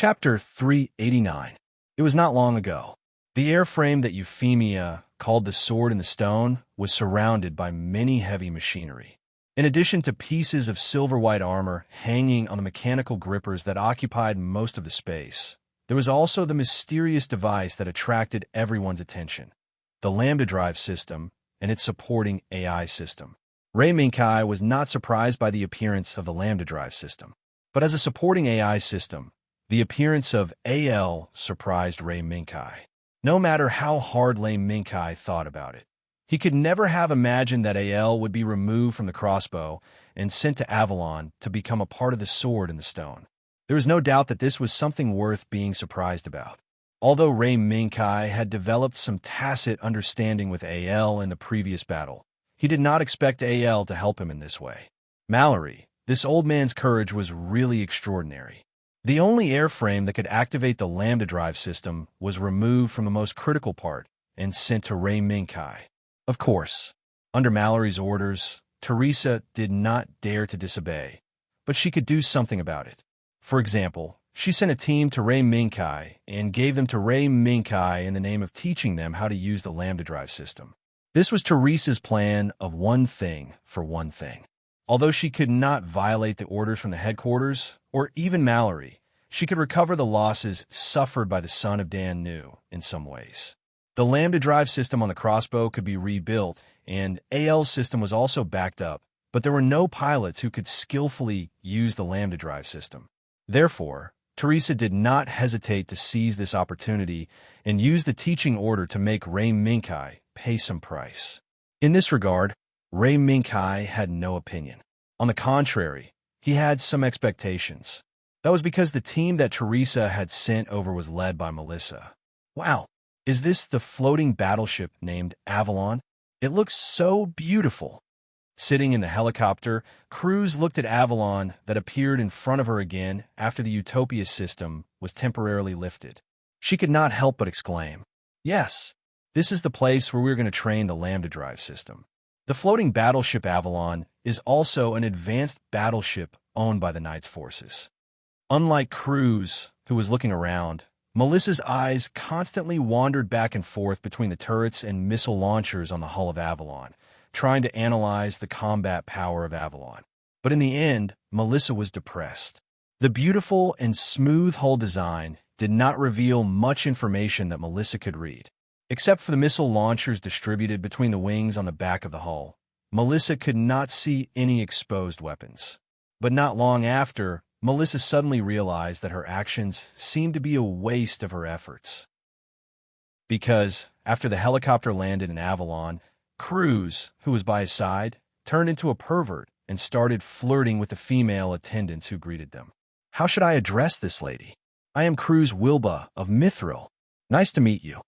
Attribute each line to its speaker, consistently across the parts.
Speaker 1: Chapter 389. It was not long ago. The airframe that Euphemia called the Sword in the Stone was surrounded by many heavy machinery. In addition to pieces of silver-white armor hanging on the mechanical grippers that occupied most of the space, there was also the mysterious device that attracted everyone's attention, the Lambda Drive system and its supporting AI system. Ray Minkai was not surprised by the appearance of the Lambda Drive system, but as a supporting AI system, the appearance of AL surprised Ray Minkai. No matter how hard Ray Minkai thought about it, he could never have imagined that AL would be removed from the crossbow and sent to Avalon to become a part of the Sword in the Stone. There was no doubt that this was something worth being surprised about. Although Ray Minkai had developed some tacit understanding with AL in the previous battle, he did not expect AL to help him in this way. Mallory, this old man's courage was really extraordinary. The only airframe that could activate the Lambda Drive system was removed from the most critical part and sent to Ray Minkai. Of course, under Mallory's orders, Teresa did not dare to disobey, but she could do something about it. For example, she sent a team to Ray Minkai and gave them to Ray Minkai in the name of teaching them how to use the Lambda Drive system. This was Teresa's plan of one thing for one thing. Although she could not violate the orders from the headquarters, or even Mallory, she could recover the losses suffered by the son of Dan Nu in some ways. The Lambda Drive system on the crossbow could be rebuilt, and AL's system was also backed up, but there were no pilots who could skillfully use the Lambda Drive system. Therefore, Teresa did not hesitate to seize this opportunity and use the teaching order to make Ray Minkai pay some price. In this regard, Ray Minkai had no opinion. On the contrary, he had some expectations. That was because the team that Teresa had sent over was led by Melissa. Wow, is this the floating battleship named Avalon? It looks so beautiful. Sitting in the helicopter, Cruz looked at Avalon that appeared in front of her again after the Utopia system was temporarily lifted. She could not help but exclaim, "Yes, this is the place where we're going to train the Lambda Drive system." The floating battleship Avalon is also an advanced battleship owned by the Knight's forces. Unlike Cruz, who was looking around, Melissa's eyes constantly wandered back and forth between the turrets and missile launchers on the hull of Avalon, trying to analyze the combat power of Avalon. But in the end, Melissa was depressed. The beautiful and smooth hull design did not reveal much information that Melissa could read. Except for the missile launchers distributed between the wings on the back of the hull, Melissa could not see any exposed weapons. But not long after, Melissa suddenly realized that her actions seemed to be a waste of her efforts. Because, after the helicopter landed in Avalon, Cruz, who was by his side, turned into a pervert and started flirting with the female attendants who greeted them. "How should I address this lady? I am Cruz Wilba of Mithril. Nice to meet you."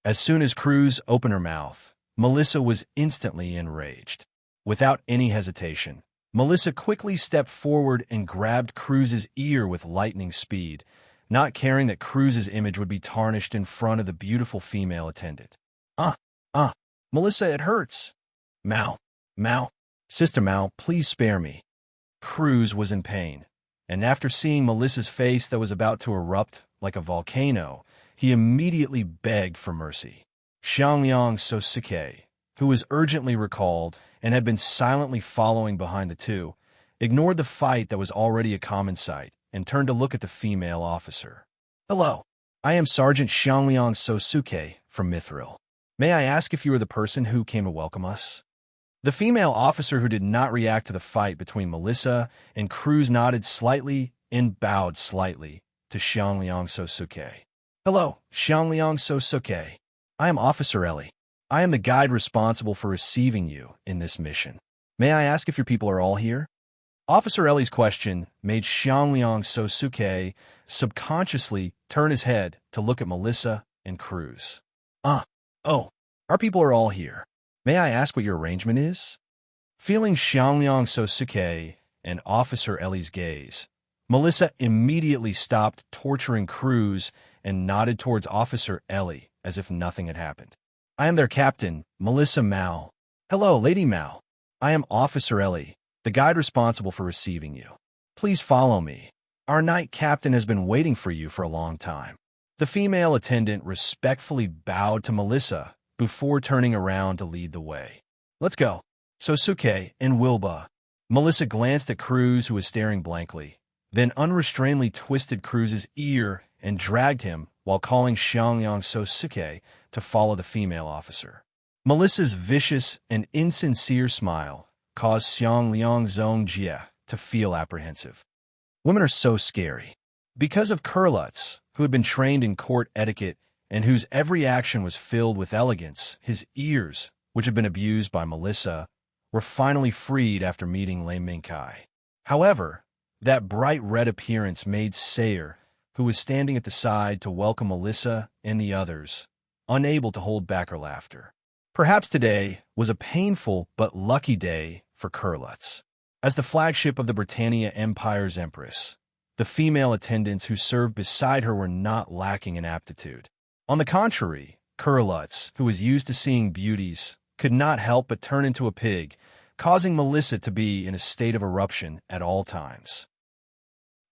Speaker 1: As soon as Cruz opened her mouth, Melissa was instantly enraged. Without any hesitation, Melissa quickly stepped forward and grabbed Cruz's ear with lightning speed, not caring that Cruz's image would be tarnished in front of the beautiful female attendant. Melissa, it hurts." Mao, Sister Mao, please spare me." Cruz was in pain, and after seeing Melissa's face that was about to erupt like a volcano, he immediately begged for mercy. Xiangliang Sosuke, who was urgently recalled and had been silently following behind the two, ignored the fight that was already a common sight and turned to look at the female officer. "Hello, I am Sergeant Xiangliang Sosuke from Mithril. May I ask if you are the person who came to welcome us?" The female officer, who did not react to the fight between Melissa and Cruz, nodded slightly and bowed slightly to Xiangliang Sosuke. "Hello, Xiangliang Sosuke. I am Officer Ellie. I am the guide responsible for receiving you in this mission. May I ask if your people are all here?" Officer Ellie's question made Xiangliang Sosuke subconsciously turn his head to look at Melissa and Cruz. Oh, our people are all here. May I ask what your arrangement is?" Feeling Xiangliang Sosuke and Officer Ellie's gaze, Melissa immediately stopped torturing Cruz and nodded towards Officer Ellie as if nothing had happened. "I am their captain, Melissa Mao." "Hello, Lady Mao. I am Officer Ellie, the guide responsible for receiving you. Please follow me." Our knight captain has been waiting for you for a long time. The female attendant respectfully bowed to Melissa before turning around to lead the way. Let's go. Sosuke and Wilba. Melissa glanced at Cruz, who was staring blankly, then unrestrainedly twisted Cruz's ear and dragged him while calling Xiangliang Sosuke to follow the female officer. Melissa's vicious and insincere smile caused Xiangliang Zongjie to feel apprehensive. Women are so scary. Because of Kurlutz, who had been trained in court etiquette and whose every action was filled with elegance, his ears, which had been abused by Melissa, were finally freed after meeting Lei Mingkai. However, that bright red appearance made Sayer, who was standing at the side to welcome Melissa and the others, unable to hold back her laughter. Perhaps today was a painful but lucky day for Kurlutz. As the flagship of the Britannia Empire's empress, the female attendants who served beside her were not lacking in aptitude. On the contrary, Kurlutz, who was used to seeing beauties, could not help but turn into a pig, causing Melissa to be in a state of eruption at all times.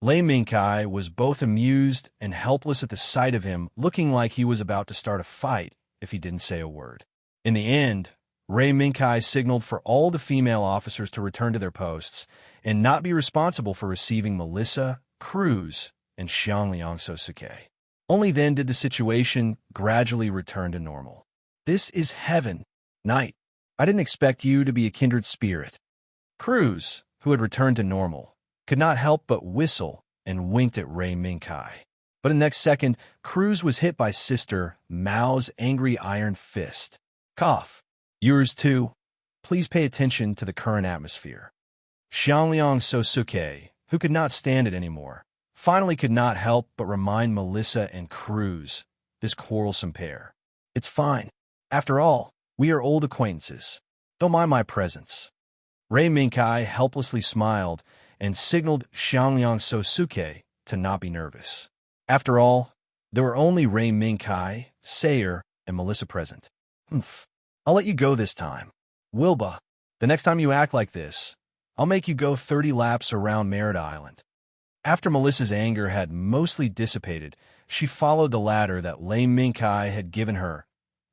Speaker 1: Lei Mingkai was both amused and helpless at the sight of him, looking like he was about to start a fight if he didn't say a word. In the end, Lei Mingkai signaled for all the female officers to return to their posts and not be responsible for receiving Melissa, Cruz, and Xiangliang Sosuke. Only then did the situation gradually return to normal. This is heaven, Knight. I didn't expect you to be a kindred spirit. Cruz, who had returned to normal, could not help but whistle and winked at Lei Mingkai. But in the next second, Cruz was hit by Sister Mao's angry iron fist. Cough. Yours too. Please pay attention to the current atmosphere. Xiangliang Sosuke, who could not stand it anymore, finally could not help but remind Melissa and Cruz, this quarrelsome pair. It's fine. After all, we are old acquaintances. Don't mind my presence. Lei Mingkai helplessly smiled and signaled Xiangliang Sosuke to not be nervous. After all, there were only Lei Mingkai, Sayer, and Melissa present. Humph. I'll let you go this time. Wilba, the next time you act like this, I'll make you go 30 laps around Merida Island. After Melissa's anger had mostly dissipated, she followed the ladder that Lei Mingkai had given her,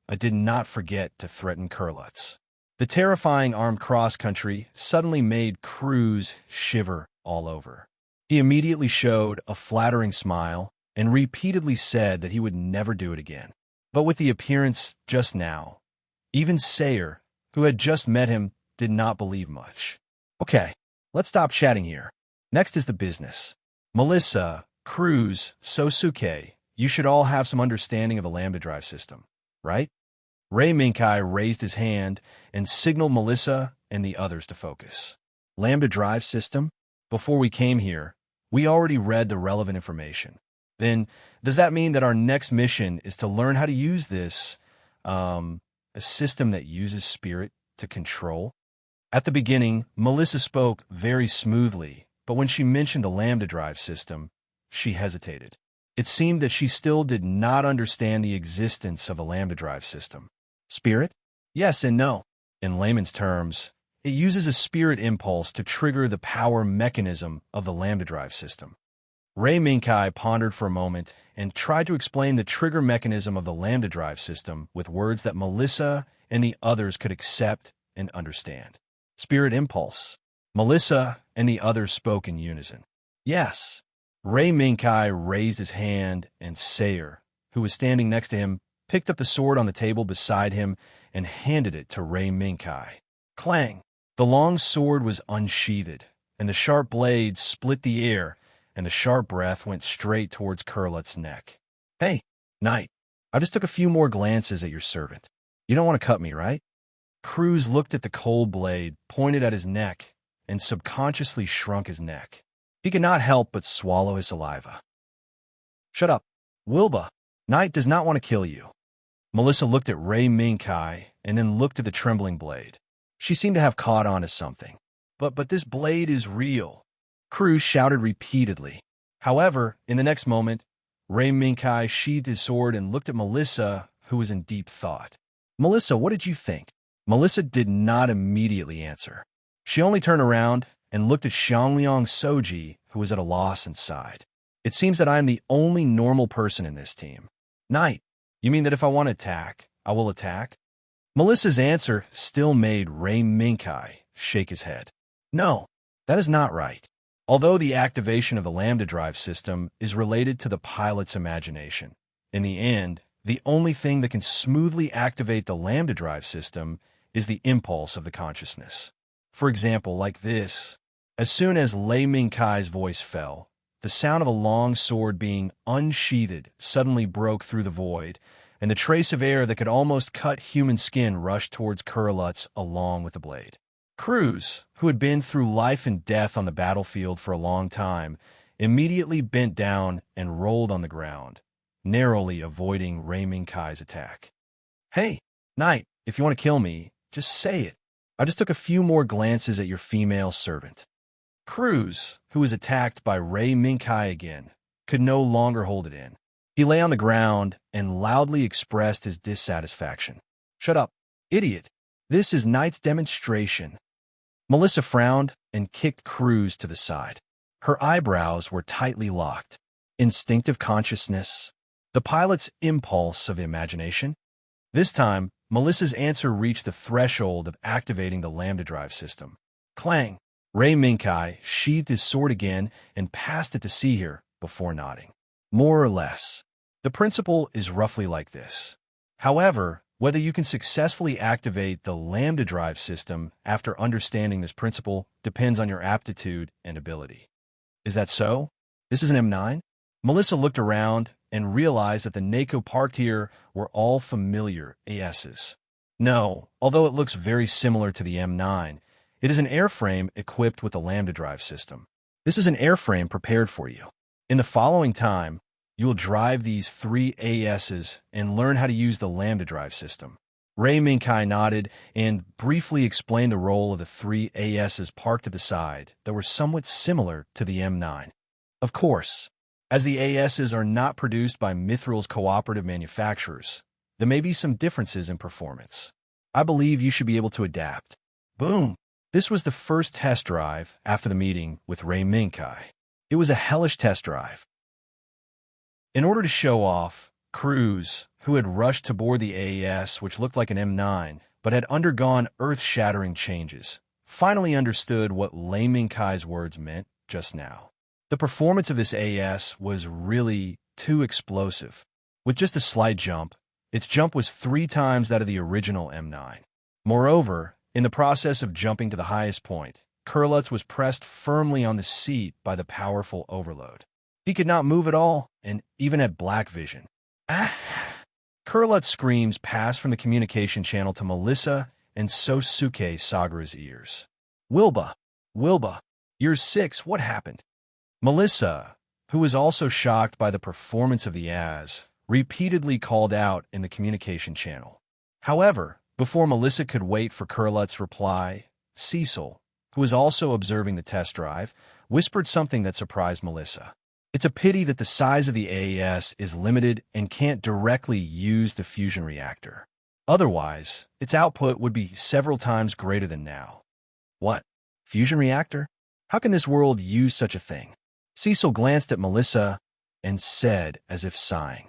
Speaker 1: but did not forget to threaten Kurlutz. The terrifying armed cross-country suddenly made Cruz shiver all over. He immediately showed a flattering smile and repeatedly said that he would never do it again. But with the appearance just now, even Sayer, who had just met him, did not believe much. Okay, let's stop chatting here. Next is the business. Melissa, Cruz, Sosuke, you should all have some understanding of the lambda drive system, right? Lei Mingkai raised his hand and signaled Melissa and the others to focus. Lambda drive system? Before we came here, we already read the relevant information. Then, does that mean that our next mission is to learn how to use this, a system that uses spirit to control? At the beginning, Melissa spoke very smoothly, but when she mentioned the lambda drive system, she hesitated. It seemed that she still did not understand the existence of a lambda drive system. Spirit? Yes and no. In layman's terms, it uses a spirit impulse to trigger the power mechanism of the lambda drive system. Lei Mingkai pondered for a moment and tried to explain the trigger mechanism of the lambda drive system with words that Melissa and the others could accept and understand. Spirit impulse. Melissa and the others spoke in unison. Yes. Lei Mingkai raised his hand, and Sayer, who was standing next to him, picked up the sword on the table beside him and handed it to Lei Mingkai. Clang! The long sword was unsheathed, and the sharp blade split the air, and the sharp breath went straight towards Kurlutz's neck. Hey, Knight, I just took a few more glances at your servant. You don't want to cut me, right? Cruz looked at the cold blade, pointed at his neck, and subconsciously shrunk his neck. He could not help but swallow his saliva. Shut up. Wilba, Knight does not want to kill you. Melissa looked at Lei Mingkai and then looked at the trembling blade. She seemed to have caught on to something. But this blade is real. Cruz shouted repeatedly. However, in the next moment, Lei Mingkai sheathed his sword and looked at Melissa, who was in deep thought. Melissa, what did you think? Melissa did not immediately answer. She only turned around and looked at Xiangliang Soji, who was at a loss and sighed. It seems that I am the only normal person in this team. Knight, you mean that if I want to attack, I will attack? Melissa's answer still made Ray Minkai shake his head. No, that is not right. Although the activation of the lambda drive system is related to the pilot's imagination, in the end, the only thing that can smoothly activate the lambda drive system is the impulse of the consciousness. For example, like this. As soon as Lei Mingkai's voice fell, the sound of a long sword being unsheathed suddenly broke through the void, and the trace of air that could almost cut human skin rushed towards Kurlutz along with the blade. Cruz, who had been through life and death on the battlefield for a long time, immediately bent down and rolled on the ground, narrowly avoiding Ray Mingkai's attack. Hey, Knight, if you want to kill me, just say it. I just took a few more glances at your female servant. Cruz, who was attacked by Ray Minkai again, could no longer hold it in. He lay on the ground and loudly expressed his dissatisfaction. Shut up, idiot. This is Knight's demonstration. Melissa frowned and kicked Cruz to the side. Her eyebrows were tightly locked. Instinctive consciousness. The pilot's impulse of imagination. This time, Melissa's answer reached the threshold of activating the lambda drive system. Clang! Ray Minkai sheathed his sword again and passed it to Seher before nodding. More or less. The principle is roughly like this. However, whether you can successfully activate the lambda drive system after understanding this principle depends on your aptitude and ability. Is that so? This is an M9? Melissa looked around and realized that the NACO parked here were all familiar ASs. No, although it looks very similar to the M9, it is an airframe equipped with the lambda drive system. This is an airframe prepared for you. In the following time, you will drive these 3 ASs and learn how to use the lambda drive system. Ray Minkai nodded and briefly explained the role of the 3 ASs parked to the side that were somewhat similar to the M9. Of course, as the ASs are not produced by Mithril's cooperative manufacturers, there may be some differences in performance. I believe you should be able to adapt. Boom! This was the first test drive after the meeting with Ray Minkai. It was a hellish test drive. In order to show off, Cruz, who had rushed to board the AES, which looked like an M9, but had undergone earth-shattering changes, finally understood what Lei Mingkai's words meant just now. The performance of this AES was really too explosive. With just a slight jump, its jump was 3 times that of the original M9. Moreover, in the process of jumping to the highest point, Kurlutz was pressed firmly on the seat by the powerful overload. He could not move at all, and even had black vision. Ah! Kurlutz's screams passed from the communication channel to Melissa and Sosuke Sagara's ears. Wilba, you're 6, what happened? Melissa, who was also shocked by the performance of the AS, repeatedly called out in the communication channel. However, before Melissa could wait for Kurlutz's reply, Cecil, who was also observing the test drive, whispered something that surprised Melissa. It's a pity that the size of the AES is limited and can't directly use the fusion reactor. Otherwise, its output would be several times greater than now. What? Fusion reactor? How can this world use such a thing? Cecil glanced at Melissa and said, as if sighing.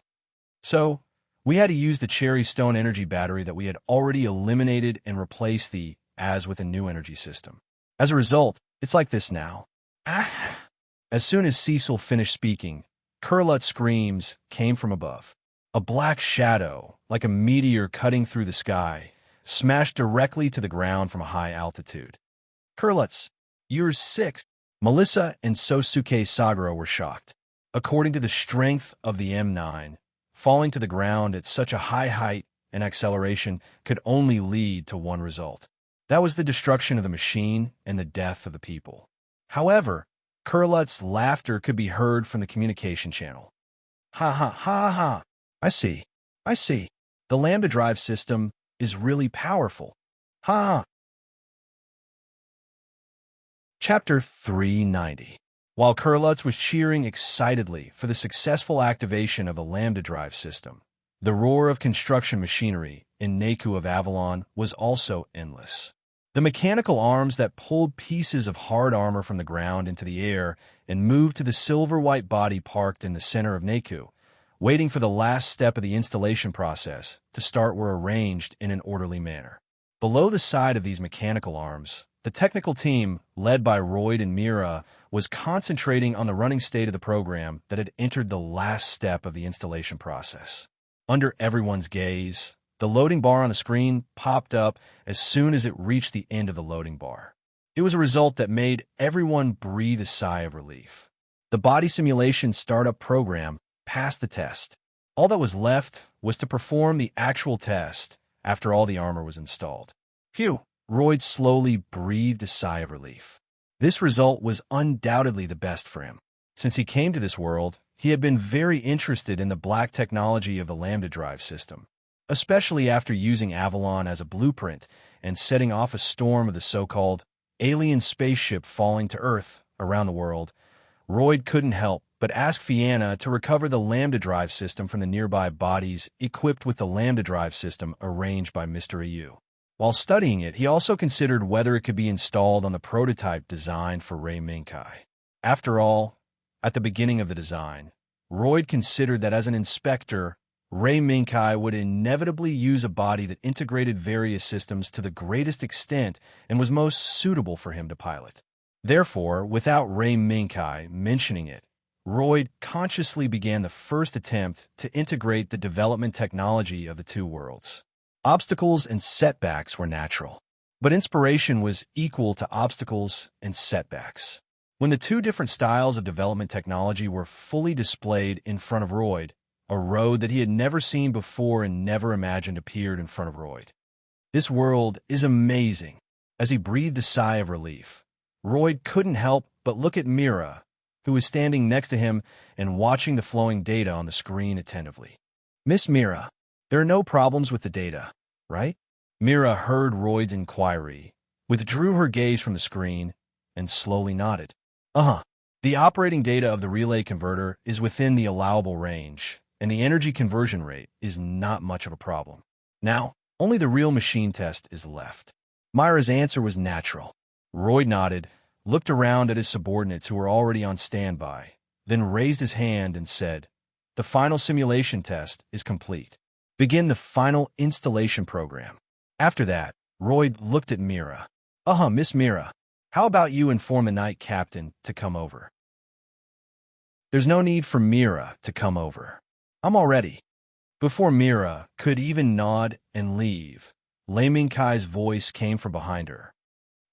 Speaker 1: So, we had to use the cherry stone energy battery that we had already eliminated and replace the AS with a new energy system. As a result, it's like this now. Ah! As soon as Cecil finished speaking, Kurlutz's screams came from above. A black shadow, like a meteor cutting through the sky, smashed directly to the ground from a high altitude. Kurlutz, you're 6. Melissa and Sosuke Sagara were shocked. According to the strength of the M9, falling to the ground at such a high height and acceleration could only lead to one result. That was the destruction of the machine and the death of the people. However, Kurlutz's laughter could be heard from the communication channel. Ha ha ha ha. I see. The lambda drive system is really powerful. Ha. Chapter 390. While Kurlutz was cheering excitedly for the successful activation of the lambda drive system, the roar of construction machinery in Naku of Avalon was also endless. The mechanical arms that pulled pieces of hard armor from the ground into the air and moved to the silver-white body parked in the center of Neku, waiting for the last step of the installation process to start, were arranged in an orderly manner. Below the side of these mechanical arms, the technical team, led by Royd and Mira, was concentrating on the running state of the program that had entered the last step of the installation process. Under everyone's gaze, the loading bar on the screen popped up as soon as it reached the end of the loading bar. It was a result that made everyone breathe a sigh of relief. The body simulation startup program passed the test. All that was left was to perform the actual test after all the armor was installed. Phew! Royd slowly breathed a sigh of relief. This result was undoubtedly the best for him. Since he came to this world, he had been very interested in the black technology of the Lambda drive system, especially after using Avalon as a blueprint and setting off a storm of the so-called alien spaceship falling to Earth around the world. Royd couldn't help but ask Fianna to recover the Lambda drive system from the nearby bodies equipped with the Lambda drive system arranged by Mr. EU. While studying it, he also considered whether it could be installed on the prototype designed for Ray Minkai. After all, at the beginning of the design, Royd considered that as an inspector, Ray Minkai would inevitably use a body that integrated various systems to the greatest extent and was most suitable for him to pilot. Therefore, without Ray Minkai mentioning it, Royd consciously began the first attempt to integrate the development technology of the two worlds. Obstacles and setbacks were natural, but inspiration was equal to obstacles and setbacks. When the two different styles of development technology were fully displayed in front of Royd, a road that he had never seen before and never imagined appeared in front of Royd. This world is amazing. As he breathed a sigh of relief, Royd couldn't help but look at Mira, who was standing next to him and watching the flowing data on the screen attentively. "Miss Mira, there are no problems with the data, right?" Mira heard Royd's inquiry, withdrew her gaze from the screen, and slowly nodded. "Uh-huh. The operating data of the relay converter is within the allowable range, and the energy conversion rate is not much of a problem. Now, only the real machine test is left." Mira's answer was natural. Royd nodded, looked around at his subordinates who were already on standby, then raised his hand and said, "The final simulation test is complete. Begin the final installation program." After that, Royd looked at Mira. Miss Mira, how about you inform the night captain to come over?" "There's no need for Mira to come over. I'm all ready." Before Mira could even nod and leave, Lei Mingkai's voice came from behind her.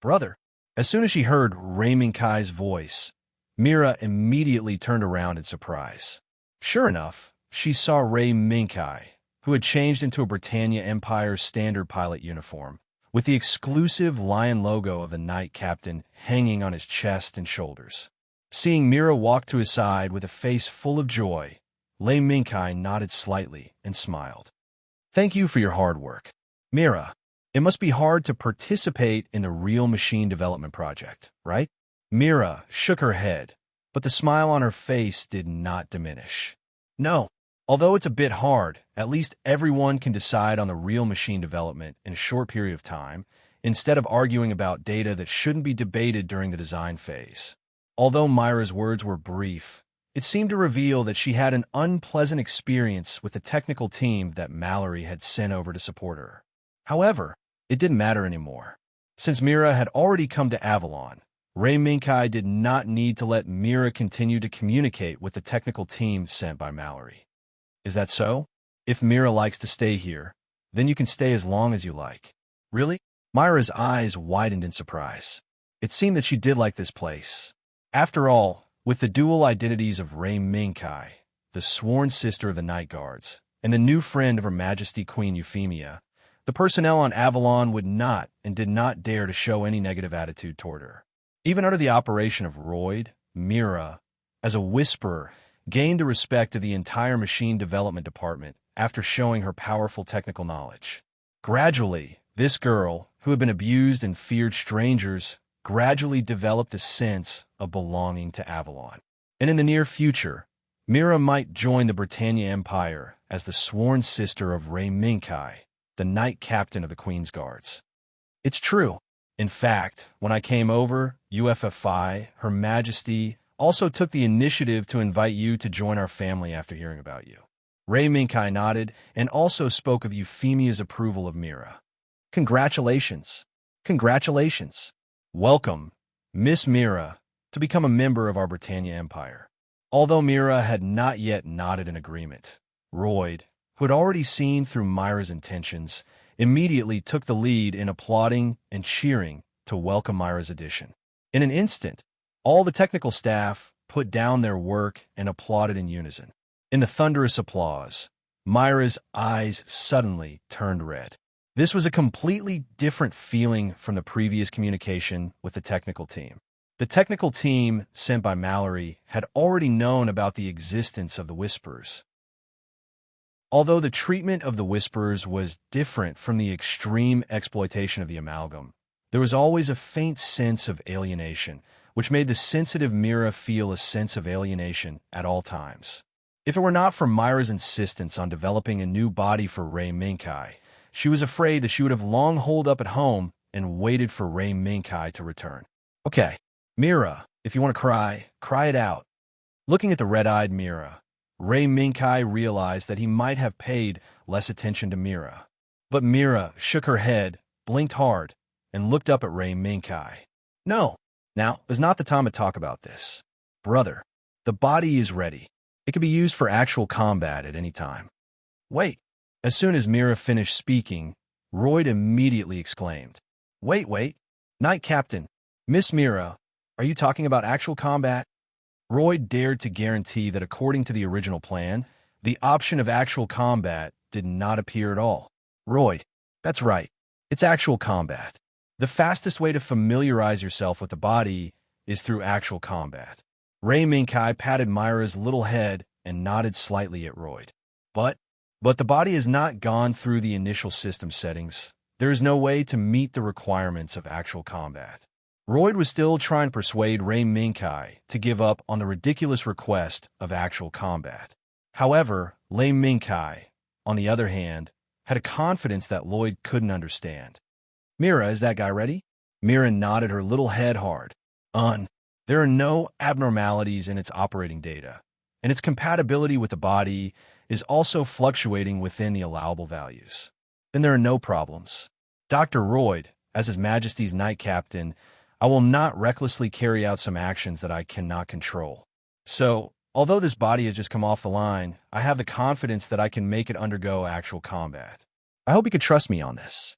Speaker 1: "Brother." As soon as she heard Ray Mingkai's voice, Mira immediately turned around in surprise. Sure enough, she saw Ray Mingkai, who had changed into a Britannia Empire standard pilot uniform, with the exclusive lion logo of the Knight Captain hanging on his chest and shoulders. Seeing Mira walk to his side with a face full of joy, Lei Mingkai nodded slightly and smiled. "Thank you for your hard work. Mira, it must be hard to participate in the real machine development project, right?" Mira shook her head, but the smile on her face did not diminish. "No. Although it's a bit hard, at least everyone can decide on the real machine development in a short period of time, instead of arguing about data that shouldn't be debated during the design phase." Although Mira's words were brief, it seemed to reveal that she had an unpleasant experience with the technical team that Mallory had sent over to support her. However, it didn't matter anymore. Since Mira had already come to Avalon, Ray Mingkai did not need to let Mira continue to communicate with the technical team sent by Mallory. "Is that so? If Mira likes to stay here, then you can stay as long as you like." "Really?" Mira's eyes widened in surprise. It seemed that she did like this place. After all, with the dual identities of Ray Mingkai, the sworn sister of the Night Guards, and the new friend of Her Majesty Queen Euphemia, the personnel on Avalon would not and did not dare to show any negative attitude toward her. Even under the operation of Royd, Mira, as a whisperer, gained the respect of the entire machine development department after showing her powerful technical knowledge. Gradually, this girl, who had been abused and feared strangers, gradually developed a sense of belonging to Avalon. And in the near future, Mira might join the Britannia Empire as the sworn sister of Ray Mingkai, the Knight Captain of the Queen's Guards. It's true. In fact, when I came over, UFFI, Her Majesty, also took the initiative to invite you to join our family after hearing about you. Ray Minkai nodded and also spoke of Euphemia's approval of Mira. Congratulations. Congratulations. Welcome, Miss Mira, to become a member of our Britannia Empire. Although Mira had not yet nodded in agreement, Royd, who had already seen through Myra's intentions, immediately took the lead in applauding and cheering to welcome Myra's addition. In an instant, all the technical staff put down their work and applauded in unison. In the thunderous applause, Myra's eyes suddenly turned red. This was a completely different feeling from the previous communication with the technical team. The technical team sent by Mallory had already known about the existence of the Whisperers. Although the treatment of the Whisperers was different from the extreme exploitation of the amalgam, there was always a faint sense of alienation, which made the sensitive Mira feel a sense of alienation at all times. If it were not for Myra's insistence on developing a new body for Ray Minkai, she was afraid that she would have long holed up at home and waited for Ray Minkai to return. Okay, Mira, if you want to cry, cry it out. Looking at the red-eyed Mira, Ray Minkai realized that he might have paid less attention to Mira. But Mira shook her head, blinked hard, and looked up at Ray Minkai. No, now is not the time to talk about this. Brother, the body is ready. It can be used for actual combat at any time. Wait. As soon as Mira finished speaking, Royd immediately exclaimed, Wait, Knight Captain, Miss Mira, are you talking about actual combat? Royd dared to guarantee that according to the original plan, the option of actual combat did not appear at all. Royd, that's right, it's actual combat. The fastest way to familiarize yourself with the body is through actual combat. Ray Minkai patted Myra's little head and nodded slightly at Royd. But the body has not gone through the initial system settings. There is no way to meet the requirements of actual combat. Royd was still trying to persuade Ray Minkai to give up on the ridiculous request of actual combat. However, Ray Minkai, on the other hand, had a confidence that Lloyd couldn't understand. Mira, is that guy ready? Mira nodded her little head hard. There are no abnormalities in its operating data, and its compatibility with the body is also fluctuating within the allowable values. Then there are no problems. Dr. Royd, as His Majesty's Knight Captain, I will not recklessly carry out some actions that I cannot control. So, although this body has just come off the line, I have the confidence that I can make it undergo actual combat. I hope you could trust me on this.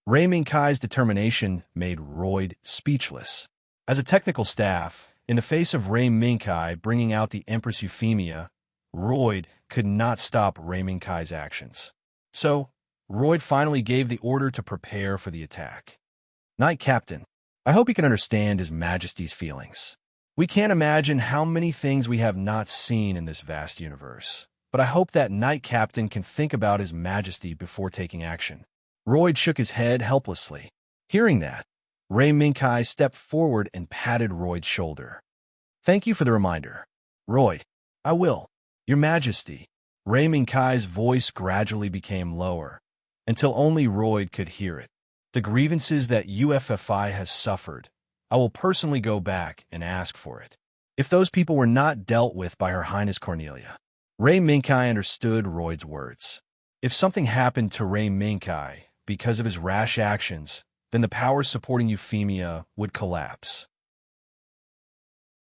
Speaker 1: Ray Minkai's determination made Royd speechless. As a technical staff, in the face of Ray Minkai bringing out the Empress Euphemia, Royd could not stop Ray Minkai's actions. So, Royd finally gave the order to prepare for the attack. Knight Captain, I hope you can understand His Majesty's feelings. We can't imagine how many things we have not seen in this vast universe, but I hope that Knight Captain can think about His Majesty before taking action. Royd shook his head helplessly. Hearing that, Ray Minkai stepped forward and patted Royd's shoulder. Thank you for the reminder. Royd, I will. Your Majesty. Ray Minkai's voice gradually became lower, until only Royd could hear it. The grievances that UFFI has suffered, I will personally go back and ask for it. If those people were not dealt with by Her Highness Cornelia. Ray Minkai understood Royd's words. If something happened to Ray Minkai because of his rash actions, then the power supporting Euphemia would collapse.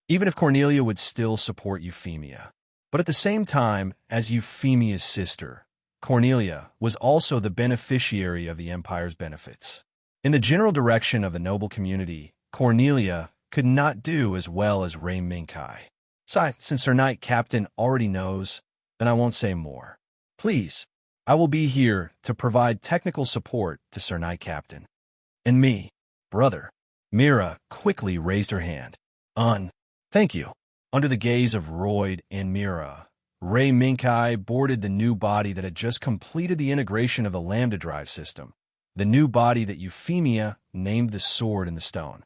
Speaker 1: Even if Cornelia would still support Euphemia. But at the same time, as Euphemia's sister, Cornelia was also the beneficiary of the Empire's benefits. In the general direction of the noble community, Cornelia could not do as well as Ray Minkai. Since Sir Knight Captain already knows, then I won't say more. Please, I will be here to provide technical support to Sir Knight Captain. And me, brother. Mira quickly raised her hand. Thank you. Under the gaze of Royd and Mira, Ray Minkai boarded the new body that had just completed the integration of the Lambda Drive system, the new body that Euphemia named the Sword in the Stone.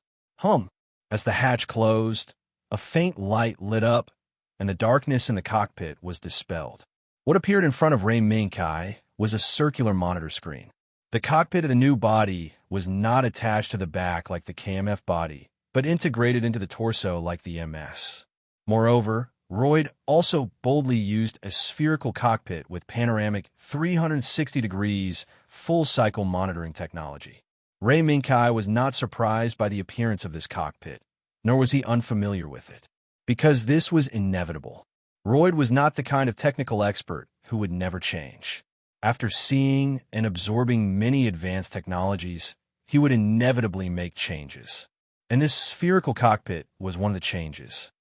Speaker 1: As the hatch closed, a faint light lit up, and the darkness in the cockpit was dispelled. What appeared in front of Ray Minkai was a circular monitor screen. The cockpit of the new body was not attached to the back like the KMF body, but integrated into the torso like the MS. Moreover, Royd also boldly used a spherical cockpit with panoramic 360 degrees full-cycle monitoring technology. Ray Minkai was not surprised by the appearance of this cockpit, nor was he unfamiliar with it, because this was inevitable. Royd was not the kind of technical expert who would never change. After seeing and absorbing many advanced technologies, he would inevitably make changes. And this spherical cockpit was one of the changes.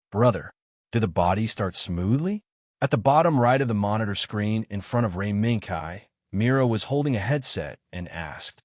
Speaker 1: Brother, did the body start smoothly? At the bottom right of the monitor screen in front of Ray Minkai, Mira was holding a headset and asked,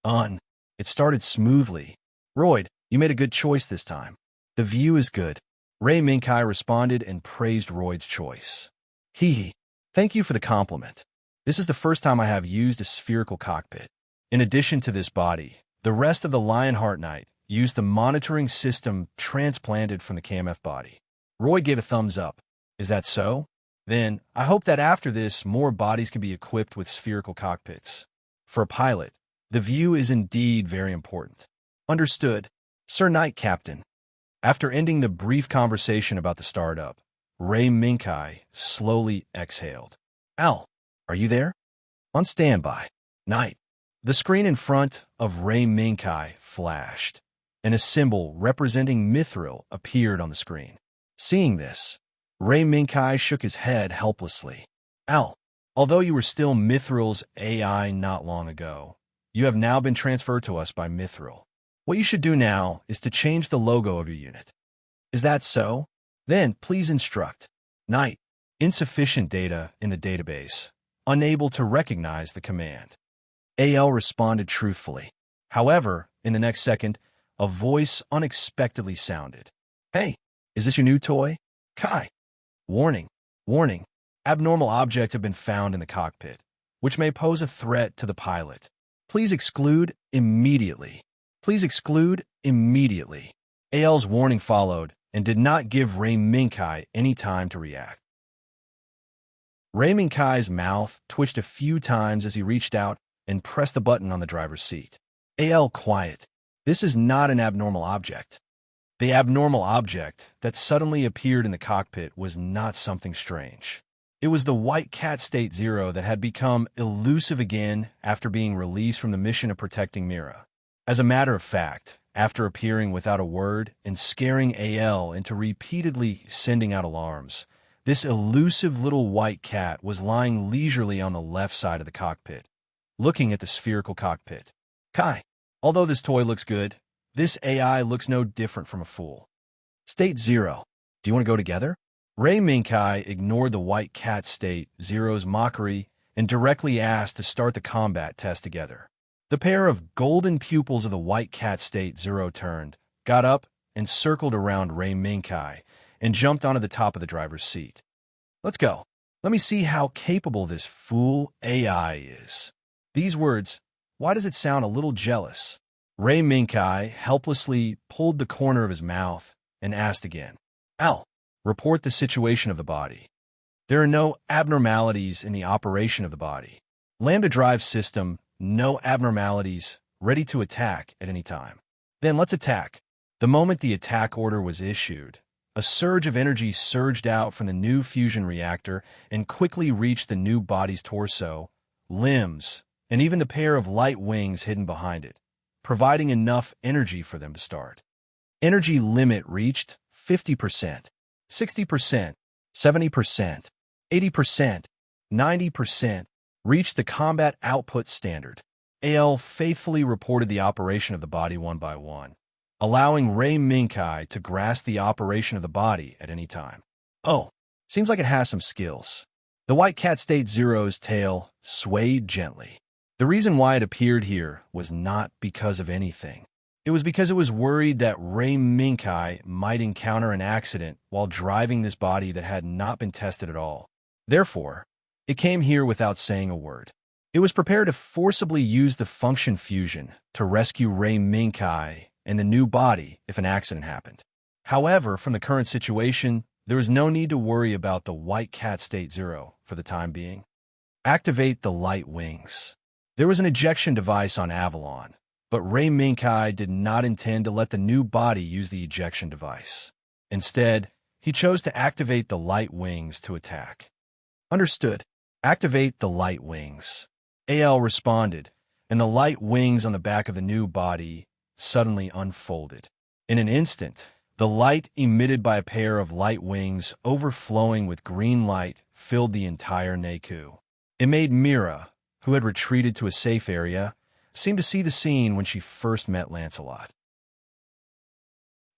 Speaker 1: It started smoothly. Royd, you made a good choice this time. The view is good. Ray Minkai responded and praised Royd's choice. Hee. Thank you for the compliment. This is the first time I have used a spherical cockpit. In addition to this body, the rest of the Lionheart Knight used the monitoring system transplanted from the KMF body. Roy gave a thumbs up. Is that so? Then, I hope that after this, more bodies can be equipped with spherical cockpits. For a pilot, the view is indeed very important. Understood. Sir Knight Captain. After ending the brief conversation about the startup, Ray Minkai slowly exhaled. Al, are you there? On standby. Knight. The screen in front of Ray Minkai flashed, and a symbol representing Mithril appeared on the screen. Seeing this, Ray Minkai shook his head helplessly. Al, although you were still Mithril's AI not long ago, you have now been transferred to us by Mithril. What you should do now is to change the logo of your unit. Is that so? Then please instruct. Knight. Insufficient data in the database. Unable to recognize the command. AL responded truthfully. However, in the next second, a voice unexpectedly sounded. Hey, is this your new toy? Kai. Warning. Warning. Abnormal objects have been found in the cockpit, which may pose a threat to the pilot. Please exclude immediately. Please exclude immediately. AL's warning followed and did not give Ray Minkai any time to react. Ray Minkai's mouth twitched a few times as he reached out and pressed the button on the driver's seat. AL, quiet. This is not an abnormal object. The abnormal object that suddenly appeared in the cockpit was not something strange. It was the White Cat State Zero that had become elusive again after being released from the mission of protecting Mira. As a matter of fact, after appearing without a word and scaring AL into repeatedly sending out alarms, this elusive little white cat was lying leisurely on the left side of the cockpit, looking at the spherical cockpit. Kai, although this toy looks good, this AI looks no different from a fool. State Zero, do you want to go together? Ray Minkai ignored the White Cat State Zero's mockery and directly asked to start the combat test together. The pair of golden pupils of the White Cat State Zero turned, got up, and circled around Ray Minkai and jumped onto the top of the driver's seat. Let's go. Let me see how capable this fool AI is. These words, why does it sound a little jealous? Ray Minkai helplessly pulled the corner of his mouth and asked again. Al, report the situation of the body. There are no abnormalities in the operation of the body. Lambda drive system, no abnormalities, ready to attack at any time. Then let's attack. The moment the attack order was issued, a surge of energy surged out from the new fusion reactor and quickly reached the new body's torso, limbs, and even the pair of light wings hidden behind it, providing enough energy for them to start. Energy limit reached 50%, 60%, 70%, 80%, 90%, reached the combat output standard. AL faithfully reported the operation of the body one by one, allowing Ray Minkai to grasp the operation of the body at any time. Oh, seems like it has some skills. The White Cat State Zero's tail swayed gently. The reason why it appeared here was not because of anything. It was because it was worried that Ray Minkai might encounter an accident while driving this body that had not been tested at all. Therefore, it came here without saying a word. It was prepared to forcibly use the function fusion to rescue Ray Minkai and the new body if an accident happened. However, from the current situation, there was no need to worry about the White Cat State Zero for the time being. Activate the light wings. There was an ejection device on Avalon, but Ray Minkai did not intend to let the new body use the ejection device. Instead, he chose to activate the light wings to attack. Understood. Activate the light wings. AL responded, and the light wings on the back of the new body suddenly unfolded. In an instant, the light emitted by a pair of light wings overflowing with green light filled the entire Naku. It made Mira, who had retreated to a safe area, seem to see the scene when she first met Lancelot.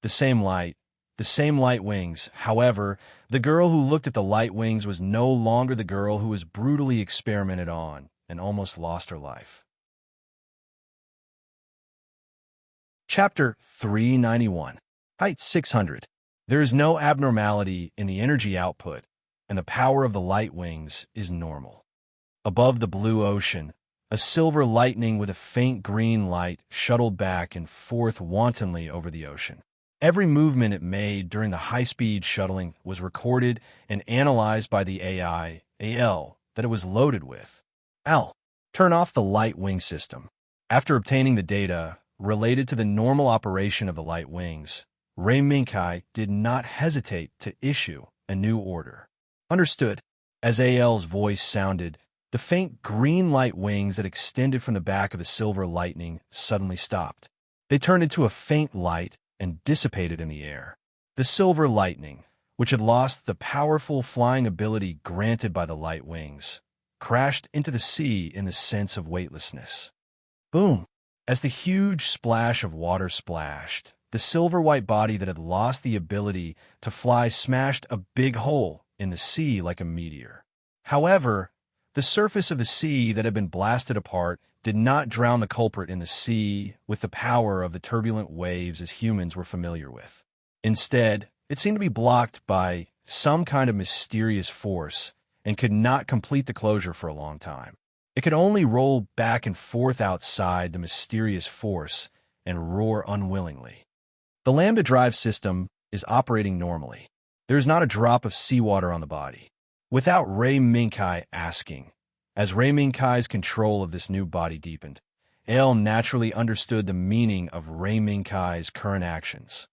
Speaker 1: The same light wings. However, the girl who looked at the light wings was no longer the girl who was brutally experimented on and almost lost her life. Chapter 391. Height 600. There is no abnormality in the energy output, and the power of the light wings is normal. Above the blue ocean, a silver lightning with a faint green light shuttled back and forth wantonly over the ocean. Every movement it made during the high-speed shuttling was recorded and analyzed by the AI, AL, that it was loaded with. Al, turn off the light wing system. After obtaining the data related to the normal operation of the light wings, Ray Minkai did not hesitate to issue a new order. Understood. As AL's voice sounded, the faint green light wings that extended from the back of the silver lightning suddenly stopped. They turned into a faint light and dissipated in the air. The silver lightning, which had lost the powerful flying ability granted by the light wings, crashed into the sea in the sense of weightlessness. Boom! As the huge splash of water splashed, the silver-white body that had lost the ability to fly smashed a big hole in the sea like a meteor. However, the surface of the sea that had been blasted apart did not drown the culprit in the sea with the power of the turbulent waves as humans were familiar with. Instead, it seemed to be blocked by some kind of mysterious force and could not complete the closure for a long time. It could only roll back and forth outside the mysterious force and roar unwillingly. The Lambda drive system is operating normally. There is not a drop of seawater on the body. Without Ray Minkai asking, as Ray Minkai's control of this new body deepened, Ale naturally understood the meaning of Ray Minkai's current actions.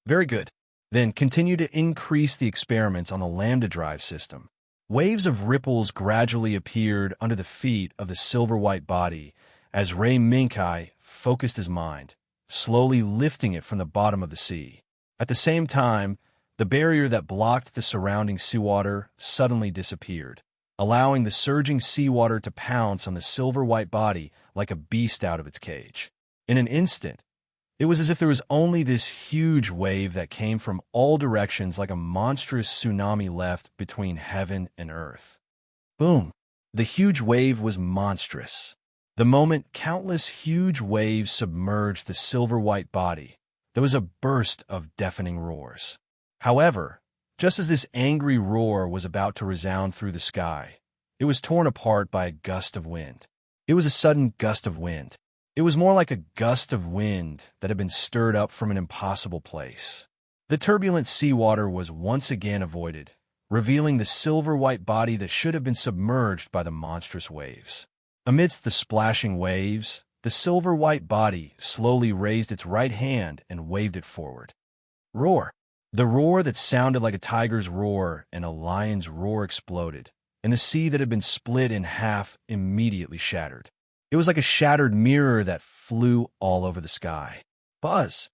Speaker 1: Very good. Then continue to increase the experiments on the Lambda drive system. Waves of ripples gradually appeared under the feet of the silver-white body as Ray Minkai focused his mind, slowly lifting it from the bottom of the sea. At the same time, the barrier that blocked the surrounding seawater suddenly disappeared, allowing the surging seawater to pounce on the silver-white body like a beast out of its cage. In an instant, it was as if there was only this huge wave that came from all directions like a monstrous tsunami left between heaven and earth. Boom! The huge wave was monstrous. The moment countless huge waves submerged the silver-white body, there was a burst of deafening roars. However, just as this angry roar was about to resound through the sky, it was torn apart by a gust of wind. It was a sudden gust of wind. It was more like a gust of wind that had been stirred up from an impossible place. The turbulent seawater was once again avoided, revealing the silver-white body that should have been submerged by the monstrous waves. Amidst the splashing waves, the silver-white body slowly raised its right hand and waved it forward. Roar! The roar that sounded like a tiger's roar and a lion's roar exploded, and the sea that had been split in half immediately shattered. It was like a shattered mirror that flew all over the sky. Buzz!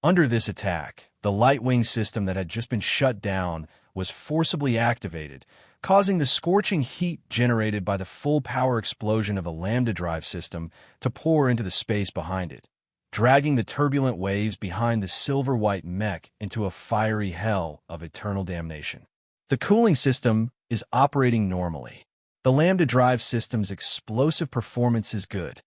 Speaker 1: Under this attack, the light-wing system that had just been shut down was forcibly activated, causing the scorching heat generated by the full-power explosion of the Lambda drive system to pour into the space behind it, dragging the turbulent waves behind the silver-white mech into a fiery hell of eternal damnation. The cooling system is operating normally. The Lambda drive system's explosive performance is good.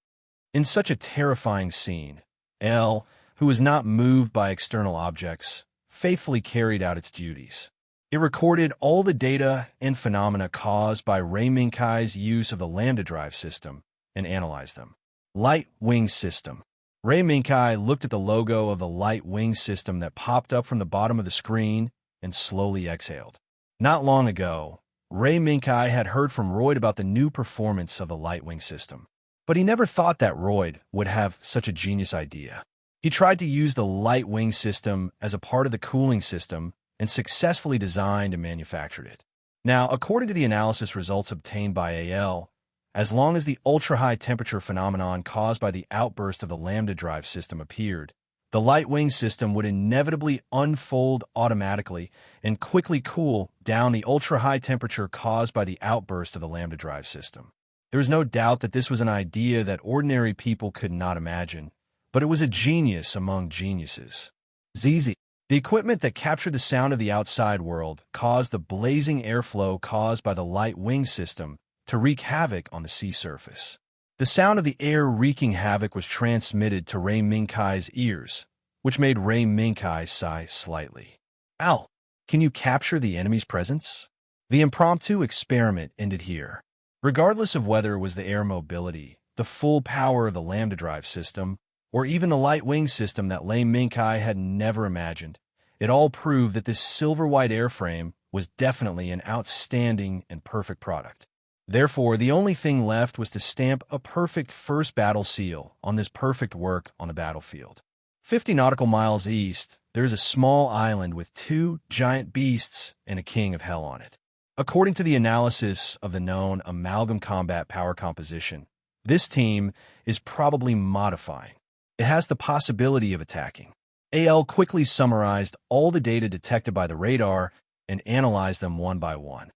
Speaker 1: In such a terrifying scene, L, who was not moved by external objects, faithfully carried out its duties. It recorded all the data and phenomena caused by Ray Minkai's use of the Lambda drive system and analyzed them. Light wing system. Ray Minkai looked at the logo of the light wing system that popped up from the bottom of the screen and slowly exhaled. Not long ago, Ray Minkai had heard from Royd about the new performance of the Lightwing system, but he never thought that Royd would have such a genius idea. He tried to use the Lightwing system as a part of the cooling system and successfully designed and manufactured it. Now, according to the analysis results obtained by AL, as long as the ultra-high temperature phenomenon caused by the outburst of the lambda drive system appeared, the Lightwing system would inevitably unfold automatically and quickly cool down the ultra-high temperature caused by the outburst of the lambda drive system. There is no doubt that this was an idea that ordinary people could not imagine, but it was a genius among geniuses. ZZ. The equipment that captured the sound of the outside world caused the blazing airflow caused by the Lightwing system to wreak havoc on the sea surface. The sound of the air wreaking havoc was transmitted to Ray Minkai's ears, which made Ray Minkai sigh slightly. Al, can you capture the enemy's presence? The impromptu experiment ended here. Regardless of whether it was the air mobility, the full power of the lambda drive system, or even the Lightwing system that Ray Minkai had never imagined, it all proved that this silver-white airframe was definitely an outstanding and perfect product. Therefore, the only thing left was to stamp a perfect first battle seal on this perfect work on the battlefield. 50 nautical miles east, there is a small island with 2 giant beasts and a king of hell on it. According to the analysis of the known amalgam combat power composition, this team is probably modifying. It has the possibility of attacking. AL quickly summarized all the data detected by the radar and analyzed them one by one.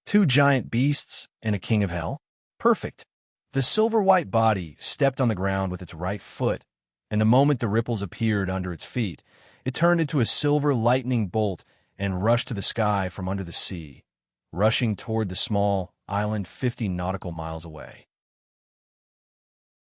Speaker 1: 2 giant beasts and a king of hell? Perfect. The silver-white body stepped on the ground with its right foot, and the moment the ripples appeared under its feet, it turned into a silver lightning bolt and rushed to the sky from under the sea, rushing toward the small island 50 nautical miles away.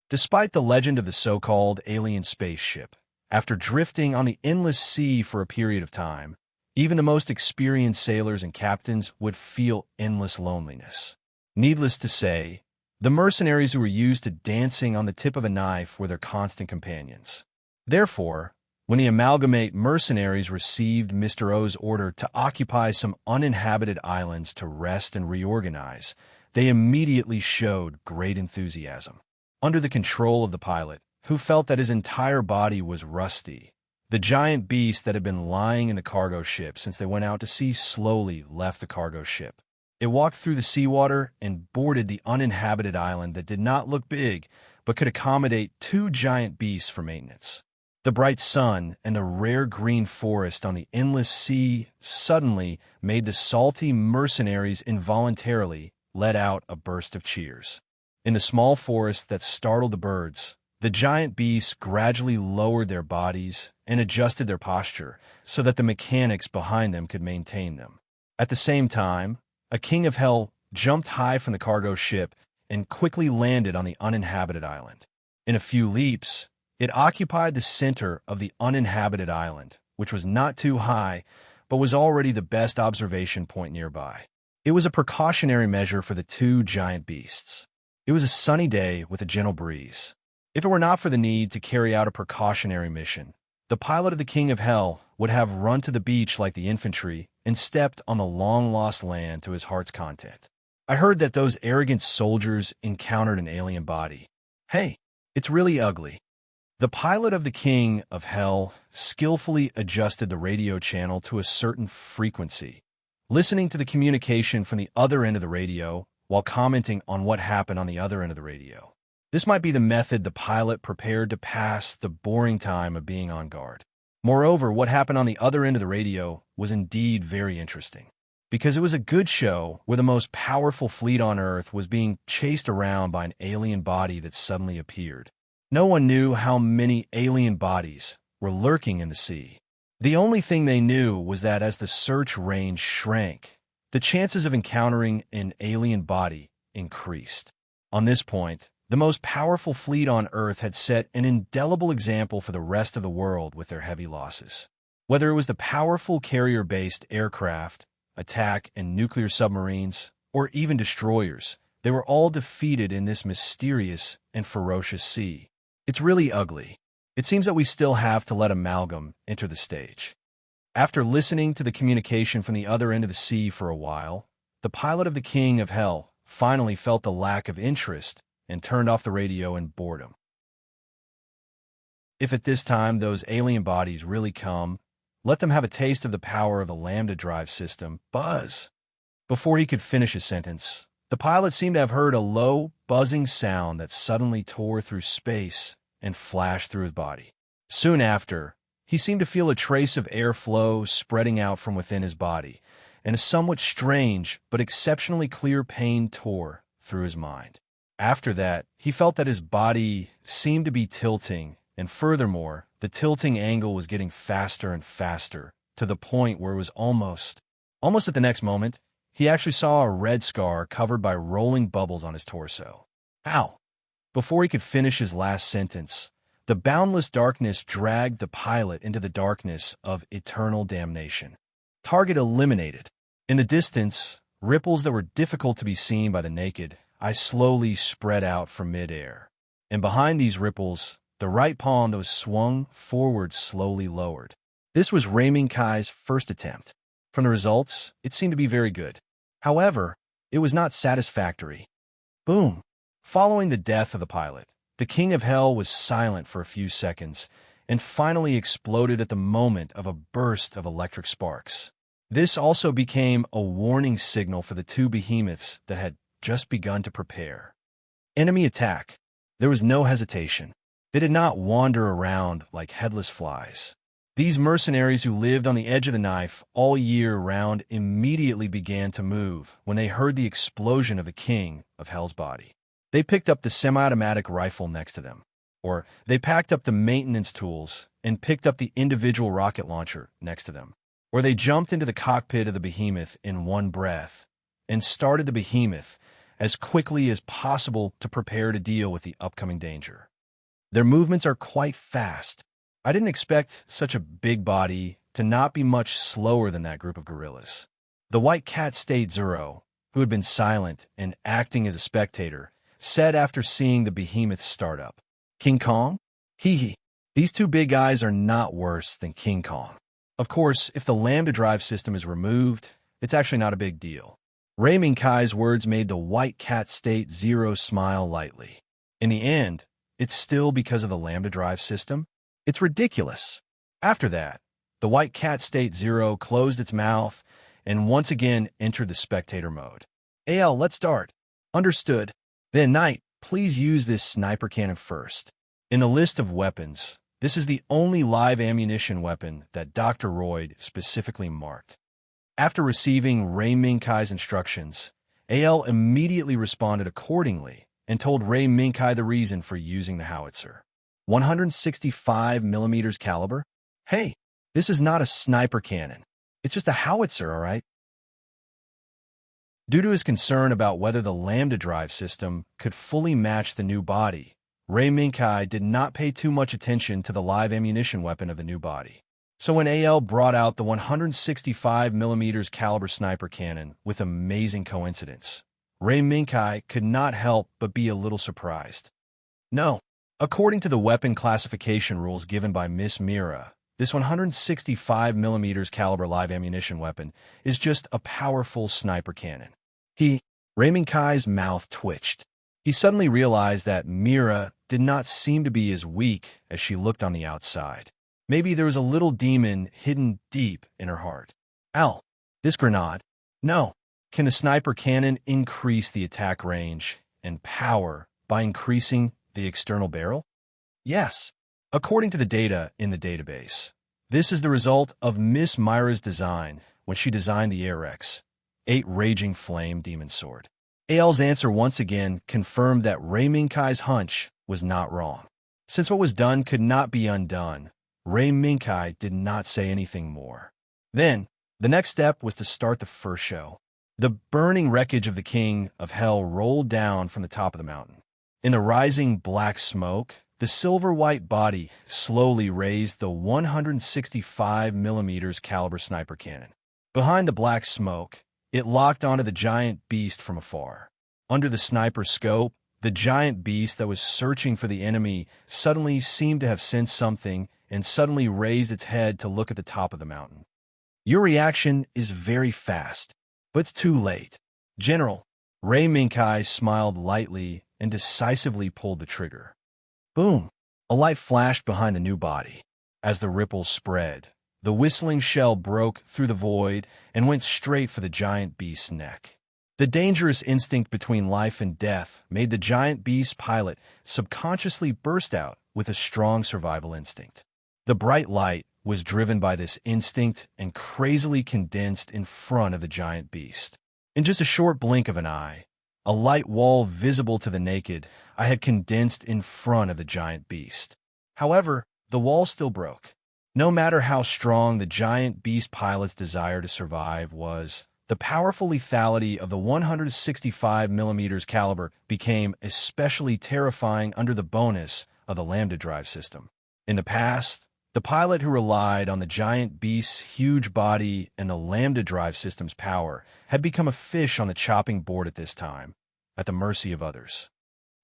Speaker 1: Despite the legend of the so-called alien spaceship, after drifting on the endless sea for a period of time, even the most experienced sailors and captains would feel endless loneliness. Needless to say, the mercenaries who were used to dancing on the tip of a knife were their constant companions. Therefore, when the amalgamate mercenaries received Mr. O's order to occupy some uninhabited islands to rest and reorganize, they immediately showed great enthusiasm. Under the control of the pilot, who felt that his entire body was rusty, the giant beast that had been lying in the cargo ship since they went out to sea slowly left the cargo ship. It walked through the seawater and boarded the uninhabited island that did not look big, but could accommodate 2 giant beasts for maintenance. The bright sun and the rare green forest on the endless sea suddenly made the salty mercenaries involuntarily let out a burst of cheers. In the small forest that startled the birds, the giant beasts gradually lowered their bodies and adjusted their posture so that the mechanics behind them could maintain them. At the same time, a king of hell jumped high from the cargo ship and quickly landed on the uninhabited island. In a few leaps, it occupied the center of the uninhabited island, which was not too high, but was already the best observation point nearby. It was a precautionary measure for the 2 giant beasts. It was a sunny day with a gentle breeze. If it were not for the need to carry out a precautionary mission, the pilot of the King of Hell would have run to the beach like the infantry and stepped on the long-lost land to his heart's content. I heard that those arrogant soldiers encountered an alien body. Hey, it's really ugly. The pilot of the King of Hell skillfully adjusted the radio channel to a certain frequency, listening to the communication from the other end of the radio while commenting on what happened on the other end of the radio. This might be the method the pilot prepared to pass the boring time of being on guard. Moreover, what happened on the other end of the radio was indeed very interesting, because it was a good show where the most powerful fleet on Earth was being chased around by an alien body that suddenly appeared. No one knew how many alien bodies were lurking in the sea. The only thing they knew was that as the search range shrank, the chances of encountering an alien body increased. On this point, the most powerful fleet on Earth had set an indelible example for the rest of the world with their heavy losses. Whether it was the powerful carrier-based aircraft, attack and nuclear submarines, or even destroyers, they were all defeated in this mysterious and ferocious sea. It's really ugly. It seems that we still have to let amalgam enter the stage. After listening to the communication from the other end of the sea for a while, the the pilot of the King of Hell finally felt the lack of interest and turned off the radio in boredom. If at this time those alien bodies really come, let them have a taste of the power of the lambda drive system. Buzz. Before he could finish his sentence, the pilot seemed to have heard a low, buzzing sound that suddenly tore through space and flashed through his body. Soon after, he seemed to feel a trace of airflow spreading out from within his body, and a somewhat strange but exceptionally clear pain tore through his mind. After that, he felt that his body seemed to be tilting, and furthermore, the tilting angle was getting faster and faster, to the point where it was almost at the next moment, he actually saw a red scar covered by rolling bubbles on his torso. Ow! Before he could finish his last sentence, the boundless darkness dragged the pilot into the darkness of eternal damnation. Target eliminated. In the distance, ripples that were difficult to be seen by the naked eye slowly spread out from midair. And behind these ripples, the right palm that was swung forward slowly lowered. This was Kai's first attempt. From the results, it seemed to be very good. However, it was not satisfactory. Boom! Following the death of the pilot, the King of Hell was silent for a few seconds and finally exploded at the moment of a burst of electric sparks. This also became a warning signal for the two behemoths that had just begun to prepare. Enemy attack. There was no hesitation. They did not wander around like headless flies. These mercenaries who lived on the edge of the knife all year round immediately began to move when they heard the explosion of the King of Hell's body. They picked up the semi-automatic rifle next to them, or they packed up the maintenance tools and picked up the individual rocket launcher next to them, or they jumped into the cockpit of the behemoth in one breath and started the behemoth as quickly as possible to prepare to deal with the upcoming danger. Their movements are quite fast. I didn't expect such a big body to not be much slower than that group of gorillas. The White Cat State Zero, who had been silent and acting as a spectator, said after seeing the behemoth start up, "King Kong? Hee. These two big guys are not worse than King Kong." Of course, if the lambda drive system is removed, it's actually not a big deal. Kai's words made the White Cat State Zero smile lightly. In the end, it's still because of the lambda drive system? It's ridiculous. After that, the White Cat State Zero closed its mouth and once again entered the spectator mode. "AL, let's start." "Understood." "Then, Knight, please use this sniper cannon first." In the list of weapons, this is the only live ammunition weapon that Dr. Royd specifically marked. After receiving Kai's instructions, AL immediately responded accordingly and told Kai the reason for using the howitzer. 165 millimeters caliber? Hey, this is not a sniper cannon. It's just a howitzer, all right? Due to his concern about whether the lambda drive system could fully match the new body, Kai did not pay too much attention to the live ammunition weapon of the new body. So when AL brought out the 165 millimeters caliber sniper cannon with amazing coincidence, Kai could not help but be a little surprised. No, according to the weapon classification rules given by Miss Mira, this 165 millimeters caliber live ammunition weapon is just a powerful sniper cannon. Kai's mouth twitched. He suddenly realized that Mira did not seem to be as weak as she looked on the outside. Maybe there was a little demon hidden deep in her heart. "Al, this grenade? No. Can the sniper cannon increase the attack range and power by increasing the external barrel?" "Yes." According to the data in the database, this is the result of Miss Myra's design when she designed the Arex 8 Raging Flame Demon Sword. AL's answer once again confirmed that Kai's hunch was not wrong. Since what was done could not be undone, Kai did not say anything more. Then, the next step was to start the first show. The burning wreckage of the King of Hell rolled down from the top of the mountain. In the rising black smoke, the silver-white body slowly raised the 165 millimeters caliber sniper cannon. Behind the black smoke, it locked onto the giant beast from afar. Under the sniper's scope, the giant beast that was searching for the enemy suddenly seemed to have sensed something and suddenly raised its head to look at the top of the mountain. Your reaction is very fast, but it's too late. General, Ray Minkai smiled lightly and decisively pulled the trigger. Boom! A light flashed behind the new body. As the ripples spread, the whistling shell broke through the void and went straight for the giant beast's neck. The dangerous instinct between life and death made the giant beast pilot subconsciously burst out with a strong survival instinct. The bright light was driven by this instinct and crazily condensed in front of the giant beast. In just a short blink of an eye, a light wall visible to the naked eye had condensed in front of the giant beast. However, the wall still broke. No matter how strong the giant beast pilot's desire to survive was, the powerful lethality of the 165mm caliber became especially terrifying under the bonus of the Lambda drive system. In the past, the pilot who relied on the giant beast's huge body and the Lambda drive system's power had become a fish on the chopping board at this time, at the mercy of others.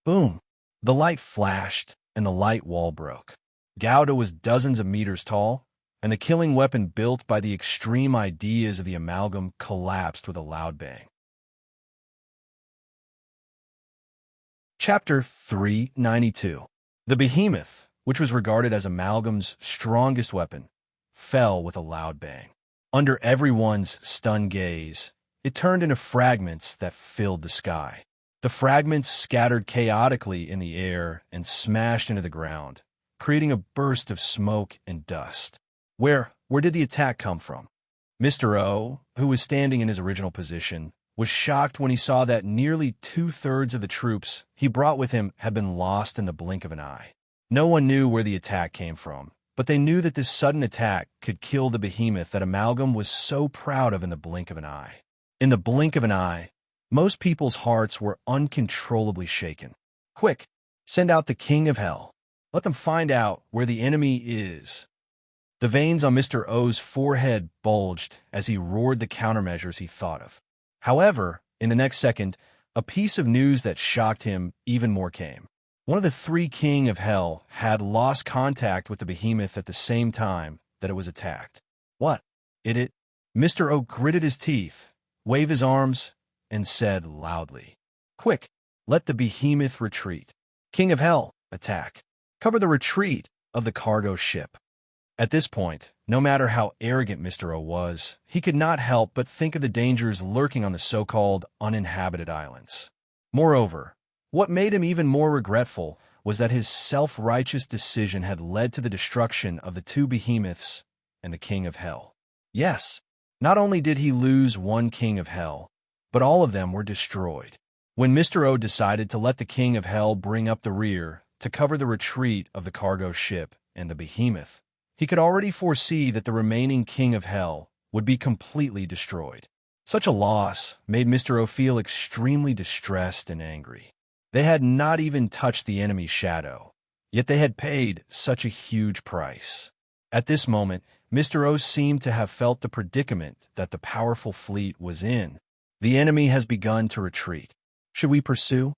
Speaker 1: Boom! The light flashed, and the light wall broke. Gouda was dozens of meters tall, and the killing weapon built by the extreme ideas of the amalgam collapsed with a loud bang. Chapter 392. The Behemoth, which was regarded as Amalgam's strongest weapon, fell with a loud bang. Under everyone's stunned gaze, it turned into fragments that filled the sky. The fragments scattered chaotically in the air and smashed into the ground, creating a burst of smoke and dust. Where did the attack come from? Mr. O, who was standing in his original position, was shocked when he saw that nearly 2/3 of the troops he brought with him had been lost in the blink of an eye. No one knew where the attack came from, but they knew that this sudden attack could kill the behemoth that Amalgam was so proud of in the blink of an eye. In the blink of an eye, most people's hearts were uncontrollably shaken. Quick, send out the King of Hell. Let them find out where the enemy is. The veins on Mr. O's forehead bulged as he roared the countermeasures he thought of. However, in the next second, a piece of news that shocked him even more came. One of the 3 King of Hell had lost contact with the behemoth at the same time that it was attacked. What? It? Mr. O gritted his teeth, waved his arms, and said loudly, Quick, let the behemoth retreat. King of Hell, attack. Cover the retreat of the cargo ship. At this point, no matter how arrogant Mr. O was, he could not help but think of the dangers lurking on the so-called uninhabited islands. Moreover, what made him even more regretful was that his self-righteous decision had led to the destruction of the 2 behemoths and the King of Hell. Yes, not only did he lose 1 King of Hell, but all of them were destroyed. When Mr. O decided to let the King of Hell bring up the rear to cover the retreat of the cargo ship and the behemoth, he could already foresee that the remaining King of Hell would be completely destroyed. Such a loss made Mr. O feel extremely distressed and angry. They had not even touched the enemy's shadow, yet they had paid such a huge price. At this moment, Mr. O seemed to have felt the predicament that the powerful fleet was in. The enemy has begun to retreat. Should we pursue?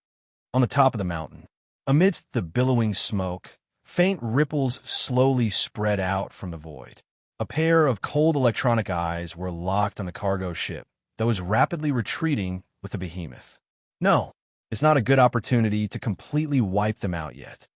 Speaker 1: On the top of the mountain, amidst the billowing smoke, faint ripples slowly spread out from the void. A pair of cold electronic eyes were locked on the cargo ship that was rapidly retreating with the behemoth. No, it's not a good opportunity to completely wipe them out yet.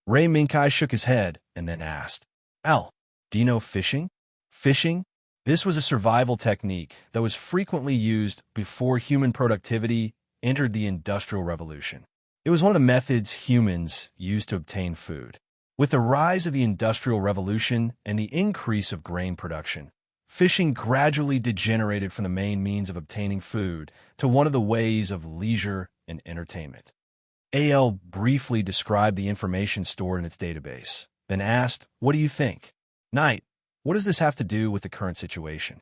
Speaker 1: Ray Minkai shook his head and then asked, Al, do you know fishing? Fishing? This was a survival technique that was frequently used before human productivity entered the Industrial Revolution. It was one of the methods humans used to obtain food. With the rise of the Industrial Revolution and the increase of grain production, fishing gradually degenerated from the main means of obtaining food to one of the ways of leisure and entertainment. AL briefly described the information stored in its database, then asked, What do you think? Knight, what does this have to do with the current situation?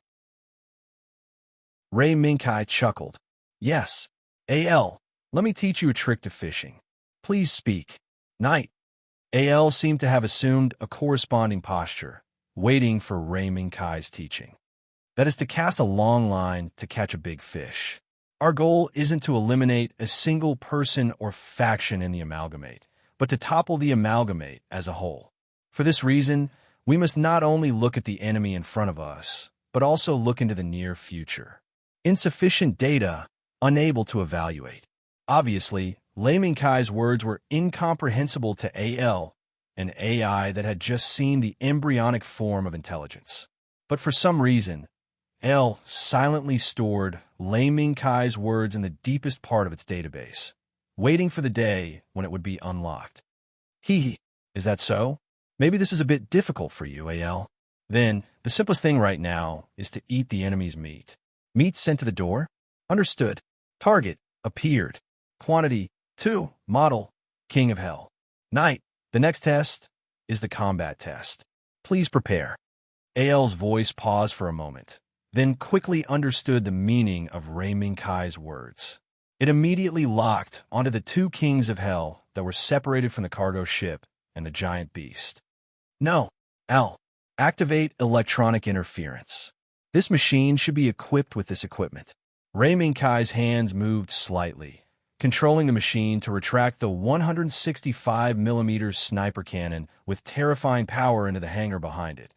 Speaker 1: Ray Minkai chuckled. Yes, AL, let me teach you a trick to fishing. Please speak. Knight. AL seemed to have assumed a corresponding posture, waiting for Ray Minkai's teaching. That is to cast a long line to catch a big fish. Our goal isn't to eliminate a single person or faction in the amalgamate, but to topple the amalgamate as a whole. For this reason, we must not only look at the enemy in front of us, but also look into the near future. Insufficient data unable to evaluate. Obviously, Lei Mingkai's words were incomprehensible to AL, an AI that had just seen the embryonic form of intelligence. But for some reason, L silently stored Lei Mingkai's words in the deepest part of its database, waiting for the day when it would be unlocked. Is that so? Maybe this is a bit difficult for you, AL. Then, the simplest thing right now is to eat the enemy's meat. Meat sent to the door? Understood. Target appeared. Quantity 2. Model King of Hell. Night. The next test is the combat test. Please prepare. AL's voice paused for a moment, then quickly understood the meaning of Lei Mingkai's words. It immediately locked onto the 2 kings of hell that were separated from the cargo ship and the giant beast. No. L. Activate electronic interference. This machine should be equipped with this equipment. Lei Mingkai's hands moved slightly, controlling the machine to retract the 165mm sniper cannon with terrifying power into the hangar behind it,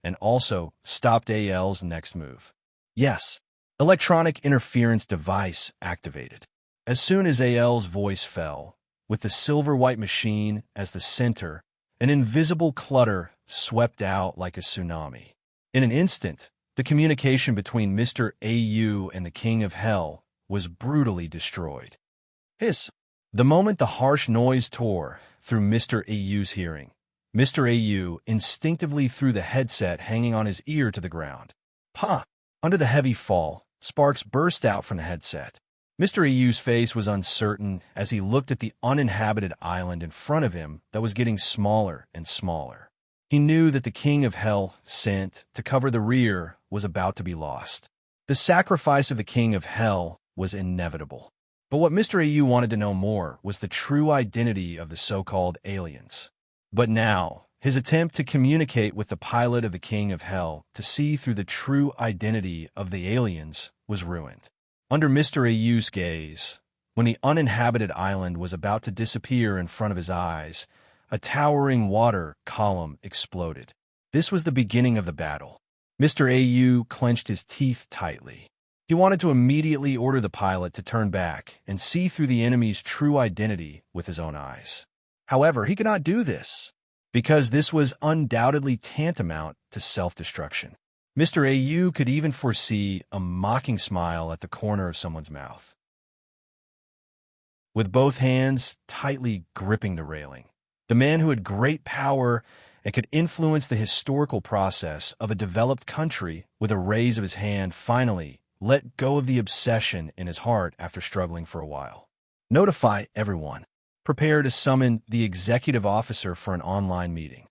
Speaker 1: and also stopped AL's next move. Yes. Electronic interference device activated. As soon as AL's voice fell, with the silver-white machine as the center, an invisible clutter swept out like a tsunami. In an instant, the communication between Mr. AU and the King of Hell was brutally destroyed. Hiss! The moment the harsh noise tore through Mr. AU's hearing, Mr. AU instinctively threw the headset hanging on his ear to the ground. Ha! Under the heavy fall, sparks burst out from the headset. Mr. AU's face was uncertain as he looked at the uninhabited island in front of him that was getting smaller and smaller. He knew that the King of Hell, sent to cover the rear, was about to be lost. The sacrifice of the King of Hell was inevitable. But what Mr. AU wanted to know more was the true identity of the so-called aliens. But now, his attempt to communicate with the pilot of the King of Hell to see through the true identity of the aliens was ruined. Under Mr. AU's gaze, when the uninhabited island was about to disappear in front of his eyes, a towering water column exploded. This was the beginning of the battle. Mr. AU clenched his teeth tightly. He wanted to immediately order the pilot to turn back and see through the enemy's true identity with his own eyes. However, he could not do this, because this was undoubtedly tantamount to self-destruction. Mr. AU could even foresee a mocking smile at the corner of someone's mouth. With both hands tightly gripping the railing, the man who had great power and could influence the historical process of a developed country with a raise of his hand finally let go of the obsession in his heart after struggling for a while. Notify everyone. Prepare to summon the executive officer for an online meeting.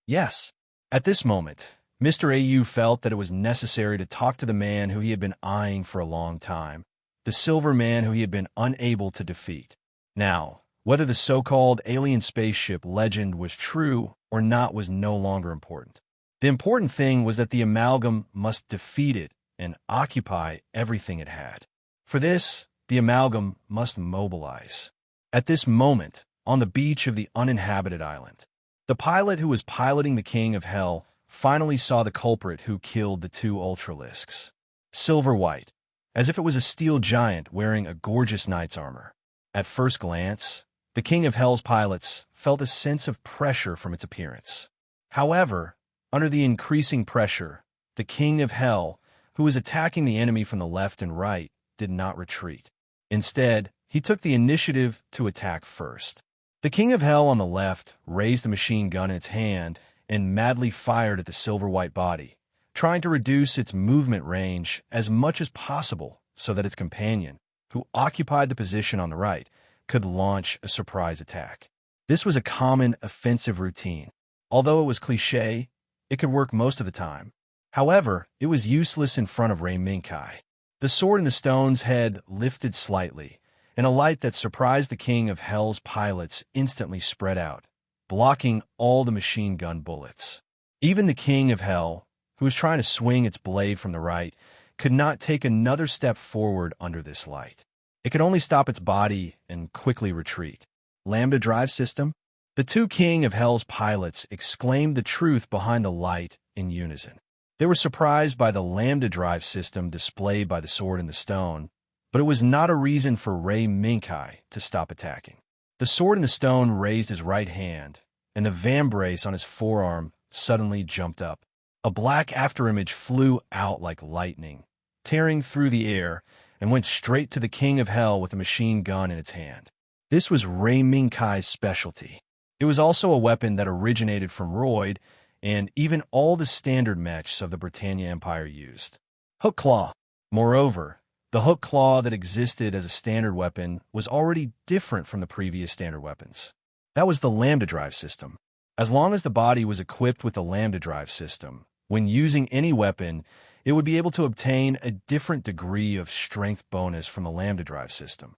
Speaker 1: Yes. At this moment, Mr. AU felt that it was necessary to talk to the man who he had been eyeing for a long time, the silver man who he had been unable to defeat. Now, whether the so-called alien spaceship legend was true or not was no longer important. The important thing was that the amalgam must defeat it and occupy everything it had. For this, the amalgam must mobilize. At this moment, on the beach of the uninhabited island, the pilot who was piloting the King of Hell finally saw the culprit who killed the 2 Ultralisks. Silver-white, as if it was a steel giant wearing a gorgeous knight's armor. At first glance, the King of Hell's pilots felt a sense of pressure from its appearance. However, under the increasing pressure, the King of Hell, who was attacking the enemy from the left and right, did not retreat. Instead, he took the initiative to attack first. The King of Hell on the left raised the machine gun in its hand and madly fired at the silver-white body, trying to reduce its movement range as much as possible so that its companion, who occupied the position on the right, could launch a surprise attack. This was a common offensive routine. Although it was cliché, it could work most of the time. However, it was useless in front of Lei Mingkai. The sword in the stone's head lifted slightly, and a light that surprised the King of Hell's pilots instantly spread out, blocking all the machine gun bullets. Even the King of Hell, who was trying to swing its blade from the right, could not take another step forward under this light. It could only stop its body and quickly retreat. Lambda drive system? The 2 King of Hell's pilots exclaimed the truth behind the light in unison. They were surprised by the lambda drive system displayed by the sword in the stone, but it was not a reason for Ray Minkai to stop attacking. The sword in the stone raised his right hand, and the vambrace on his forearm suddenly jumped up. A black afterimage flew out like lightning, tearing through the air, and went straight to the King of Hell with a machine gun in its hand. This was Ray Minkai's specialty. It was also a weapon that originated from Royd, and even all the standard mechs of the Britannia Empire used. Hook Claw. Moreover, the hook claw that existed as a standard weapon was already different from the previous standard weapons. That was the lambda drive system. As long as the body was equipped with the lambda drive system, when using any weapon, it would be able to obtain a different degree of strength bonus from the lambda drive system.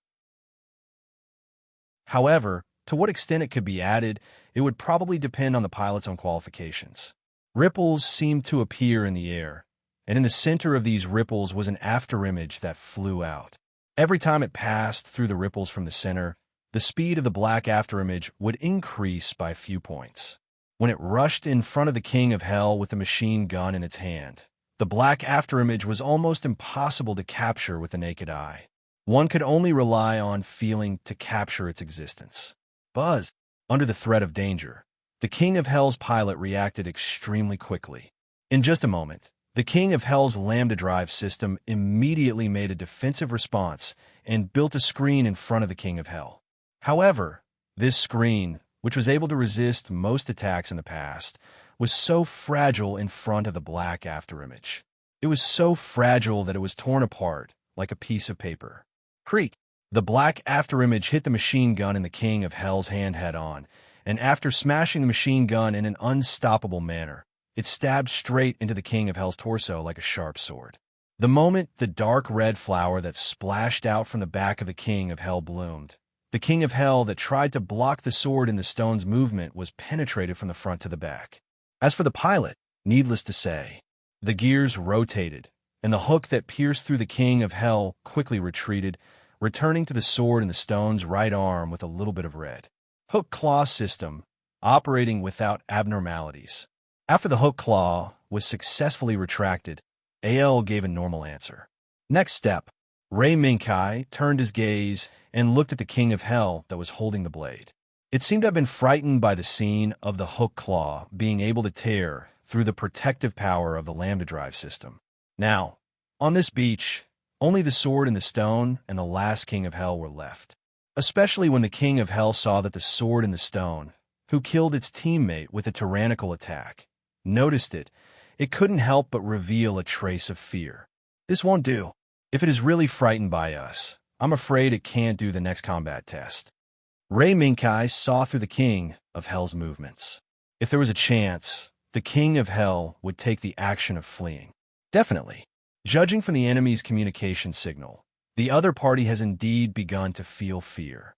Speaker 1: However, to what extent it could be added, it would probably depend on the pilot's own qualifications. Ripples seemed to appear in the air, and in the center of these ripples was an afterimage that flew out. Every time it passed through the ripples from the center, the speed of the black afterimage would increase by a few points. When it rushed in front of the King of Hell with a machine gun in its hand, the black afterimage was almost impossible to capture with the naked eye. One could only rely on feeling to capture its existence. Buzz. Under the threat of danger, the King of Hell's pilot reacted extremely quickly. In just a moment, the King of Hell's lambda drive system immediately made a defensive response and built a screen in front of the King of Hell. However, this screen, which was able to resist most attacks in the past, was so fragile in front of the black afterimage. It was so fragile that it was torn apart like a piece of paper. Creak! The black afterimage hit the machine gun in the King of Hell's hand head-on, and after smashing the machine gun in an unstoppable manner, it stabbed straight into the King of Hell's torso like a sharp sword. The moment the dark red flower that splashed out from the back of the King of Hell bloomed, the King of Hell that tried to block the sword in the stone's movement was penetrated from the front to the back. As for the pilot, needless to say, the gears rotated, and the hook that pierced through the King of Hell quickly retreated, returning to the sword in the stone's right arm with a little bit of red. Hook claw system, operating without abnormalities. After the hook claw was successfully retracted, AL gave a normal answer. Next step, Ray Minkai turned his gaze and looked at the King of Hell that was holding the blade. It seemed to have been frightened by the scene of the hook claw being able to tear through the protective power of the lambda drive system. Now, on this beach, only the sword and the stone and the last King of Hell were left. Especially when the King of Hell saw that the sword and the stone, who killed its teammate with a tyrannical attack, noticed it, it couldn't help but reveal a trace of fear. This won't do. If it is really frightened by us, I'm afraid it can't do the next combat test. Ray Minkai saw through the King of Hell's movements. If there was a chance, the King of Hell would take the action of fleeing. Definitely. Judging from the enemy's communication signal, the other party has indeed begun to feel fear.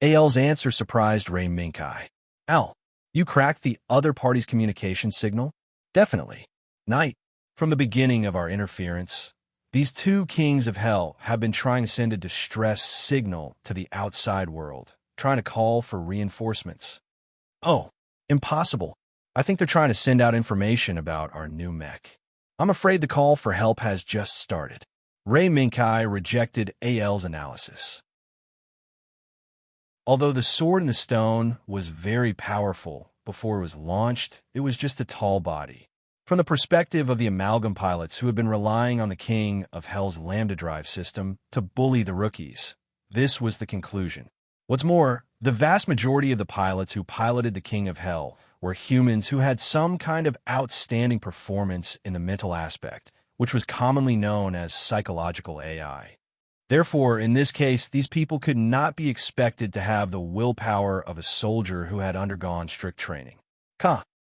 Speaker 1: AL's answer surprised Ray Minkai. Al, you cracked the other party's communication signal? Definitely. Knight, from the beginning of our interference, these two Kings of Hell have been trying to send a distress signal to the outside world, trying to call for reinforcements. Oh, impossible. I think they're trying to send out information about our new mech. I'm afraid the call for help has just started. Ray Minkai rejected AL's analysis. Although the sword in the stone was very powerful before it was launched, it was just a tall body. From the perspective of the amalgam pilots who had been relying on the King of Hell's lambda drive system to bully the rookies, this was the conclusion. What's more, the vast majority of the pilots who piloted the King of Hell were humans who had some kind of outstanding performance in the mental aspect, which was commonly known as psychological AI. Therefore, in this case, these people could not be expected to have the willpower of a soldier who had undergone strict training.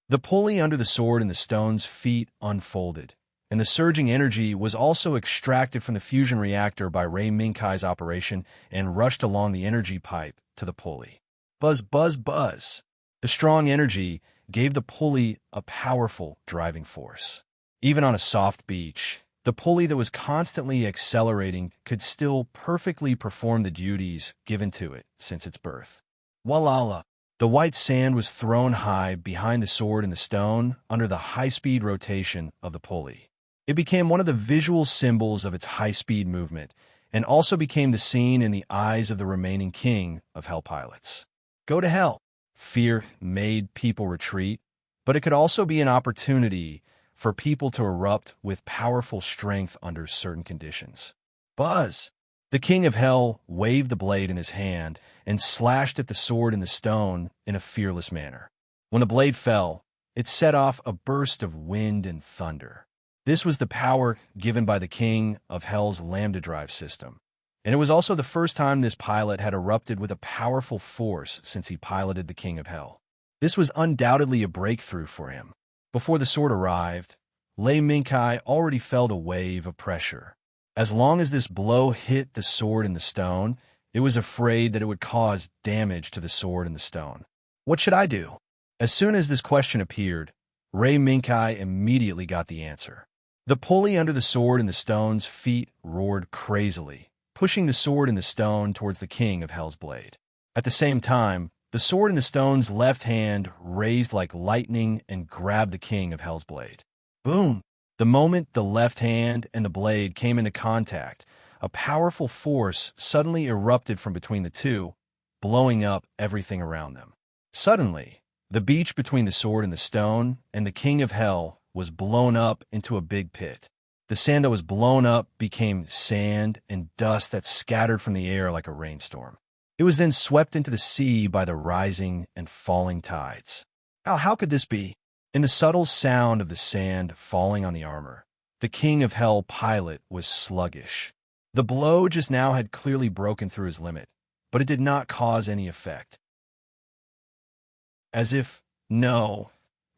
Speaker 1: The pulley under the sword and the stone's feet unfolded, and the surging energy was also extracted from the fusion reactor by Ray Minkai's operation and rushed along the energy pipe to the pulley. Buzz, buzz, buzz. The strong energy gave the pulley a powerful driving force. Even on a soft beach, the pulley that was constantly accelerating could still perfectly perform the duties given to it since its birth. Walala! The white sand was thrown high behind the sword and the stone under the high-speed rotation of the pulley. It became one of the visual symbols of its high-speed movement, and also became the scene in the eyes of the remaining king of Hell pilots. Go to hell. Fear made people retreat, but it could also be an opportunity for people to erupt with powerful strength under certain conditions. Buzz! The king of hell waved the blade in his hand and slashed at the sword in the stone in a fearless manner. When the blade fell, it set off a burst of wind and thunder. This was the power given by the king of hell's lambda drive system, and it was also the first time this pilot had erupted with a powerful force since he piloted the king of hell. This was undoubtedly a breakthrough for him. Before the sword arrived, Lei Mingkai already felt a wave of pressure. As long as this blow hit the sword in the stone, it was afraid that it would cause damage to the sword in the stone. What should I do? As soon as this question appeared, Rei Mingkai immediately got the answer. The pulley under the sword in the stone's feet roared crazily, pushing the sword in the stone towards the king of hell's blade. At the same time, the sword in the stone's left hand raised like lightning and grabbed the king of hell's blade. Boom! The moment the left hand and the blade came into contact, a powerful force suddenly erupted from between the two, blowing up everything around them. Suddenly, the beach between the sword and the stone and the king of hell was blown up into a big pit. The sand that was blown up became sand and dust that scattered from the air like a rainstorm. It was then swept into the sea by the rising and falling tides. How could this be? In the subtle sound of the sand falling on the armor, the king of hell pilot was sluggish. The blow just now had clearly broken through his limit, but it did not cause any effect.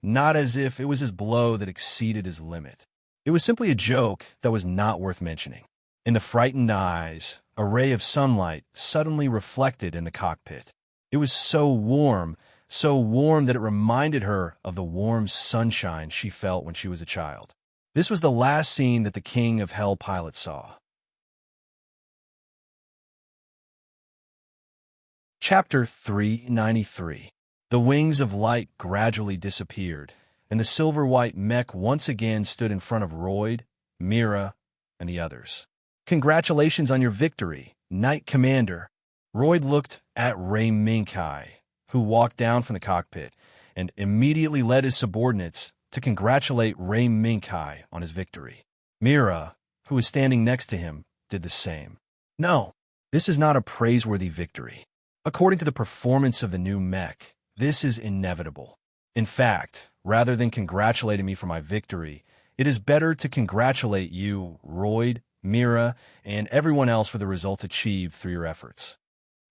Speaker 1: Not as if it was his blow that exceeded his limit. It was simply a joke that was not worth mentioning. In the frightened eyes, a ray of sunlight suddenly reflected in the cockpit. It was so warm that it reminded her of the warm sunshine she felt when she was a child. This was the last scene that the king of hell pilot saw. Chapter 393. The wings of light gradually disappeared, and the silver-white mech once again stood in front of Royd, Mira, and the others. Congratulations on your victory, Knight Commander. Royd looked at Rei Mingkai, who walked down from the cockpit, and immediately led his subordinates to congratulate Rei Mingkai on his victory. Mira, who was standing next to him, did the same. No, this is not a praiseworthy victory. According to the performance of the new mech, this is inevitable. In fact, rather than congratulating me for my victory, it is better to congratulate you, Royd, Mira, and everyone else for the results achieved through your efforts.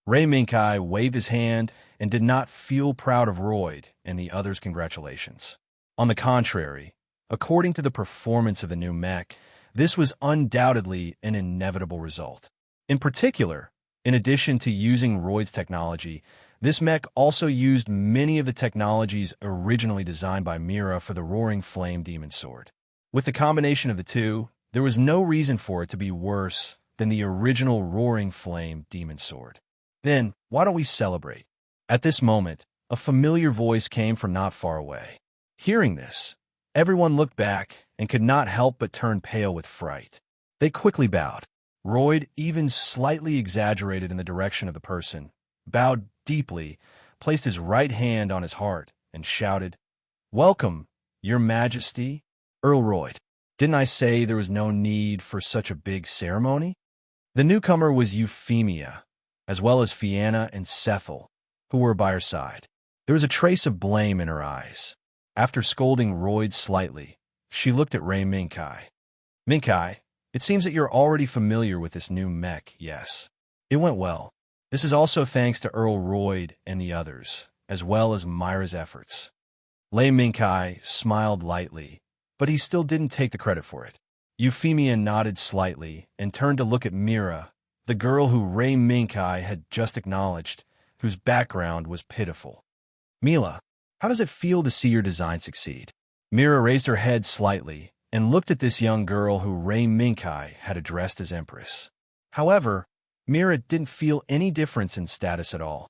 Speaker 1: Rei Mingkai waved his hand and did not feel proud of Royd and the others' congratulations. On the contrary, according to the performance of the new mech, this was undoubtedly an inevitable result. In particular, in addition to using Royd's technology, this mech also used many of the technologies originally designed by Mira for the Roaring Flame Demon Sword. With the combination of the two, there was no reason for it to be worse than the original Roaring Flame Demon Sword. Then, why don't we celebrate? At this moment, a familiar voice came from not far away. Hearing this, everyone looked back and could not help but turn pale with fright. They quickly bowed. Royd even slightly exaggerated in the direction of the person, bowed deeply, placed his right hand on his heart, and shouted, "Welcome, Your Majesty." Earl Royd, didn't I say there was no need for such a big ceremony? The newcomer was Euphemia, as well as Fianna and Sethel, who were by her side. There was a trace of blame in her eyes. After scolding Royd slightly, she looked at Rei Mingkai. "Mingkai, it seems that you're already familiar with this new mech, yes? It went well. This is also thanks to Earl Royd and the others, as well as Myra's efforts." Lei Mingkai smiled lightly, but he still didn't take the credit for it. Euphemia nodded slightly and turned to look at Mira, the girl who Rei Mingkai had just acknowledged, whose background was pitiful. "Mila, how does it feel to see your design succeed?" Mira raised her head slightly and looked at this young girl who Rei Mingkai had addressed as Empress. However, Mira didn't feel any difference in status at all.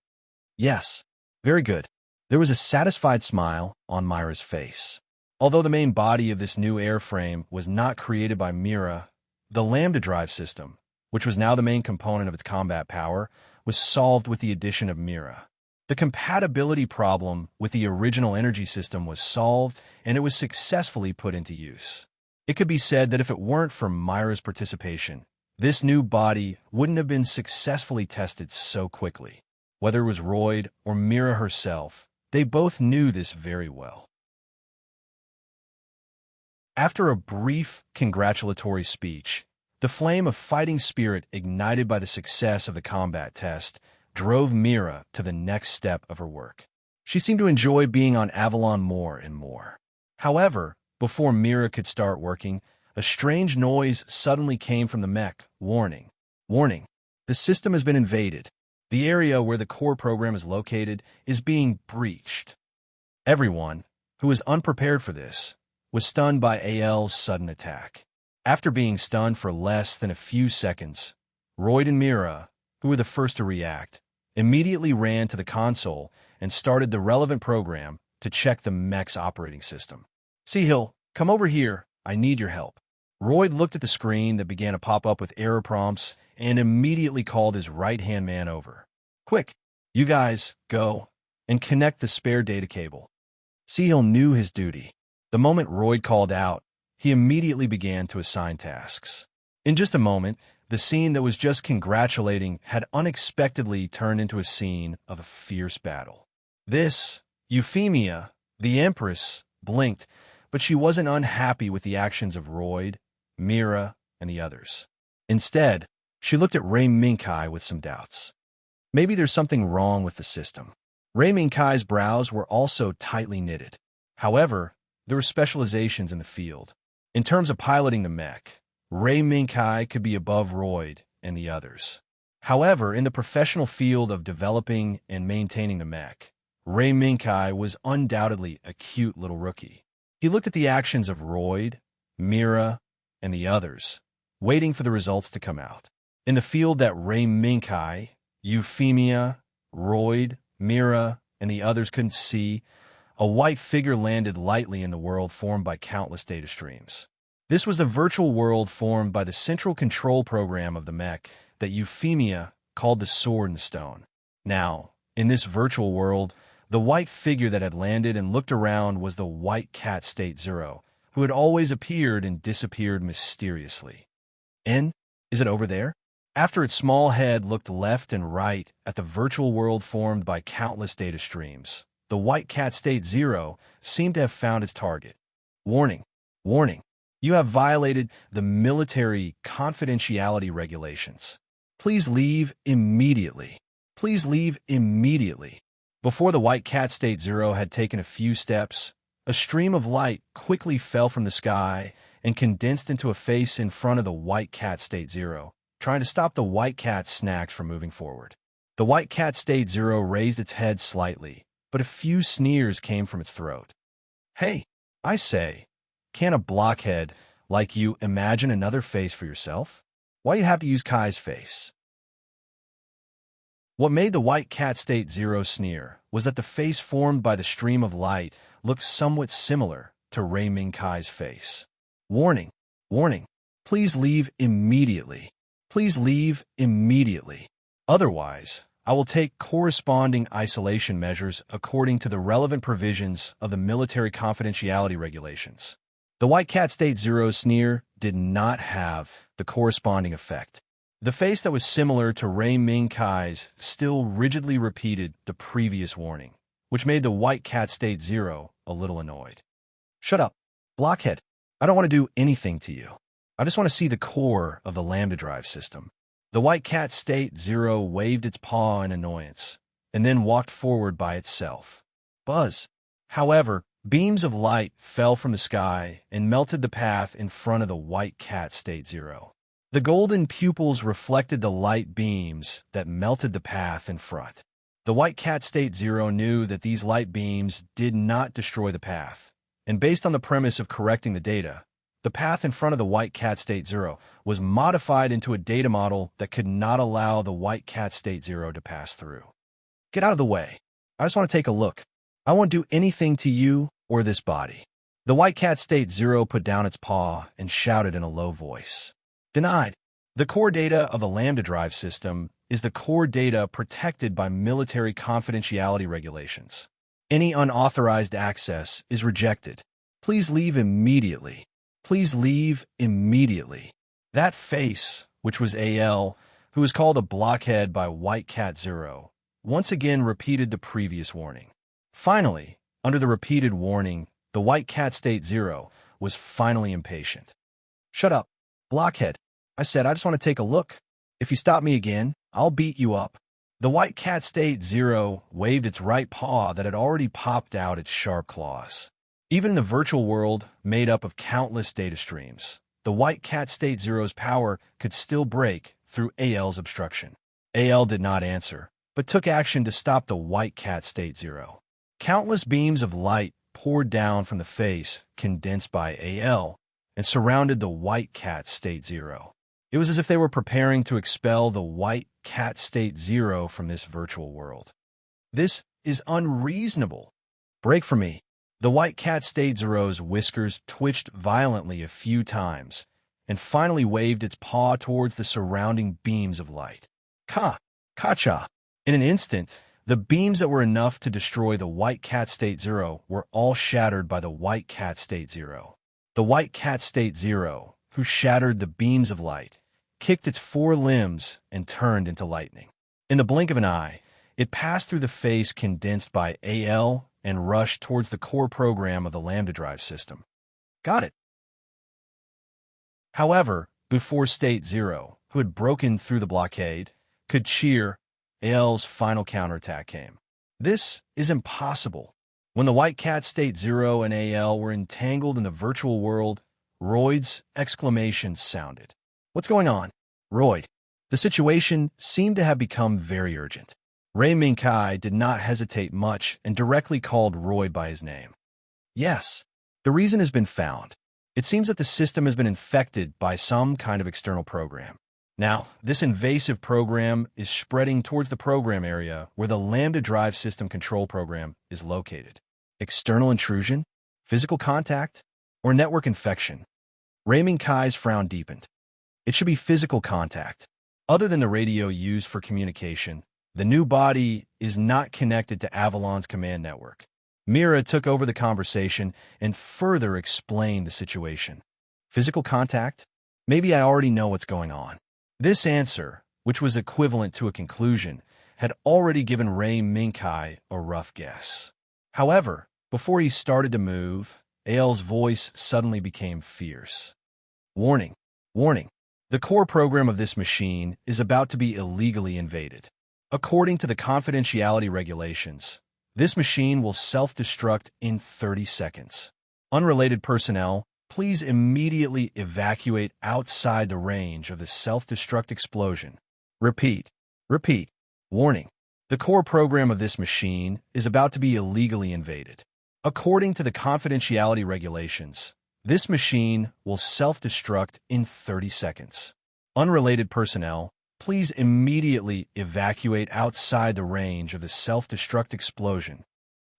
Speaker 1: "Yes, very good." There was a satisfied smile on Myra's face. Although the main body of this new airframe was not created by Mira, the Lambda drive system, which was now the main component of its combat power, was solved with the addition of Mira. The compatibility problem with the original energy system was solved, and it was successfully put into use. It could be said that if it weren't for Mira's participation, this new body wouldn't have been successfully tested so quickly. Whether it was Royd or Mira herself, they both knew this very well. After a brief congratulatory speech, the flame of fighting spirit ignited by the success of the combat test drove Mira to the next step of her work. She seemed to enjoy being on Avalon more and more. However, before Mira could start working, a strange noise suddenly came from the mech, warning. Warning, the system has been invaded. The area where the core program is located is being breached. Everyone, who was unprepared for this, was stunned by AL's sudden attack. After being stunned for less than a few seconds, Royd and Mira, who were the first to react, immediately ran to the console and started the relevant program to check the mech's operating system. Seahill, come over here. I need your help. Royd looked at the screen that began to pop up with error prompts and immediately called his right-hand man over. Quick, you guys, go and connect the spare data cable. Seahill knew his duty. The moment Royd called out, he immediately began to assign tasks. In just a moment, the scene that was just congratulating had unexpectedly turned into a scene of a fierce battle. This, Euphemia, the Empress, blinked, but she wasn't unhappy with the actions of Royd, Mira, and the others. Instead, she looked at Ray Minkai with some doubts. Maybe there's something wrong with the system. Ray Minkai's brows were also tightly knitted. However, there were specializations in the field. In terms of piloting the mech, Ray Minkai could be above Royd and the others. However, in the professional field of developing and maintaining the mech, Ray Minkai was undoubtedly a cute little rookie. He looked at the actions of Royd, Mira, and the others, waiting for the results to come out. In the field that Ray Minkai, Euphemia, Royd, Mira, and the others couldn't see, a white figure landed lightly in the world formed by countless data streams. This was the virtual world formed by the central control program of the mech that Euphemia called the Sword in the Stone. Now, in this virtual world, the white figure that had landed and looked around was the white cat State Zero, who had always appeared and disappeared mysteriously. Is it over there? After its small head looked left and right at the virtual world formed by countless data streams, the white cat State Zero seemed to have found its target. Warning, warning. You have violated the military confidentiality regulations. Please leave immediately. Please leave immediately. Before the white cat State Zero had taken a few steps, a stream of light quickly fell from the sky and condensed into a face in front of the white cat State Zero, trying to stop the white cat snacks from moving forward. The white cat State Zero raised its head slightly, but a few sneers came from its throat. Hey, I say, can a blockhead like you imagine another face for yourself? Why you have to use Kai's face? What made the white cat State Zero sneer was that the face formed by the stream of light looked somewhat similar to Ray Minkai's face. Warning, warning, please leave immediately. Please leave immediately. Otherwise, I will take corresponding isolation measures according to the relevant provisions of the military confidentiality regulations. The white cat State Zero's sneer did not have the corresponding effect. The face that was similar to Ray Minkai's still rigidly repeated the previous warning, which made the white cat State Zero a little annoyed. Shut up, blockhead. I don't want to do anything to you. I just want to see the core of the Lambda Drive system. The white cat State Zero waved its paw in annoyance, and then walked forward by itself. Buzz. However, beams of light fell from the sky and melted the path in front of the white cat State Zero. The golden pupils reflected the light beams that melted the path in front. The white cat State Zero knew that these light beams did not destroy the path, and based on the premise of correcting the data, the path in front of the white cat State Zero was modified into a data model that could not allow the white cat State Zero to pass through. Get out of the way. I just want to take a look. I won't do anything to you or this body. The white cat State Zero put down its paw and shouted in a low voice. Denied. The core data of the Lambda drive system is the core data protected by military confidentiality regulations. Any unauthorized access is rejected. Please leave immediately. Please leave immediately. That face, which was AL, who was called a blockhead by White Cat Zero, once again repeated the previous warning. Finally, under the repeated warning, the White Cat State Zero was finally impatient. Shut up, blockhead. I said I just want to take a look. If you stop me again, I'll beat you up. The White Cat State Zero waved its right paw that had already popped out its sharp claws. Even in the virtual world, made up of countless data streams, the White Cat State Zero's power could still break through AL's obstruction. AL did not answer, but took action to stop the White Cat State Zero. Countless beams of light poured down from the face, condensed by AL, and surrounded the White Cat State Zero. It was as if they were preparing to expel the White Cat State Zero from this virtual world. This is unreasonable. Break for me. The White Cat State Zero's whiskers twitched violently a few times, and finally waved its paw towards the surrounding beams of light. Ka-cha! In an instant, the beams that were enough to destroy the White Cat State Zero were all shattered by the White Cat State Zero. The White Cat State Zero, who shattered the beams of light, kicked its four limbs and turned into lightning. In the blink of an eye, it passed through the face condensed by AL and rushed towards the core program of the Lambda drive system. Got it. However, before State Zero, who had broken through the blockade, could cheer, AL's final counterattack came. This is impossible. When the White Cat State Zero and AL were entangled in the virtual world, Royd's exclamation sounded. What's going on? Royd. The situation seemed to have become very urgent. Ray Minkai did not hesitate much and directly called Royd by his name. Yes, the reason has been found. It seems that the system has been infected by some kind of external program. Now, this invasive program is spreading towards the program area where the Lambda drive system control program is located. External intrusion, physical contact, or network infection? Ray Minkai's frown deepened. It should be physical contact. Other than the radio used for communication, the new body is not connected to Avalon's command network. Mira took over the conversation and further explained the situation. Physical contact? Maybe I already know what's going on. This answer, which was equivalent to a conclusion, had already given Ray Minkai a rough guess. However, before he started to move, AL's voice suddenly became fierce. Warning, warning. The core program of this machine is about to be illegally invaded. According to the confidentiality regulations, this machine will self-destruct in 30 seconds. Unrelated personnel, please immediately evacuate outside the range of the self-destruct explosion. Repeat. Warning. The core program of this machine is about to be illegally invaded. According to the confidentiality regulations, this machine will self-destruct in 30 seconds. Unrelated personnel, please immediately evacuate outside the range of the self-destruct explosion.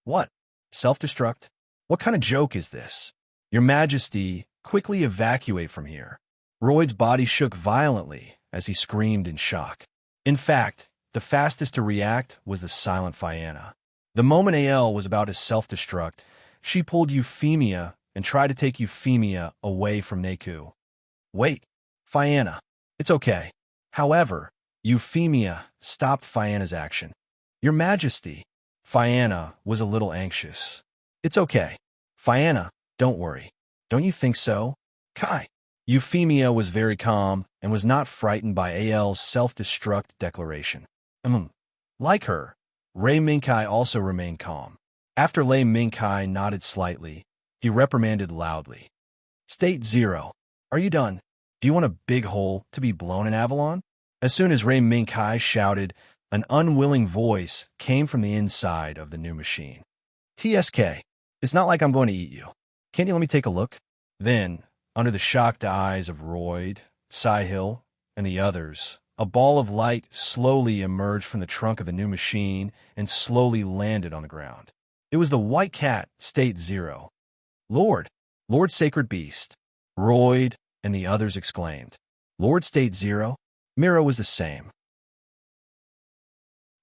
Speaker 1: What? Self-destruct? What kind of joke is this? Your Majesty, quickly evacuate from here. Royd's body shook violently as he screamed in shock. In fact, the fastest to react was the silent Fianna. The moment AL was about to self-destruct, she pulled Euphemia and tried to take Euphemia away from Neku. Wait, Fianna, it's okay. However, Euphemia stopped Fianna's action. Your Majesty, Fianna was a little anxious. It's okay. Fianna, don't worry. Don't you think so? Kai. Euphemia was very calm and was not frightened by AL's self-destruct declaration. Like her, Ray Minkai also remained calm. After Ray Minkai nodded slightly, he reprimanded loudly. State Zero, are you done? Do you want a big hole to be blown in Avalon? As soon as Ray Minkai shouted, an unwilling voice came from the inside of the new machine. TSK, it's not like I'm going to eat you. Can't you let me take a look? Then, under the shocked eyes of Royd, Sahil, and the others, a ball of light slowly emerged from the trunk of the new machine and slowly landed on the ground. It was the White Cat, State Zero. Lord Sacred Beast, Royd and the others exclaimed. Lord State Zero? Mira was the same.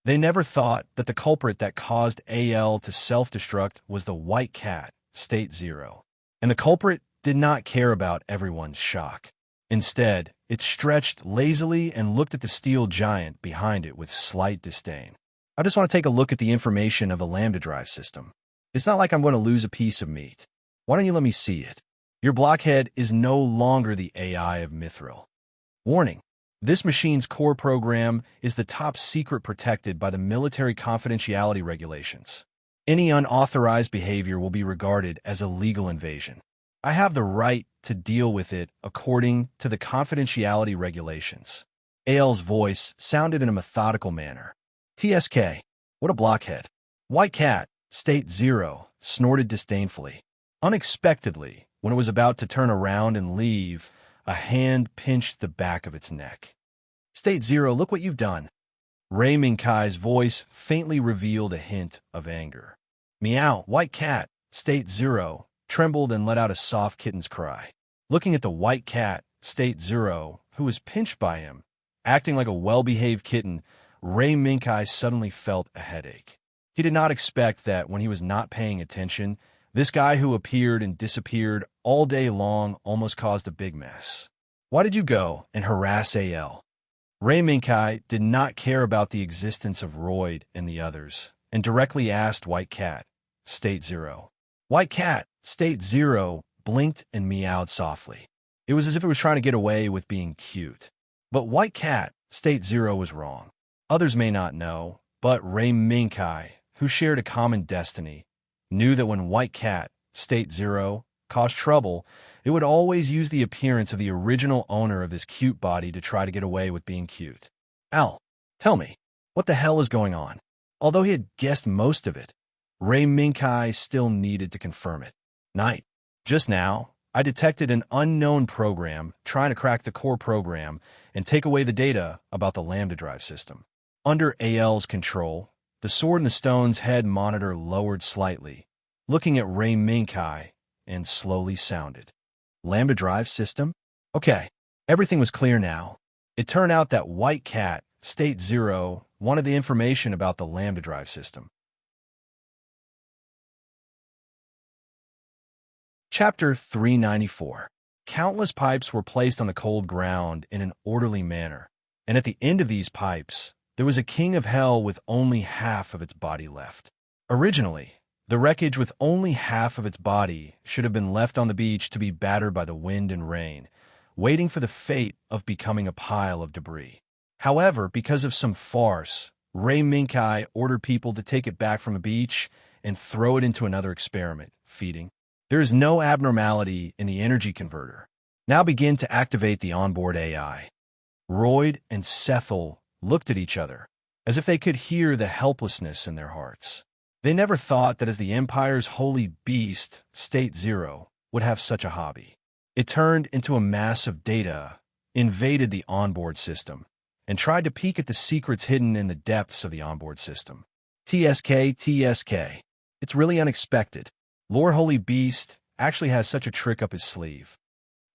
Speaker 1: They never thought that the culprit that caused AL to self-destruct was the white cat, State Zero. And the culprit did not care about everyone's shock. Instead, it stretched lazily and looked at the steel giant behind it with slight disdain. I just want to take a look at the information of the Lambda drive system. It's not like I'm going to lose a piece of meat. Why don't you let me see it? Your blockhead is no longer the AI of Mithril. Warning. This machine's core program is the top secret protected by the military confidentiality regulations. Any unauthorized behavior will be regarded as a legal invasion. I have the right to deal with it according to the confidentiality regulations. AL's voice sounded in a methodical manner. TSK, what a blockhead. White cat, State Zero, snorted disdainfully. Unexpectedly, when it was about to turn around and leave, a hand pinched the back of its neck. State Zero, look what you've done. Ray Minkai's voice faintly revealed a hint of anger. Meow, white cat, State Zero, trembled and let out a soft kitten's cry. Looking at the white cat, State Zero, who was pinched by him, acting like a well-behaved kitten, Ray Minkai suddenly felt a headache. He did not expect that when he was not paying attention, this guy who appeared and disappeared all day long almost caused a big mess. Why did you go and harass AL? Ray Minkai did not care about the existence of Royd and the others, and directly asked White Cat, State Zero. White Cat, State Zero, blinked and meowed softly. It was as if it was trying to get away with being cute. But White Cat, State Zero, was wrong. Others may not know, but Ray Minkai, who shared a common destiny, knew that when White Cat, State Zero, caused trouble, it would always use the appearance of the original owner of this cute body to try to get away with being cute. Al, tell me, what the hell is going on? Although he had guessed most of it, Ray Minkai still needed to confirm it. Night. Just now, I detected an unknown program trying to crack the core program and take away the data about the Lambda drive system. Under AL's control, the Sword in the Stone's head monitor lowered slightly, looking at Ray Minkai, and slowly sounded. Lambda drive system? Okay, everything was clear now. It turned out that White Cat, State Zero, wanted the information about the Lambda drive system. Chapter 394. Countless pipes were placed on the cold ground in an orderly manner, and at the end of these pipes, there was a king of hell with only half of its body left. Originally, the wreckage with only half of its body should have been left on the beach to be battered by the wind and rain, waiting for the fate of becoming a pile of debris. However, because of some farce, Ray Minkai ordered people to take it back from the beach and throw it into another experiment, feeding. There is no abnormality in the energy converter. Now begin to activate the onboard AI. Royd and Sethel looked at each other, as if they could hear the helplessness in their hearts. They never thought that as the Empire's holy beast, State Zero, would have such a hobby. It turned into a mass of data, invaded the onboard system, and tried to peek at the secrets hidden in the depths of the onboard system. TSK. It's really unexpected. Lord Holy Beast actually has such a trick up his sleeve.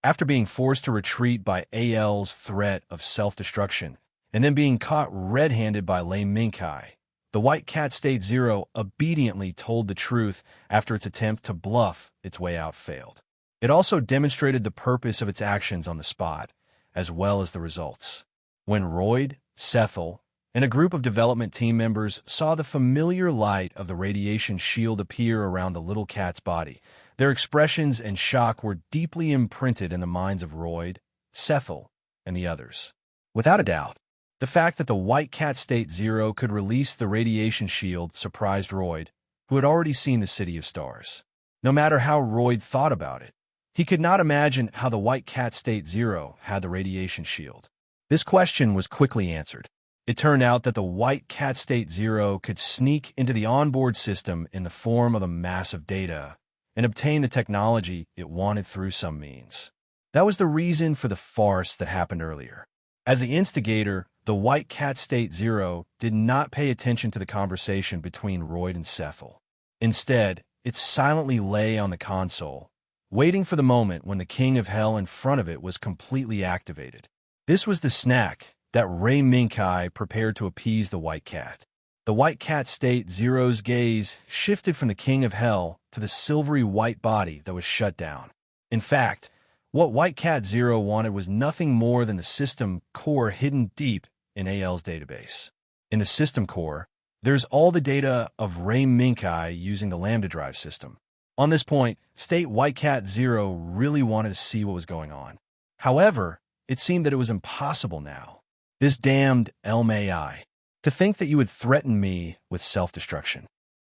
Speaker 1: After being forced to retreat by AL's threat of self-destruction, and then being caught red-handed by Lei Minkai, the White Cat State Zero obediently told the truth after its attempt to bluff its way out failed. It also demonstrated the purpose of its actions on the spot, as well as the results. When Royd, Sethel, and a group of development team members saw the familiar light of the radiation shield appear around the little cat's body, their expressions and shock were deeply imprinted in the minds of Royd, Sethel, and the others. Without a doubt, the fact that the White Cat State Zero could release the radiation shield surprised Royd, who had already seen the City of Stars. No matter how Royd thought about it, he could not imagine how the White Cat State Zero had the radiation shield. This question was quickly answered. It turned out that the White Cat State Zero could sneak into the onboard system in the form of a mass of data and obtain the technology it wanted through some means. That was the reason for the farce that happened earlier. As the instigator, the White Cat State Zero did not pay attention to the conversation between Royd and Sethel. Instead, it silently lay on the console, waiting for the moment when the King of Hell in front of it was completely activated. This was the snack that Ray Minkai prepared to appease the White Cat. The White Cat State Zero's gaze shifted from the King of Hell to the silvery white body that was shut down. In fact, what White Cat Zero wanted was nothing more than the system core hidden deep in AL's database. In the system core, there's all the data of Ray Minkai using the Lambda Drive system. On this point, State White Cat Zero really wanted to see what was going on. However, it seemed that it was impossible now. This damned LMAI. To think that you would threaten me with self-destruction.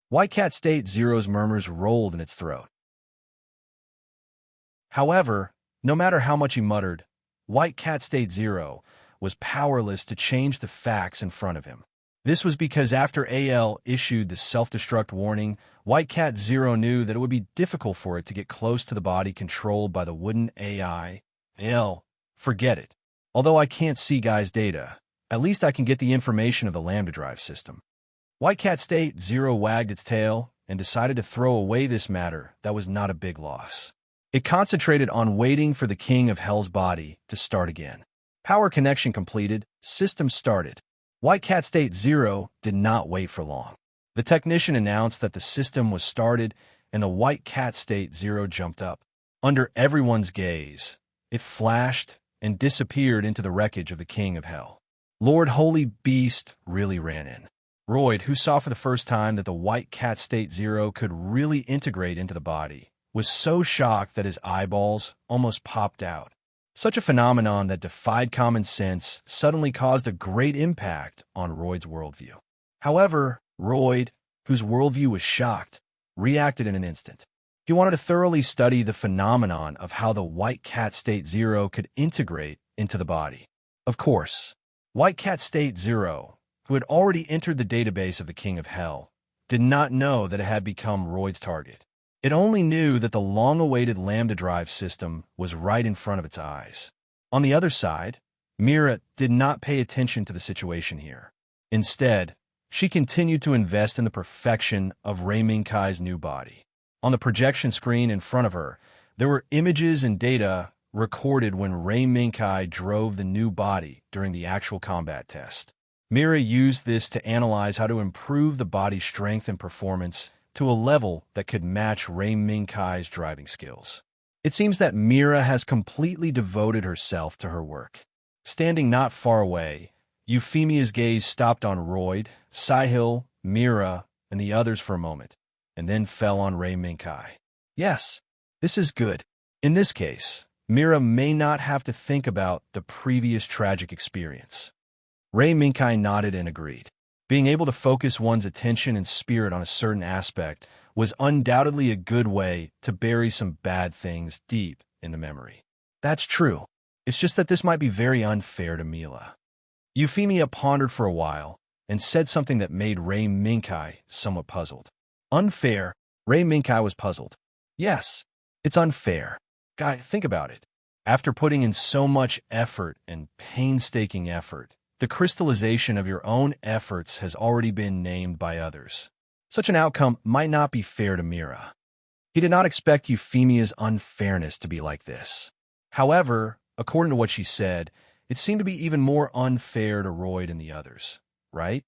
Speaker 1: White Cat State Zero's murmurs rolled in its throat. However, no matter how much he muttered, White Cat State Zero was powerless to change the facts in front of him. This was because after AL issued the self-destruct warning, White Cat Zero knew that it would be difficult for it to get close to the body controlled by the wooden AI. AL, forget it. Although I can't see Guy's data, at least I can get the information of the Lambda Drive system. White Cat State Zero wagged its tail and decided to throw away this matter that was not a big loss. It concentrated on waiting for the King of Hell's body to start again. Power connection completed, system started. White Cat State Zero did not wait for long. The technician announced that the system was started, and the White Cat State Zero jumped up. Under everyone's gaze, it flashed and disappeared into the wreckage of the King of Hell. Lord Holy Beast really ran in. Royd, who saw for the first time that the White Cat State Zero could really integrate into the body, was so shocked that his eyeballs almost popped out. Such a phenomenon that defied common sense suddenly caused a great impact on Royd's worldview. However, Royd, whose worldview was shocked, reacted in an instant. He wanted to thoroughly study the phenomenon of how the White Cat State Zero could integrate into the body. Of course, White Cat State Zero, who had already entered the database of the King of Hell, did not know that it had become Royd's target. It only knew that the long-awaited Lambda Drive system was right in front of its eyes. On the other side, Mira did not pay attention to the situation here. Instead, she continued to invest in the perfection of Ray Minkai's new body. On the projection screen in front of her, there were images and data recorded when Ray Minkai drove the new body during the actual combat test. Mira used this to analyze how to improve the body's strength and performance to a level that could match Ray Minkai's driving skills. It seems that Mira has completely devoted herself to her work. Standing not far away, Euphemia's gaze stopped on Royd, Sahil, Mira, and the others for a moment, and then fell on Ray Minkai. Yes, this is good. In this case, Mira may not have to think about the previous tragic experience. Ray Minkai nodded and agreed. Being able to focus one's attention and spirit on a certain aspect was undoubtedly a good way to bury some bad things deep in the memory. That's true. It's just that this might be very unfair to Mila. Euphemia pondered for a while and said something that made Ray Minkai somewhat puzzled. Unfair? Ray Minkai was puzzled. Yes, it's unfair. Guy, think about it. After putting in so much effort and painstaking effort, the crystallization of your own efforts has already been named by others. Such an outcome might not be fair to Mira. He did not expect Euphemia's unfairness to be like this. However, according to what she said, it seemed to be even more unfair to Royd and the others, right?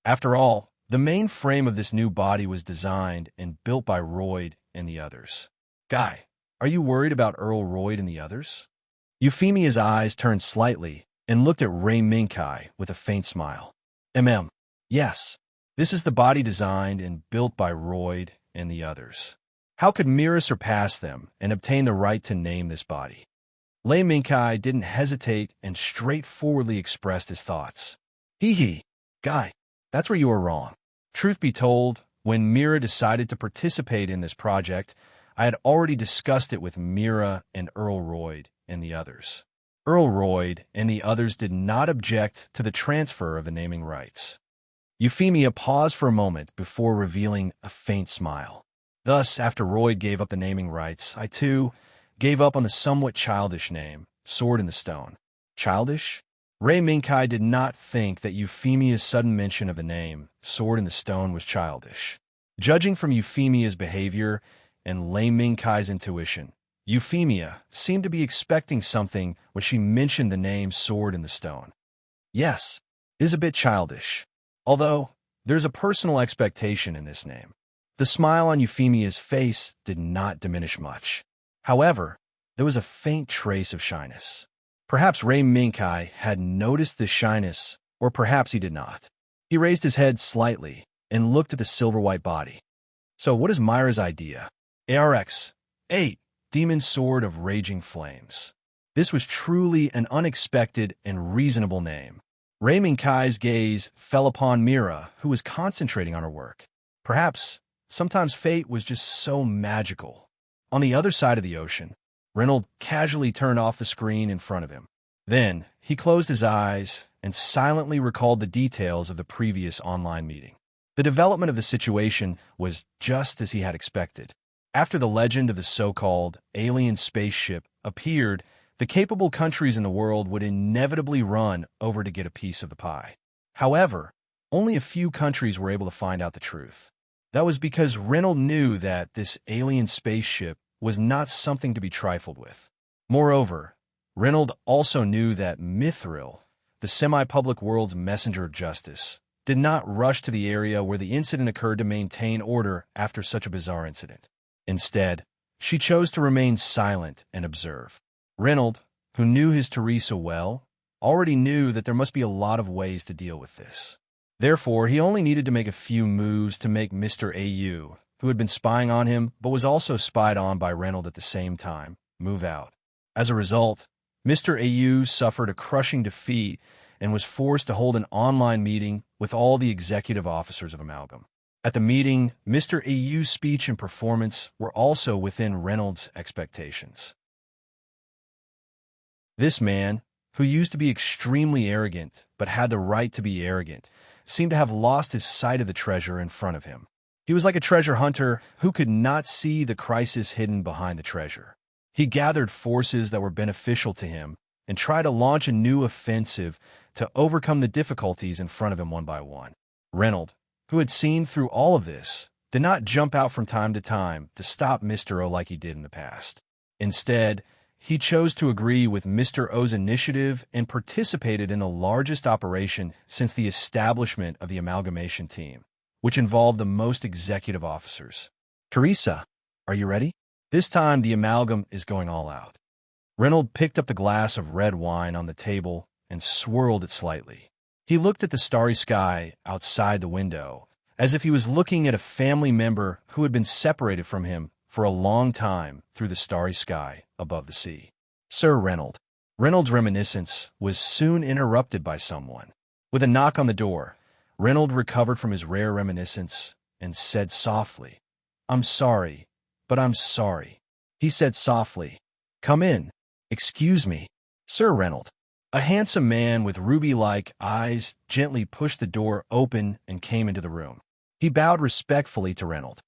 Speaker 1: After all, the main frame of this new body was designed and built by Royd and the others. Guy, are you worried about Earl Royd and the others? Euphemia's eyes turned slightly and looked at Ray Minkai with a faint smile. Yes, this is the body designed and built by Royd and the others. How could Mira surpass them and obtain the right to name this body? Ray Minkai didn't hesitate and straightforwardly expressed his thoughts. Guy, that's where you are wrong. Truth be told, when Mira decided to participate in this project, I had already discussed it with Mira and Earl Royd and the others. Earl Royd and the others did not object to the transfer of the naming rights. Euphemia paused for a moment before revealing a faint smile. Thus, after Royd gave up the naming rights, I too gave up on the somewhat childish name, Sword in the Stone. Childish? Ray Minkai did not think that Euphemia's sudden mention of the name, Sword in the Stone, was childish. Judging from Euphemia's behavior and Ray Minkai's intuition, Euphemia seemed to be expecting something when she mentioned the name Sword in the Stone. Yes, it is a bit childish, although there's a personal expectation in this name. The smile on Euphemia's face did not diminish much. However, there was a faint trace of shyness. Perhaps Ray Minkai had noticed this shyness, or perhaps he did not. He raised his head slightly and looked at the silver-white body. So what is Myra's idea? ARX 8, Demon Sword of Raging Flames. This was truly an unexpected and reasonable name. Ray Minkai's gaze fell upon Mira, who was concentrating on her work. Perhaps, sometimes fate was just so magical. On the other side of the ocean, Reynolds casually turned off the screen in front of him. Then, he closed his eyes and silently recalled the details of the previous online meeting. The development of the situation was just as he had expected. After the legend of the so-called alien spaceship appeared, the capable countries in the world would inevitably run over to get a piece of the pie. However, only a few countries were able to find out the truth. That was because Reynolds knew that this alien spaceship was not something to be trifled with. Moreover, Reynolds also knew that Mithril, the semi-public world's messenger of justice, did not rush to the area where the incident occurred to maintain order after such a bizarre incident. Instead, she chose to remain silent and observe. Reynolds, who knew his Teresa well, already knew that there must be a lot of ways to deal with this. Therefore, he only needed to make a few moves to make Mr. AU, who had been spying on him but was also spied on by Reynolds at the same time, move out. As a result, Mr. AU suffered a crushing defeat and was forced to hold an online meeting with all the executive officers of Amalgam. At the meeting, Mr. AU's speech and performance were also within Reynolds' expectations. This man, who used to be extremely arrogant but had the right to be arrogant, seemed to have lost his sight of the treasure in front of him. He was like a treasure hunter who could not see the crisis hidden behind the treasure. He gathered forces that were beneficial to him and tried to launch a new offensive to overcome the difficulties in front of him one by one. Reynolds, who had seen through all of this, did not jump out from time to stop Mr. O like he did in the past. Instead, he chose to agree with Mr. O's initiative and participated in the largest operation since the establishment of the amalgamation team, which involved the most executive officers. Teresa, are you ready? This time the amalgam is going all out. Reynolds picked up the glass of red wine on the table and swirled it slightly. He looked at the starry sky outside the window, as if he was looking at a family member who had been separated from him for a long time through the starry sky above the sea. Sir Reynolds. Reynolds' reminiscence was soon interrupted by someone. With a knock on the door, Reynolds recovered from his rare reminiscence and said softly, "I'm sorry, but I'm sorry." He said softly, "Come in." "Excuse me." Sir Reynolds. A handsome man with ruby-like eyes gently pushed the door open and came into the room. He bowed respectfully to Reynolds.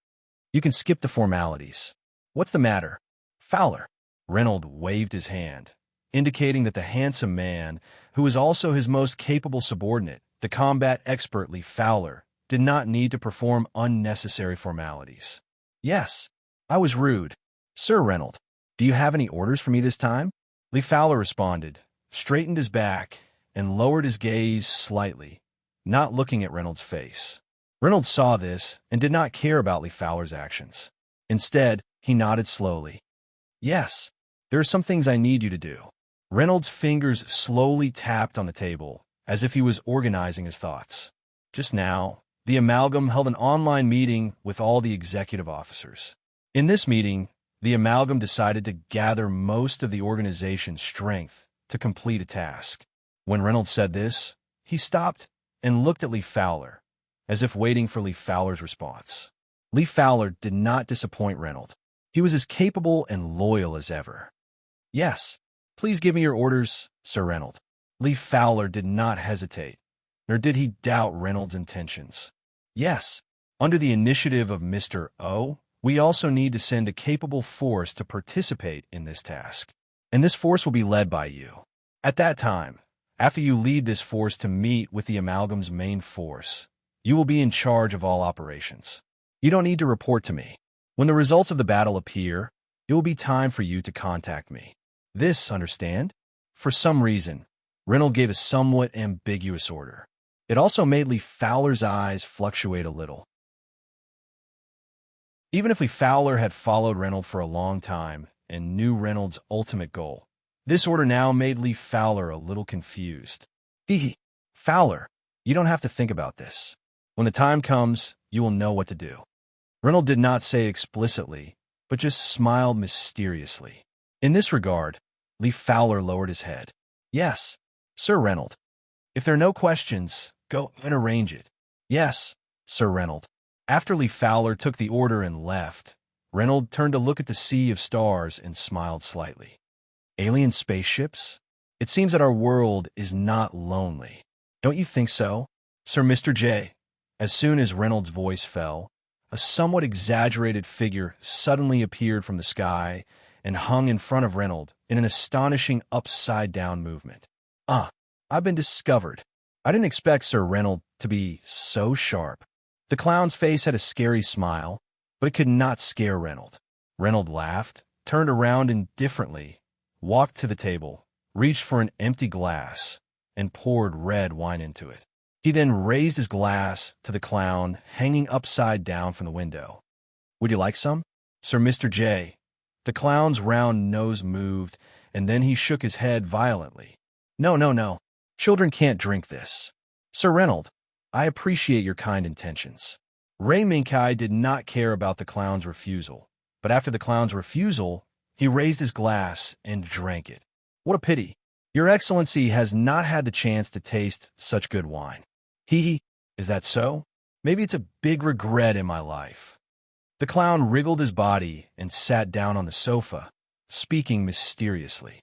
Speaker 1: "You can skip the formalities." "What's the matter?" "Fowler." Reynolds waved his hand, indicating that the handsome man, who was also his most capable subordinate, the combat expert Lee Fowler, did not need to perform unnecessary formalities. "Yes, I was rude." "Sir Reynolds, do you have any orders for me this time?" Lee Fowler responded, straightened his back, and lowered his gaze slightly, not looking at Reynolds' face. Reynolds saw this and did not care about Lee Fowler's actions. Instead, he nodded slowly. "Yes, there are some things I need you to do." Reynolds' fingers slowly tapped on the table, as if he was organizing his thoughts. Just now, the Amalgam held an online meeting with all the executive officers. In this meeting, the Amalgam decided to gather most of the organization's strength to complete a task. When Reynolds said this, he stopped and looked at Lee Fowler, as if waiting for Lee Fowler's response. Lee Fowler did not disappoint Reynolds. He was as capable and loyal as ever. "Yes, please give me your orders, Sir Reynolds." Lee Fowler did not hesitate, nor did he doubt Reynolds' intentions. "Yes, under the initiative of Mr. O, we also need to send a capable force to participate in this task. And this force will be led by you. At that time, after you lead this force to meet with the Amalgam's main force, you will be in charge of all operations. You don't need to report to me. When the results of the battle appear, it will be time for you to contact me. This, understand? For some reason, Reynolds gave a somewhat ambiguous order. It also made Lee Fowler's eyes fluctuate a little. Even if Lee Fowler had followed Reynolds for a long time and knew Reynolds' ultimate goal, this order now made Lee Fowler a little confused. Fowler, you don't have to think about this. When the time comes, you will know what to do. Reynolds did not say explicitly, but just smiled mysteriously. In this regard, Lee Fowler lowered his head. Yes, Sir Reynolds. If there are no questions, go and arrange it. Yes, Sir Reynolds. After Lee Fowler took the order and left, Reynolds turned to look at the sea of stars and smiled slightly. Alien spaceships? It seems that our world is not lonely. Don't you think so, Sir Mr. J? As soon as Reynolds' voice fell, a somewhat exaggerated figure suddenly appeared from the sky and hung in front of Reynolds in an astonishing upside-down movement. I've been discovered. I didn't expect Sir Reynolds to be so sharp. The clown's face had a scary smile, but it could not scare Reynolds. Reynolds laughed, turned around indifferently, walked to the table, reached for an empty glass, and poured red wine into it. He then raised his glass to the clown hanging upside down from the window. Would you like some, Sir Mr. J? The clown's round nose moved, and then he shook his head violently. No. Children can't drink this. Sir Reynolds, I appreciate your kind intentions. Ray Minkai did not care about the clown's refusal, but after the clown's refusal, he raised his glass and drank it. What a pity. Your Excellency has not had the chance to taste such good wine. Is that so? Maybe it's a big regret in my life. The clown wriggled his body and sat down on the sofa, speaking mysteriously.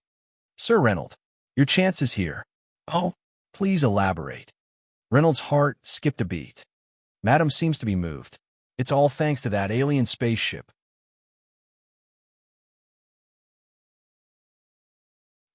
Speaker 1: Sir Reynolds, your chance is here. Oh, please elaborate. Reynolds' heart skipped a beat. Madam seems to be moved. It's all thanks to that alien spaceship.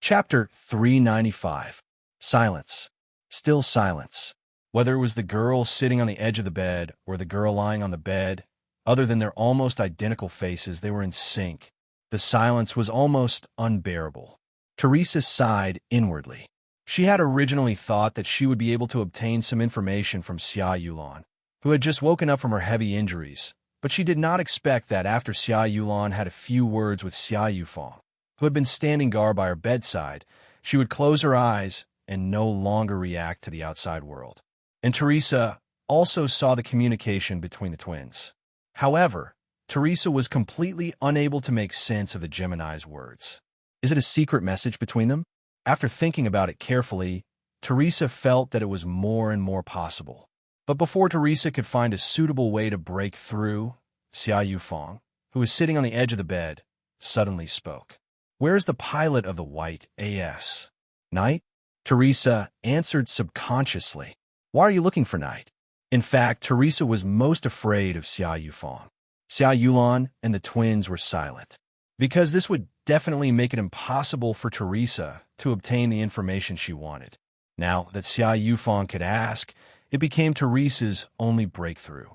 Speaker 1: Chapter 395. Silence. Still silence. Whether it was the girl sitting on the edge of the bed or the girl lying on the bed, other than their almost identical faces, they were in sync. The silence was almost unbearable. Teresa sighed inwardly. She had originally thought that she would be able to obtain some information from Xia Yulan, who had just woken up from her heavy injuries, but she did not expect that after Xia Yulan had a few words with Xia Yufeng, who had been standing guard by her bedside, she would close her eyes and no longer react to the outside world. And Teresa also saw the communication between the twins. However, Teresa was completely unable to make sense of the Gemini's words. Is it a secret message between them? After thinking about it carefully, Teresa felt that it was more and more possible. But before Teresa could find a suitable way to break through, Xia Yufeng, who was sitting on the edge of the bed, suddenly spoke. Where is the pilot of the white AS? Knight? Teresa answered subconsciously. Why are you looking for Knight? In fact, Teresa was most afraid of Xia Yufeng. Xia Yulan and the twins were silent, because this would definitely make it impossible for Teresa to obtain the information she wanted. Now that Xia Yufeng could ask, it became Teresa's only breakthrough.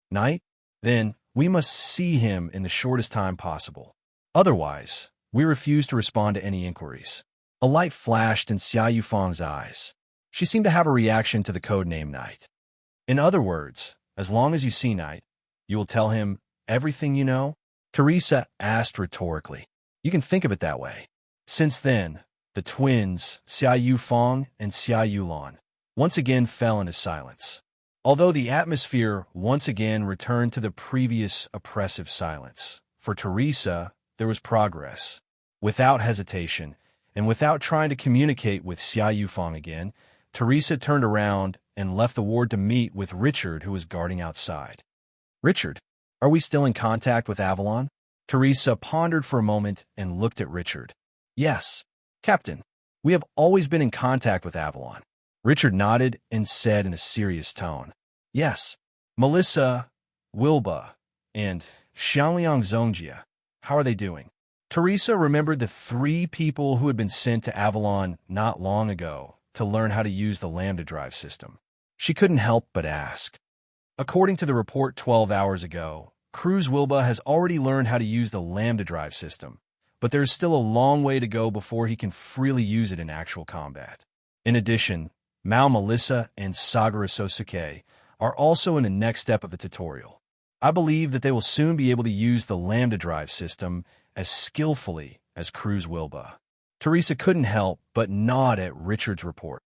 Speaker 1: Knight? Then we must see him in the shortest time possible. Otherwise, we refuse to respond to any inquiries. A light flashed in Xia Yufeng's eyes. She seemed to have a reaction to the codename Knight. In other words, as long as you see Knight, you will tell him everything you know? Teresa asked rhetorically. You can think of it that way. Since then, the twins, Xia Yufeng and Xia Yulan, once again fell into silence. Although the atmosphere once again returned to the previous oppressive silence, for Teresa, there was progress. Without hesitation, and without trying to communicate with Xia Yufeng again, Teresa turned around and left the ward to meet with Richard, who was guarding outside. Richard, are we still in contact with Avalon? Teresa pondered for a moment and looked at Richard. Yes, Captain. We have always been in contact with Avalon. Richard nodded and said in a serious tone. Yes. Melissa, Wilba, and Xiangliang Zongjia. How are they doing? Teresa remembered the 3 people who had been sent to Avalon not long ago to learn how to use the Lambda Drive system. She couldn't help but ask. According to the report 12 hours ago, Cruz Wilba has already learned how to use the lambda drive system, but there is still a long way to go before he can freely use it in actual combat. In addition, Mao Melissa and Sagara Sosuke are also in the next step of the tutorial. I believe that they will soon be able to use the lambda drive system as skillfully as Cruz Wilba. Teresa couldn't help but nod at Richard's report.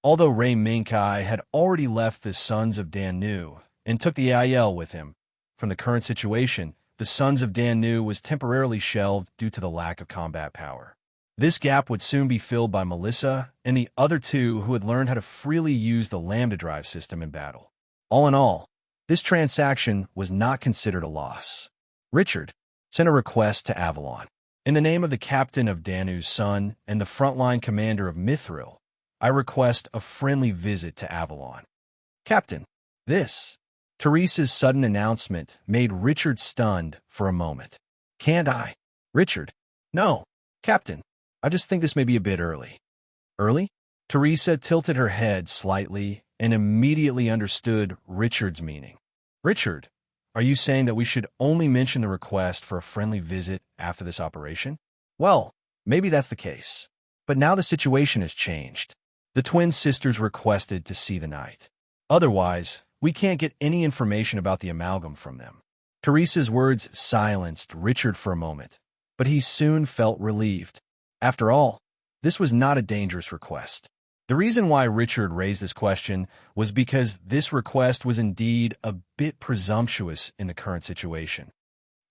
Speaker 1: Although Ray Minkai had already left the Sons of Danu and took the IL with him, from the current situation, the Sons of Danu was temporarily shelved due to the lack of combat power. This gap would soon be filled by Melissa and the other two who had learned how to freely use the lambda drive system in battle. All in all, this transaction was not considered a loss. Richard sent a request to Avalon. In the name of the captain of Danu's son and the frontline commander of Mithril, I request a friendly visit to Avalon. Captain, this. Teresa's sudden announcement made Richard stunned for a moment. Can't I? Richard. No. Captain, I just think this may be a bit early. Early? Teresa tilted her head slightly and immediately understood Richard's meaning. Richard, are you saying that we should only mention the request for a friendly visit after this operation? Well, maybe that's the case. But now the situation has changed. The twin sisters requested to see the knight. Otherwise, we can't get any information about the amalgam from them. Teresa's words silenced Richard for a moment, but he soon felt relieved. After all, this was not a dangerous request. The reason why Richard raised this question was because this request was indeed a bit presumptuous in the current situation.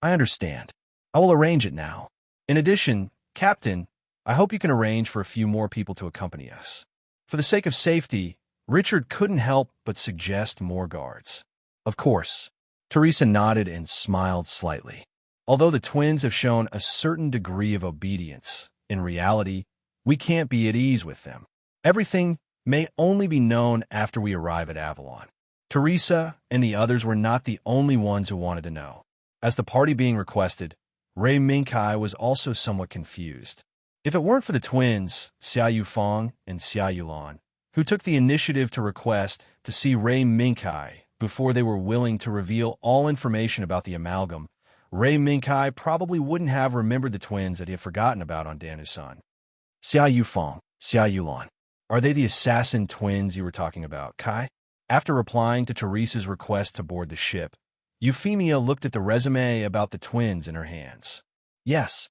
Speaker 1: I understand. I will arrange it now. In addition, Captain, I hope you can arrange for a few more people to accompany us. For the sake of safety, Richard couldn't help but suggest more guards. Of course. Teresa nodded and smiled slightly. Although the twins have shown a certain degree of obedience, in reality, we can't be at ease with them. Everything may only be known after we arrive at Avalon. Teresa and the others were not the only ones who wanted to know. As the party being requested, Ray Minkai was also somewhat confused. If it weren't for the twins, Xia Yufeng and Xia Yulan, who took the initiative to request to see Ray Minkai before they were willing to reveal all information about the amalgam, Ray Minkai probably wouldn't have remembered the twins that he had forgotten about on Danusan. Xia Yufeng, Xia Yulan. Are they the assassin twins you were talking about, Kai? After replying to Teresa's request to board the ship, Euphemia looked at the resume about the twins in her hands. Yes.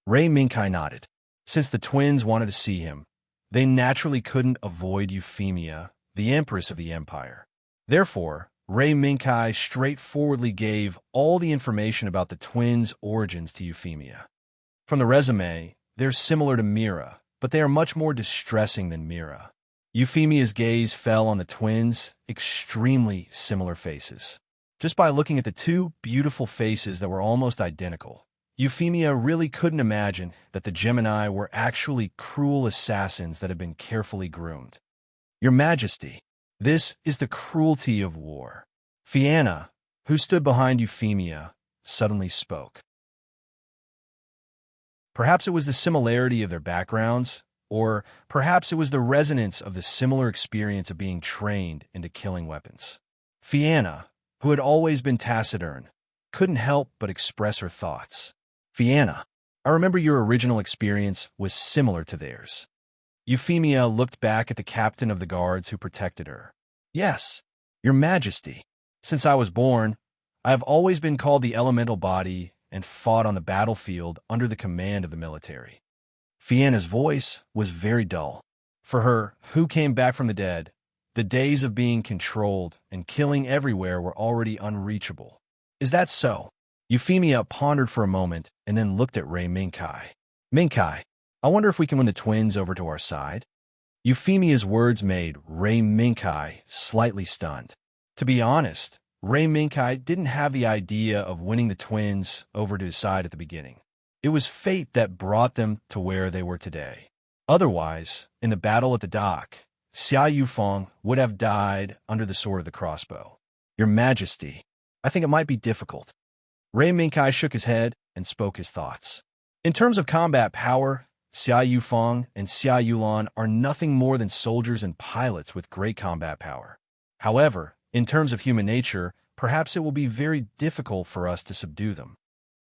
Speaker 1: Ray Minkai nodded. Since the twins wanted to see him, they naturally couldn't avoid Euphemia, the Empress of the Empire. Therefore, Ray Minkai straightforwardly gave all the information about the twins' origins to Euphemia. From the resume, they're similar to Mira, but they are much more distressing than Mira. Euphemia's gaze fell on the twins' extremely similar faces. Just by looking at the two beautiful faces that were almost identical, Euphemia really couldn't imagine that the Gemini were actually cruel assassins that had been carefully groomed. Your Majesty, this is the cruelty of war. Fianna, who stood behind Euphemia, suddenly spoke. Perhaps it was the similarity of their backgrounds, or perhaps it was the resonance of the similar experience of being trained into killing weapons. Fianna, who had always been taciturn, couldn't help but express her thoughts. Fianna, I remember your original experience was similar to theirs. Euphemia looked back at the captain of the guards who protected her. Yes, Your Majesty, since I was born, I have always been called the elemental body and fought on the battlefield under the command of the military. Fianna's voice was very dull. For her, who came back from the dead, the days of being controlled and killing everywhere were already unreachable. Is that so? Euphemia pondered for a moment and then looked at Ray Minkai. Minkai, I wonder if we can win the twins over to our side? Euphemia's words made Ray Minkai slightly stunned. To be honest, Ray Minkai didn't have the idea of winning the twins over to his side at the beginning. It was fate that brought them to where they were today. Otherwise, in the battle at the dock, Xia Yufeng would have died under the sword of the crossbow. Your Majesty, I think it might be difficult. Ray Minkai shook his head and spoke his thoughts. In terms of combat power, Xia Yufeng and Xia Yulan are nothing more than soldiers and pilots with great combat power. However, In terms of human nature, perhaps it will be very difficult for us to subdue them.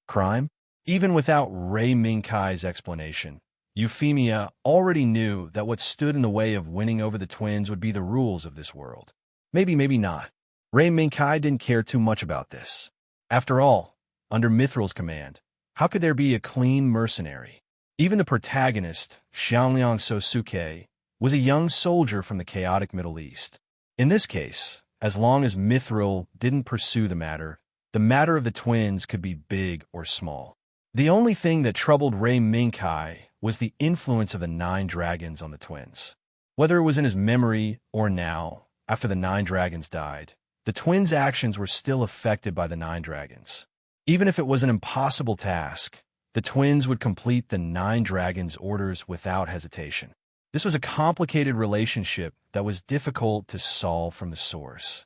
Speaker 1: Crime? Even without Ray Minkai's explanation, Euphemia already knew that what stood in the way of winning over the twins would be the rules of this world. Maybe, maybe not. Ray Minkai didn't care too much about this. After all, under Mithril's command, how could there be a clean mercenary? Even the protagonist, Xiangliang Sosuke, was a young soldier from the chaotic Middle East. In this case, as long as Mithril didn't pursue the matter of the twins could be big or small. The only thing that troubled Ray Minkai was the influence of the 9 dragons on the twins. Whether it was in his memory or now, after the 9 dragons died, the twins' actions were still affected by the 9 dragons. Even if it was an impossible task, the twins would complete the 9 dragons' orders without hesitation. This was a complicated relationship that was difficult to solve from the source.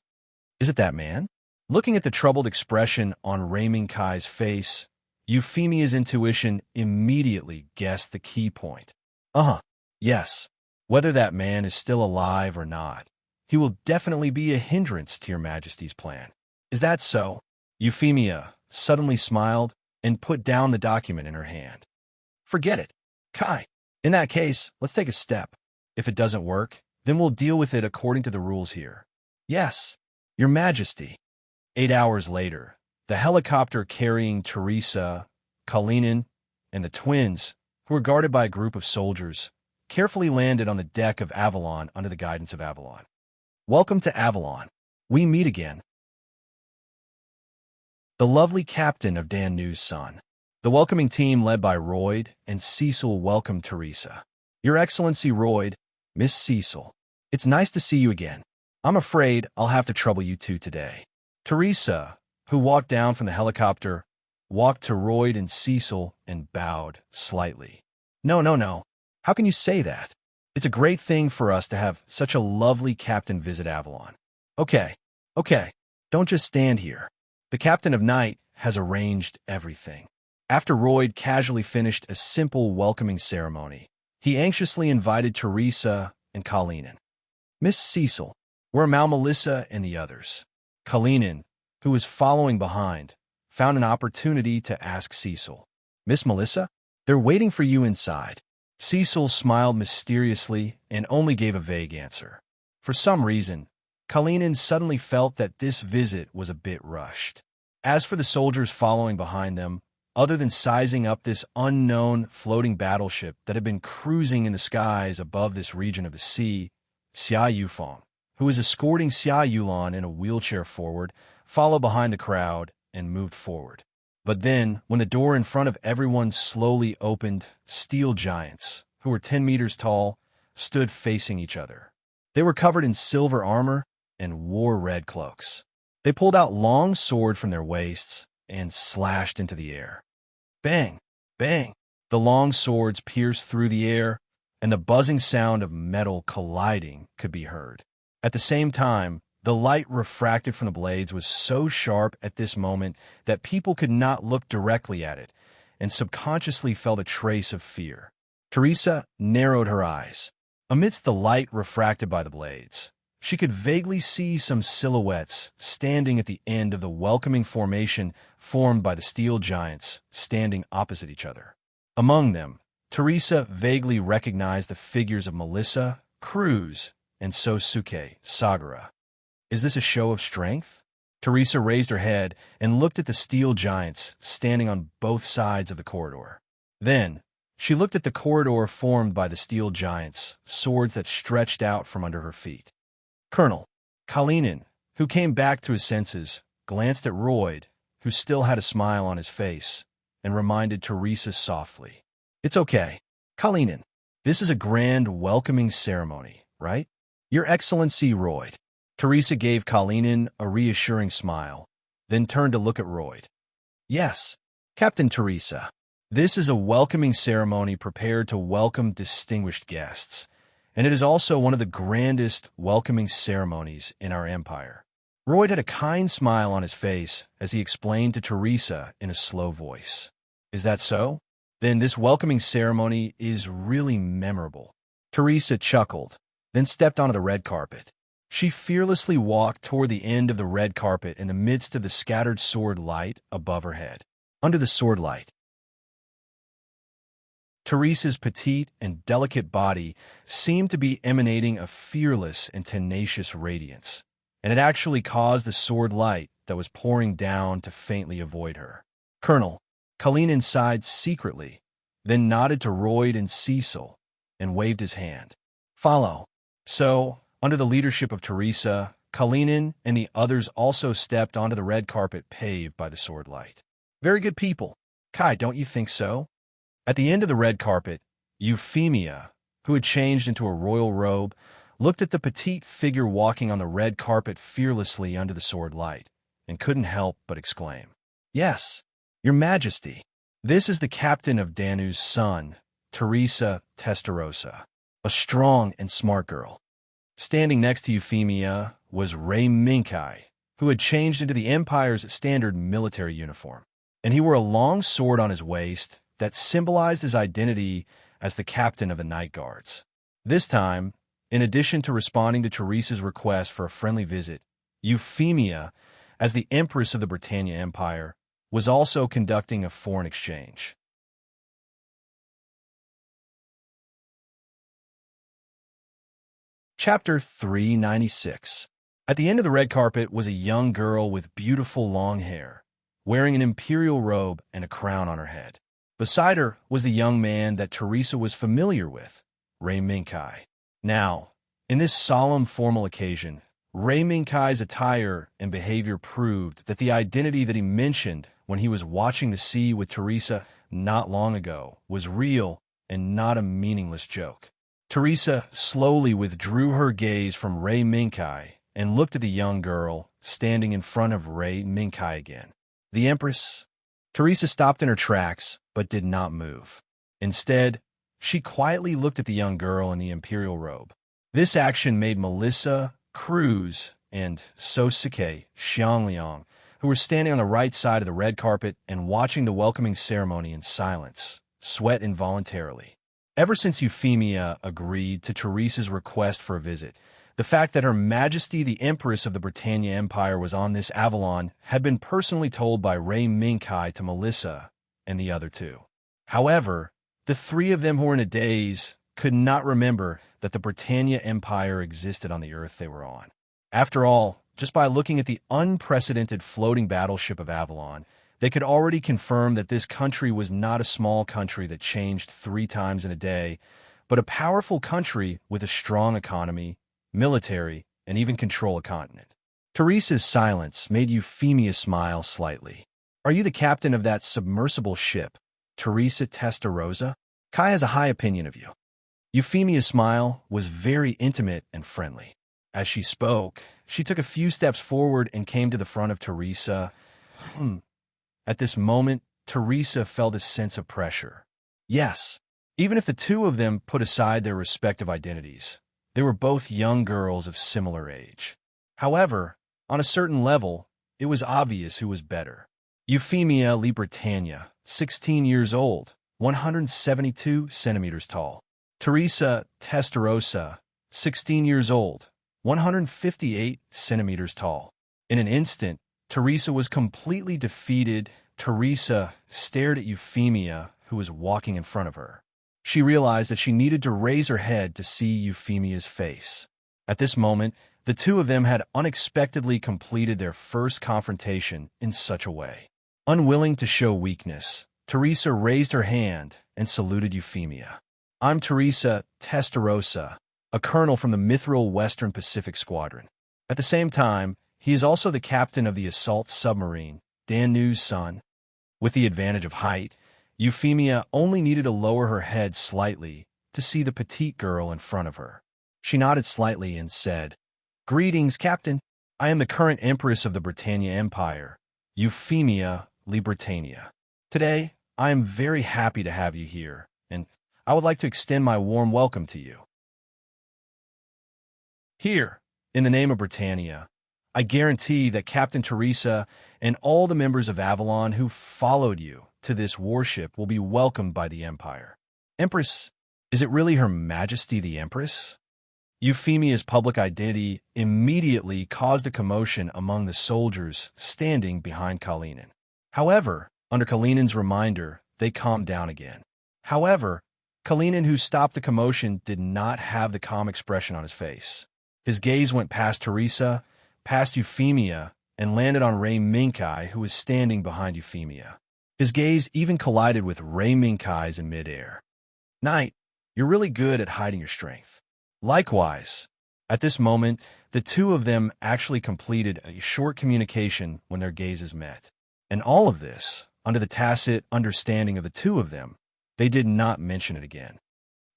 Speaker 1: Is it that man? Looking at the troubled expression on Ray Minkai's face, Euphemia's intuition immediately guessed the key point. Yes. Whether that man is still alive or not, he will definitely be a hindrance to your Majesty's plan. Is that so? Euphemia suddenly smiled and put down the document in her hand. Forget it. Kai. In that case, let's take a step. If it doesn't work, then we'll deal with it according to the rules here. Yes, Your Majesty. 8 hours later, the helicopter carrying Teresa, Kalinin, and the twins, who were guarded by a group of soldiers, carefully landed on the deck of Avalon under the guidance of Avalon. Welcome to Avalon. We meet again. The lovely captain of Dan New's son. The welcoming team led by Royd and Cecil welcomed Teresa. Your Excellency Royd, Miss Cecil. It's nice to see you again. I'm afraid I'll have to trouble you two today. Teresa, who walked down from the helicopter, walked to Royd and Cecil and bowed slightly. No. How can you say that? It's a great thing for us to have such a lovely captain visit Avalon. Okay. Don't just stand here. The captain of night has arranged everything. After Royd casually finished a simple welcoming ceremony, he anxiously invited Teresa and Kalinin. Miss Cecil, where are Mal Melissa and the others? Kalinin, who was following behind, found an opportunity to ask Cecil. Miss Melissa? They're waiting for you inside. Cecil smiled mysteriously and only gave a vague answer. For some reason, Kalinin suddenly felt that this visit was a bit rushed. As for the soldiers following behind them, other than sizing up this unknown floating battleship that had been cruising in the skies above this region of the sea, Xia Yufeng, who was escorting Xia Yulan in a wheelchair forward, followed behind the crowd and moved forward. But then, when the door in front of everyone slowly opened, steel giants, who were 10 meters tall, stood facing each other. They were covered in silver armor and wore red cloaks. They pulled out long swords from their waists and slashed into the air. Bang! Bang! The long swords pierced through the air, and the buzzing sound of metal colliding could be heard. At the same time, the light refracted from the blades was so sharp at this moment that people could not look directly at it, and subconsciously felt a trace of fear. Teresa narrowed her eyes. Amidst the light refracted by the blades, she could vaguely see some silhouettes standing at the end of the welcoming formation formed by the steel giants standing opposite each other. Among them, Teresa vaguely recognized the figures of Melissa, Cruz, and Sosuke Sagara. Is this a show of strength? Teresa raised her head and looked at the steel giants standing on both sides of the corridor. Then, she looked at the corridor formed by the steel giants, swords that stretched out from under her feet. Colonel Kalinin, who came back to his senses, glanced at Royd, who still had a smile on his face, and reminded Teresa softly. It's okay. Kalinin, this is a grand welcoming ceremony, right? Your Excellency Royd. Teresa gave Kalinin a reassuring smile, then turned to look at Royd. Yes, Captain Teresa. This is a welcoming ceremony prepared to welcome distinguished guests, and it is also one of the grandest welcoming ceremonies in our empire. Royd had a kind smile on his face as he explained to Teresa in a slow voice. Is that so? Then this welcoming ceremony is really memorable. Teresa chuckled, then stepped onto the red carpet. She fearlessly walked toward the end of the red carpet in the midst of the scattered sword light above her head. Under the sword light, Teresa's petite and delicate body seemed to be emanating a fearless and tenacious radiance, and it actually caused the sword light that was pouring down to faintly avoid her. Colonel, Kalinin sighed secretly, then nodded to Royd and Cecil and waved his hand. Follow. So, under the leadership of Teresa, Kalinin and the others also stepped onto the red carpet paved by the sword light. Very good people. Kai, don't you think so? At the end of the red carpet, Euphemia, who had changed into a royal robe, looked at the petite figure walking on the red carpet fearlessly under the sword light, and couldn't help but exclaim, Yes, Your Majesty, this is the captain of Danu's son, Teresa Testarossa, a strong and smart girl. Standing next to Euphemia was Ray Minkai, who had changed into the Empire's standard military uniform, and he wore a long sword on his waist that symbolized his identity as the captain of the Night Guards. This time, in addition to responding to Teresa's request for a friendly visit, Euphemia, as the Empress of the Britannia Empire, was also conducting a foreign exchange. Chapter 396. At the end of the red carpet was a young girl with beautiful long hair, wearing an imperial robe and a crown on her head. Beside her was the young man that Teresa was familiar with, Ray Minkai. Now, in this solemn formal occasion, Ray Minkai's attire and behavior proved that the identity that he mentioned when he was watching the sea with Teresa not long ago was real and not a meaningless joke. Teresa slowly withdrew her gaze from Ray Minkai and looked at the young girl standing in front of Ray Minkai again. The Empress? Teresa stopped in her tracks, but did not move. Instead, she quietly looked at the young girl in the imperial robe. This action made Melissa, Cruz, and Sosuke Xiangliang, who were standing on the right side of the red carpet and watching the welcoming ceremony in silence, sweat involuntarily. Ever since Euphemia agreed to Teresa's request for a visit, the fact that Her Majesty the Empress of the Britannia Empire was on this Avalon had been personally told by Ray Minkai to Melissa and the other two. However, the three of them who were in a daze could not remember that the Britannia Empire existed on the Earth they were on. After all, just by looking at the unprecedented floating battleship of Avalon, they could already confirm that this country was not a small country that changed 3 times in a day, but a powerful country with a strong economy, military, and even control a continent. Teresa's silence made Euphemia smile slightly. Are you the captain of that submersible ship, Teresa Testarossa? Kai has a high opinion of you. Euphemia's smile was very intimate and friendly. As she spoke, she took a few steps forward and came to the front of Teresa. At this moment, Teresa felt a sense of pressure. Yes, even if the two of them put aside their respective identities, they were both young girls of similar age. However, on a certain level, it was obvious who was better. Euphemia Britannia, 16 years old, 172 centimeters tall. Teresa Testarossa, 16 years old, 158 centimeters tall. In an instant, Teresa was completely defeated. Teresa stared at Euphemia, who was walking in front of her. She realized that she needed to raise her head to see Euphemia's face. At this moment, the two of them had unexpectedly completed their first confrontation in such a way. Unwilling to show weakness, Teresa raised her hand and saluted Euphemia. I'm Teresa Testarossa, a colonel from the Mithril Western Pacific Squadron. At the same time, he is also the captain of the assault submarine, Danu's son. With the advantage of height, Euphemia only needed to lower her head slightly to see the petite girl in front of her. She nodded slightly and said, Greetings, Captain. I am the current Empress of the Britannia Empire, Euphemia Britannia. Today, I am very happy to have you here, and I would like to extend my warm welcome to you. Here, in the name of Britannia, I guarantee that Captain Teresa and all the members of Avalon who followed you to this warship will be welcomed by the Empire. Empress, is it really Her Majesty the Empress? Euphemia's public identity immediately caused a commotion among the soldiers standing behind Kalinin. However, under Kalinin's reminder, they calmed down again. However, Kalinin, who stopped the commotion, did not have the calm expression on his face. His gaze went past Teresa, past Euphemia, and landed on Ray Minkai, who was standing behind Euphemia. His gaze even collided with Ray Minkai's in midair. "Knight, you're really good at hiding your strength." Likewise, at this moment, the two of them actually completed a short communication when their gazes met. And all of this, under the tacit understanding of the two of them, they did not mention it again.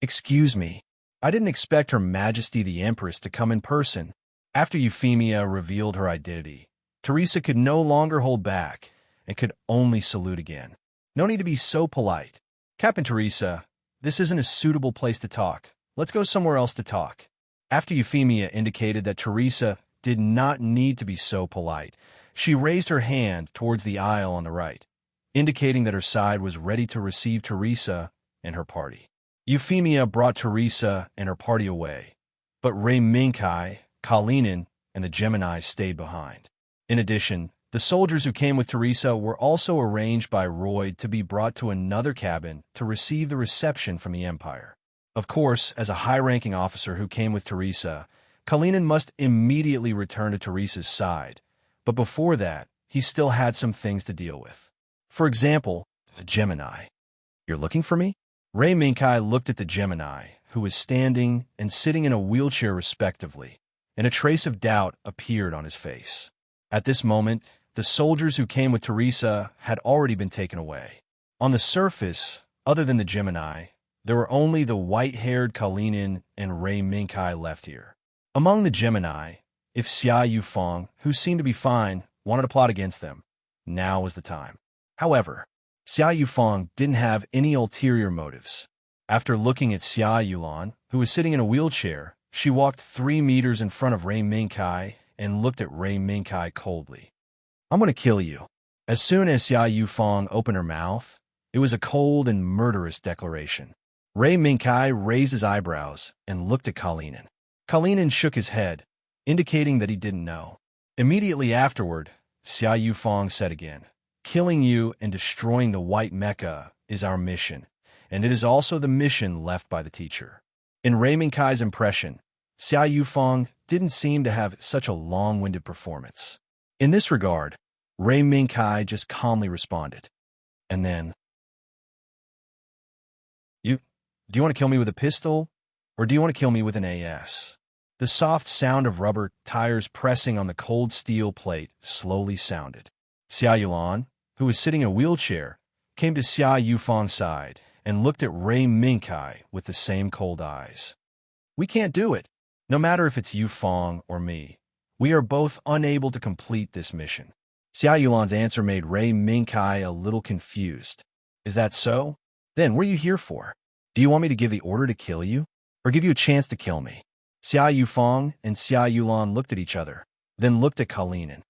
Speaker 1: "Excuse me, I didn't expect Her Majesty the Empress to come in person." After Euphemia revealed her identity, Teresa could no longer hold back and could only salute again. "No need to be so polite. Captain Teresa, this isn't a suitable place to talk. Let's go somewhere else to talk." After Euphemia indicated that Teresa did not need to be so polite, she raised her hand towards the aisle on the right, indicating that her side was ready to receive Teresa and her party. Euphemia brought Teresa and her party away, but Ray Minkai, Kalinin, and the Gemini stayed behind. In addition, the soldiers who came with Teresa were also arranged by Roy to be brought to another cabin to receive the reception from the Empire. Of course, as a high-ranking officer who came with Teresa, Kalinin must immediately return to Teresa's side, but before that, he still had some things to deal with. For example, a Gemini. "You're looking for me?" Ray Minkai looked at the Gemini, who was standing and sitting in a wheelchair respectively, and a trace of doubt appeared on his face. At this moment, the soldiers who came with Teresa had already been taken away. On the surface, other than the Gemini, there were only the white-haired Kalinin and Ray Minkai left here. Among the Gemini, if Xia Yufeng, who seemed to be fine, wanted to plot against them, now was the time. However, Xia Yufeng didn't have any ulterior motives. After looking at Xia Yulan, who was sitting in a wheelchair, she walked 3 meters in front of Ray Minkai and looked at Ray Minkai coldly. "I'm going to kill you." As soon as Xia Yufeng opened her mouth, it was a cold and murderous declaration. Ray Minkai raised his eyebrows and looked at Kalinin. Kalinin shook his head, indicating that he didn't know. Immediately afterward, Xia Yufeng said again, "Killing you and destroying the white Mecha is our mission, and it is also the mission left by the teacher." In Ray Minkai's impression, Xia Yufeng didn't seem to have such a long-winded performance. In this regard, Ray Minkai just calmly responded. And then, Do you want to kill me with a pistol, or do you want to kill me with an AS?" The soft sound of rubber tires pressing on the cold steel plate slowly sounded. Xia Yulan, who was sitting in a wheelchair, came to Xia Yufeng's side and looked at Ray Minkai with the same cold eyes. "We can't do it. No matter if it's Yufeng or me, we are both unable to complete this mission." Xia Yulan's answer made Ray Minkai a little confused. "Is that so? Then what are you here for? Do you want me to give the order to kill you, or give you a chance to kill me?" Xia Yufeng and Xia Yulan looked at each other, then looked at Kalinin.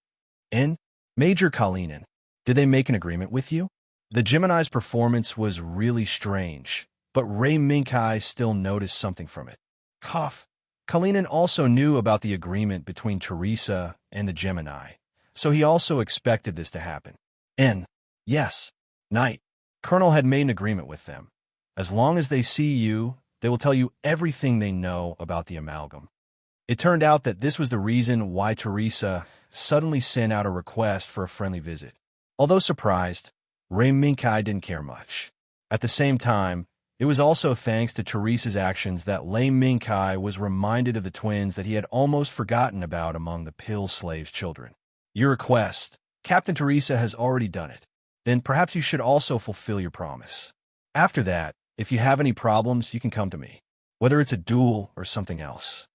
Speaker 1: "And, Major Kalinin, did they make an agreement with you?" The Gemini's performance was really strange, but Ray Minkai still noticed something from it. Cough. Kalinin also knew about the agreement between Teresa and the Gemini, so he also expected this to happen. And, yes, Knight, Colonel had made an agreement with them. As long as they see you, they will tell you everything they know about the amalgam. It turned out that this was the reason why Teresa suddenly sent out a request for a friendly visit. Although surprised, Ray Minkai didn't care much. At the same time, it was also thanks to Teresa's actions that Ray Minkai was reminded of the twins that he had almost forgotten about among the pill slave's children. "Your request, Captain Teresa has already done it. Then perhaps you should also fulfill your promise. After that, if you have any problems, you can come to me, whether it's a duel or something else."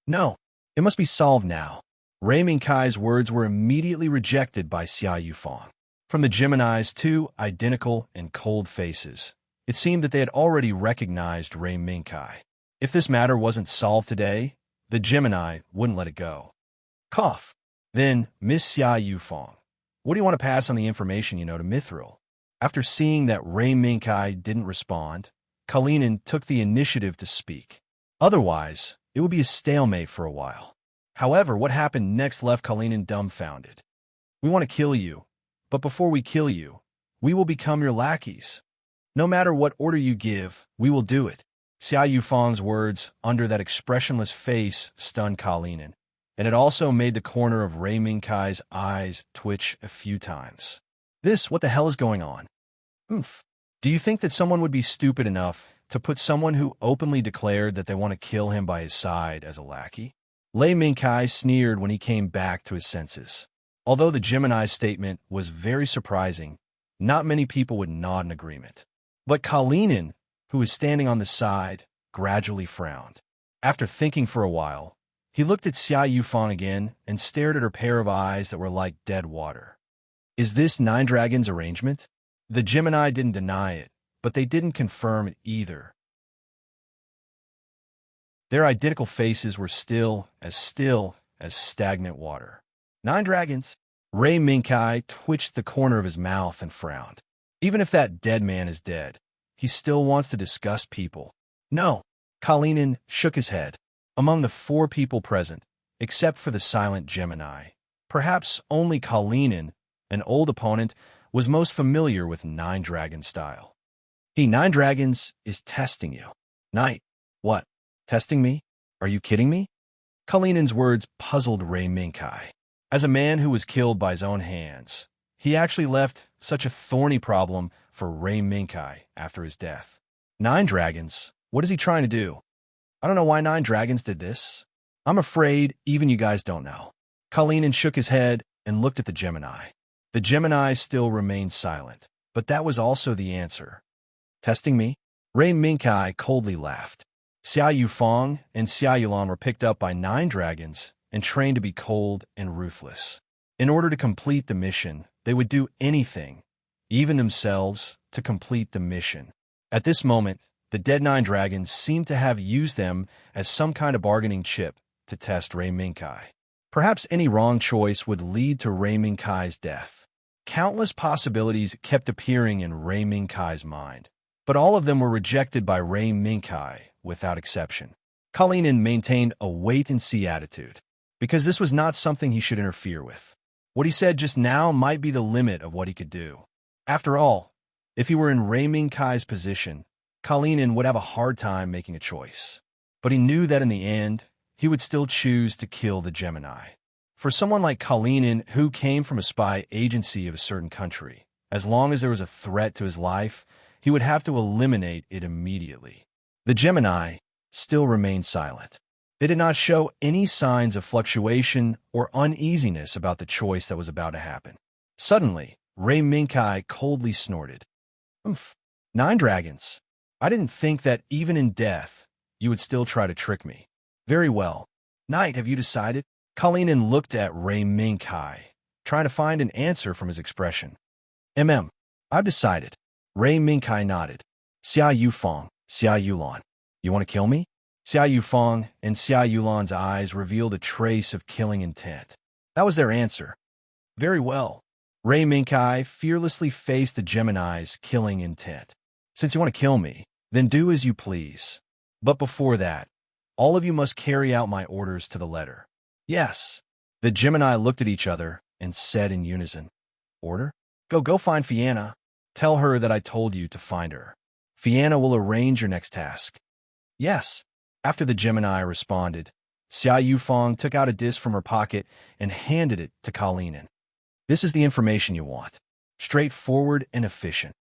Speaker 1: "No, it must be solved now." Ray Minkai's words were immediately rejected by Xia Yufeng. From the Gemini's two identical and cold faces, it seemed that they had already recognized Ray Minkai. If this matter wasn't solved today, the Gemini wouldn't let it go. Cough. Then, Miss Xia Yufeng, what do you want to pass on the information you know to Mithril? After seeing that Ray Minkai didn't respond, Kalinin took the initiative to speak. Otherwise, it would be a stalemate for a while. However, what happened next left Kalinin dumbfounded. We want to kill you, but before we kill you, we will become your lackeys. No matter what order you give, we will do it. Xia Yufang's words under that expressionless face stunned Kalinin, and it also made the corner of Rei Mingkai's eyes twitch a few times. What the hell is going on? Do you think that someone would be stupid enough to put someone who openly declared that they want to kill him by his side as a lackey? Lei Mingkai sneered when he came back to his senses. Although the Gemini's statement was very surprising, not many people would nod in agreement. But Kalinin, who was standing on the side, gradually frowned. After thinking for a while, he looked at Xia Yufang again and stared at her pair of eyes that were like dead water. Is this Nine Dragons' arrangement? The Gemini didn't deny it, but they didn't confirm it either. Their identical faces were still as stagnant water. 9 dragons. Rei Mingkai twitched the corner of his mouth and frowned. Even if that dead man is dead, he still wants to discuss people. No. Kalinin shook his head. Among the 4 people present, except for the silent Gemini, perhaps only Kalinin, an old opponent, was most familiar with 9 dragon style. 9 dragons is testing you. Knight. What? Testing me? Are you kidding me? Kalinin's words puzzled Rei Mingkai. As a man who was killed by his own hands, he actually left such a thorny problem for Rei Mingkai after his death. 9 dragons? What is he trying to do? I don't know why 9 dragons did this. I'm afraid even you guys don't know. Kalinin shook his head and looked at the Gemini. The Gemini still remained silent, but that was also the answer. Testing me? Rei Mingkai coldly laughed. Xia Yufang and Xia Yulan were picked up by 9 dragons and trained to be cold and ruthless. In order to complete the mission, they would do anything, even themselves, to complete the mission. At this moment, the dead 9 dragons seemed to have used them as some kind of bargaining chip to test Rei Mingkai. Perhaps any wrong choice would lead to Rei Mingkai's death. Countless possibilities kept appearing in Rei Mingkai's mind, but all of them were rejected by Rei Mingkai without exception. Kalinin maintained a wait-and-see attitude, because this was not something he should interfere with. What he said just now might be the limit of what he could do. After all, if he were in Rei Mingkai's position, Kalinin would have a hard time making a choice. But he knew that in the end, he would still choose to kill the Gemini. For someone like Kalinin, who came from a spy agency of a certain country, as long as there was a threat to his life, he would have to eliminate it immediately. The Gemini still remained silent. They did not show any signs of fluctuation or uneasiness about the choice that was about to happen. Suddenly, Rei Mingkai coldly snorted. 9 dragons. I didn't think that even in death, you would still try to trick me. Very well. Knight, have you decided? Kalinin looked at Rei Mingkai, trying to find an answer from his expression. I've decided. Rei Mingkai nodded. Xia Yufang, Xia Yulan. You want to kill me? Xia Yufang and Xia Yulan's eyes revealed a trace of killing intent. That was their answer. Very well. Rei Mingkai fearlessly faced the Gemini's killing intent. Since you want to kill me, then do as you please. But before that, all of you must carry out my orders to the letter. Yes. The Gemini looked at each other and said in unison, Order? Go find Fianna. Tell her that I told you to find her. Fianna will arrange your next task. Yes. After the Gemini responded, Xia Yufang took out a disc from her pocket and handed it to Kalinin. This is the information you want. Straightforward and efficient.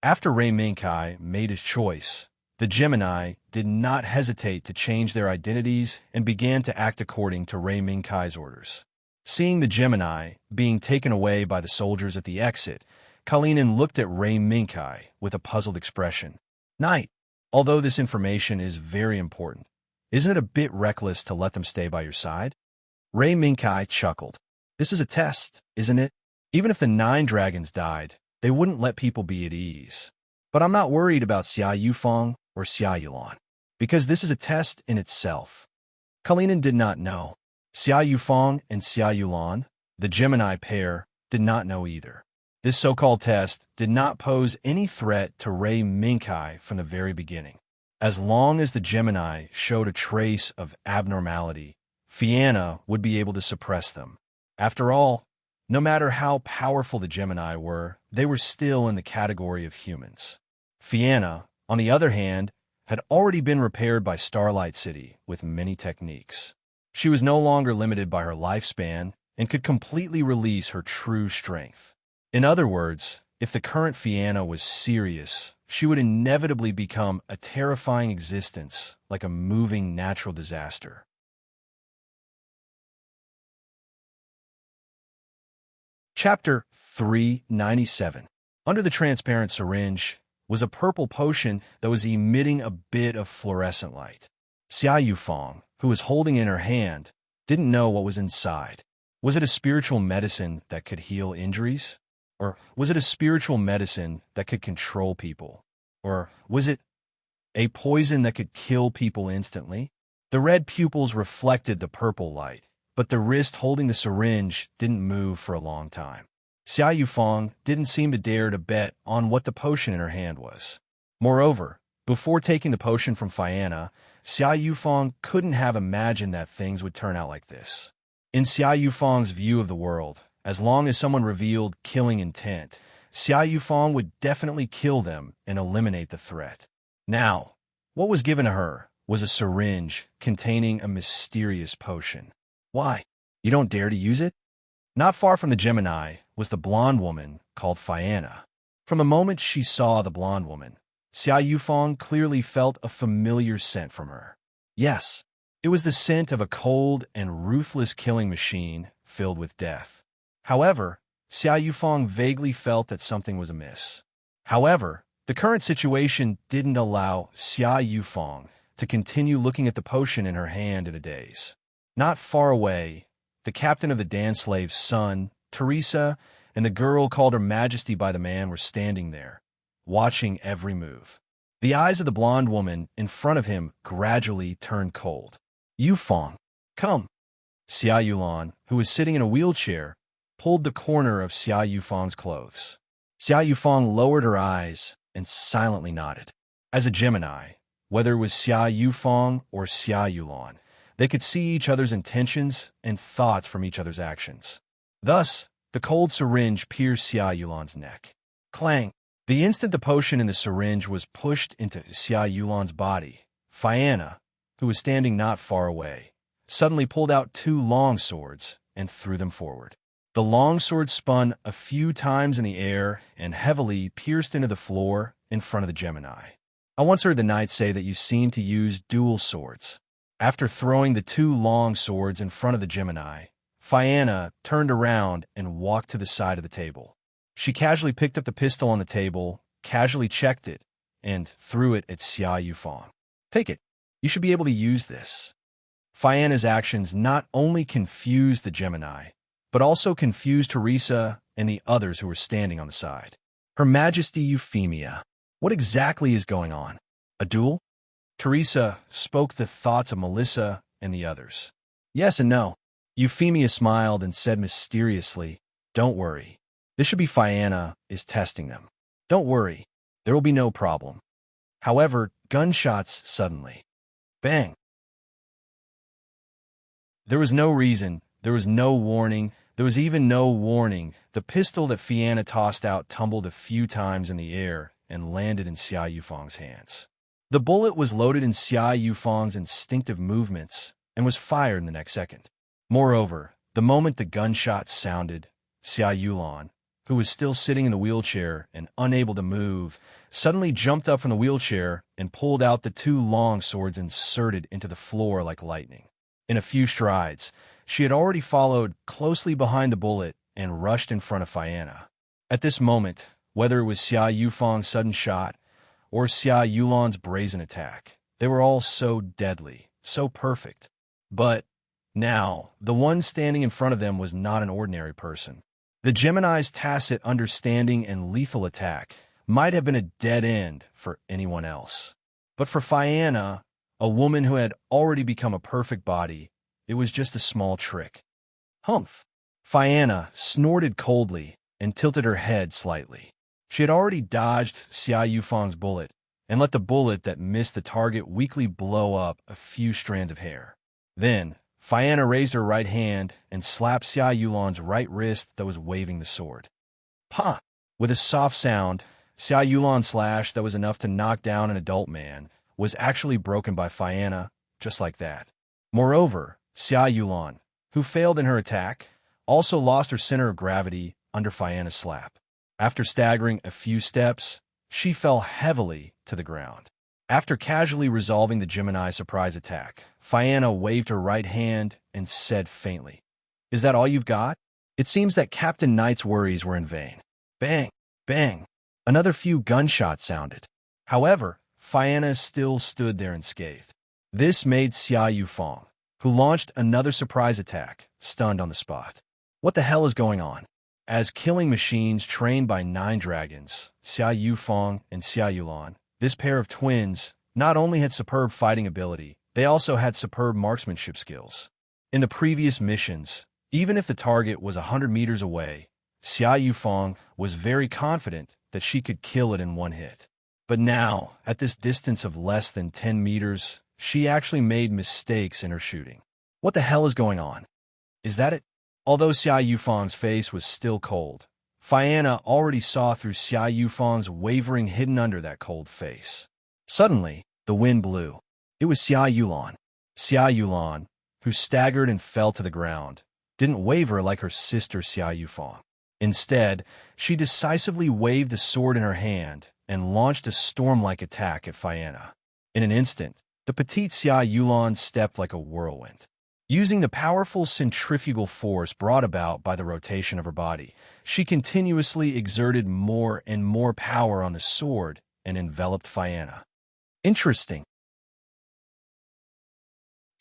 Speaker 1: After Rei Mingkai made his choice, the Gemini did not hesitate to change their identities and began to act according to Rei Mingkai's orders. Seeing the Gemini being taken away by the soldiers at the exit, Kalinin looked at Rei Mingkai with a puzzled expression. Knight, although this information is very important, isn't it a bit reckless to let them stay by your side? Rei Mingkai chuckled. This is a test, isn't it? Even if the 9 dragons died, they wouldn't let people be at ease. But I'm not worried about Xia Yufang or Xia Yulan, because this is a test in itself. Kalinin did not know. Xia Yufang and Xia Yulan, the Gemini pair, did not know either. This so-called test did not pose any threat to Rei Mingkai from the very beginning. As long as the Gemini showed a trace of abnormality, Fianna would be able to suppress them. After all, no matter how powerful the Gemini were, they were still in the category of humans. Fianna, on the other hand, had already been repaired by Starlight City with many techniques. She was no longer limited by her lifespan and could completely release her true strength. In other words, if the current Fianna was serious, she would inevitably become a terrifying existence, like a moving natural disaster. Chapter 397. Under the transparent syringe was a purple potion that was emitting a bit of fluorescent light. Xia Yufeng, who was holding in her hand, didn't know what was inside. Was it a spiritual medicine that could heal injuries? Or was it a spiritual medicine that could control people? Or was it a poison that could kill people instantly? The red pupils reflected the purple light, but the wrist holding the syringe didn't move for a long time. Xia Yufeng didn't seem to dare to bet on what the potion in her hand was. Moreover, before taking the potion from Fianna, Xia Yufeng couldn't have imagined that things would turn out like this. In Xia Yufeng's view of the world, as long as someone revealed killing intent, Xia Yufeng would definitely kill them and eliminate the threat. Now, what was given to her was a syringe containing a mysterious potion. Why? You don't dare to use it? Not far from the Gemini was the blonde woman called Fianna. From the moment she saw the blonde woman, Xia Yufeng clearly felt a familiar scent from her. Yes, it was the scent of a cold and ruthless killing machine filled with death. However, Xia Yufeng vaguely felt that something was amiss. However, the current situation didn't allow Xia Yufeng to continue looking at the potion in her hand in a daze. Not far away, the captain of the dance slave's son, Teresa, and the girl called Her Majesty by the man were standing there, watching every move. The eyes of the blonde woman in front of him gradually turned cold. Yufeng, come. Xia Yulan, who was sitting in a wheelchair, pulled the corner of Xia Yufeng's clothes. Xia Yufeng lowered her eyes and silently nodded. As a Gemini, whether it was Xia Yufeng or Xia Yulan, they could see each other's intentions and thoughts from each other's actions. Thus, the cold syringe pierced Xia Yulan's neck. Clang! The instant the potion in the syringe was pushed into Xia Yulan's body, Fianna, who was standing not far away, suddenly pulled out two long swords and threw them forward. The long sword spun a few times in the air and heavily pierced into the floor in front of the Gemini. I once heard the knight say that you seem to use dual swords. After throwing the two long swords in front of the Gemini, Fianna turned around and walked to the side of the table. She casually picked up the pistol on the table, casually checked it, and threw it at Xia Yufeng. Take it. You should be able to use this. Fianna's actions not only confused the Gemini, but also confused Teresa and the others who were standing on the side. Her Majesty Euphemia, what exactly is going on? A duel? Teresa spoke the thoughts of Melissa and the others. Yes and no. Euphemia smiled and said mysteriously, don't worry. This should be Fianna is testing them. Don't worry. There will be no problem. However, gunshots suddenly. Bang! There was no reason. There was no warning. There was even no warning. The pistol that Fianna tossed out tumbled a few times in the air and landed in Xia Yufeng's hands. The bullet was loaded in Xia Yufeng's instinctive movements and was fired in the next second. Moreover, the moment the gunshot sounded, Xia Yulan, who was still sitting in the wheelchair and unable to move, suddenly jumped up from the wheelchair and pulled out the two long swords inserted into the floor like lightning. In a few strides, she had already followed closely behind the bullet and rushed in front of Fianna. At this moment, whether it was Xia Yufeng's sudden shot or Xia Yulan's brazen attack, they were all so deadly, so perfect. But now, the one standing in front of them was not an ordinary person. The Gemini's tacit understanding and lethal attack might have been a dead end for anyone else. But for Fianna, a woman who had already become a perfect body, it was just a small trick. Humph! Fianna snorted coldly and tilted her head slightly. She had already dodged Xia Yufeng's bullet, and let the bullet that missed the target weakly blow up a few strands of hair. Then, Fianna raised her right hand and slapped Xia Yulan's right wrist that was waving the sword. Pa! With a soft sound, Xia Yulan's slash that was enough to knock down an adult man was actually broken by Fianna, just like that. Moreover, Xia Yulan, who failed in her attack, also lost her center of gravity under Fianna's slap. After staggering a few steps, she fell heavily to the ground. After casually resolving the Gemini surprise attack, Fianna waved her right hand and said faintly, "Is that all you've got?" It seems that Captain Knight's worries were in vain. Bang! Bang! Another few gunshots sounded. However, Fianna still stood there unscathed. This made Xia Yufeng, who launched another surprise attack, stunned on the spot. What the hell is going on? As killing machines trained by 9 dragons, Xia Yufeng and Xia Yulan, this pair of twins not only had superb fighting ability, they also had superb marksmanship skills. In the previous missions, even if the target was 100 meters away, Xia Yufeng was very confident that she could kill it in one hit. But now, at this distance of less than 10 meters, she actually made mistakes in her shooting. What the hell is going on? Is that it? Although Xia Yufeng's face was still cold, Fianna already saw through Xia Yufeng's wavering hidden under that cold face. Suddenly, the wind blew. It was Xia Yulan. Xia Yulan, who staggered and fell to the ground, didn't waver like her sister Xia Yufeng. Instead, she decisively waved the sword in her hand and launched a storm-like attack at Fianna. In an instant, the petite Xia Yulan stepped like a whirlwind. Using the powerful centrifugal force brought about by the rotation of her body, she continuously exerted more and more power on the sword and enveloped Fianna. Interesting.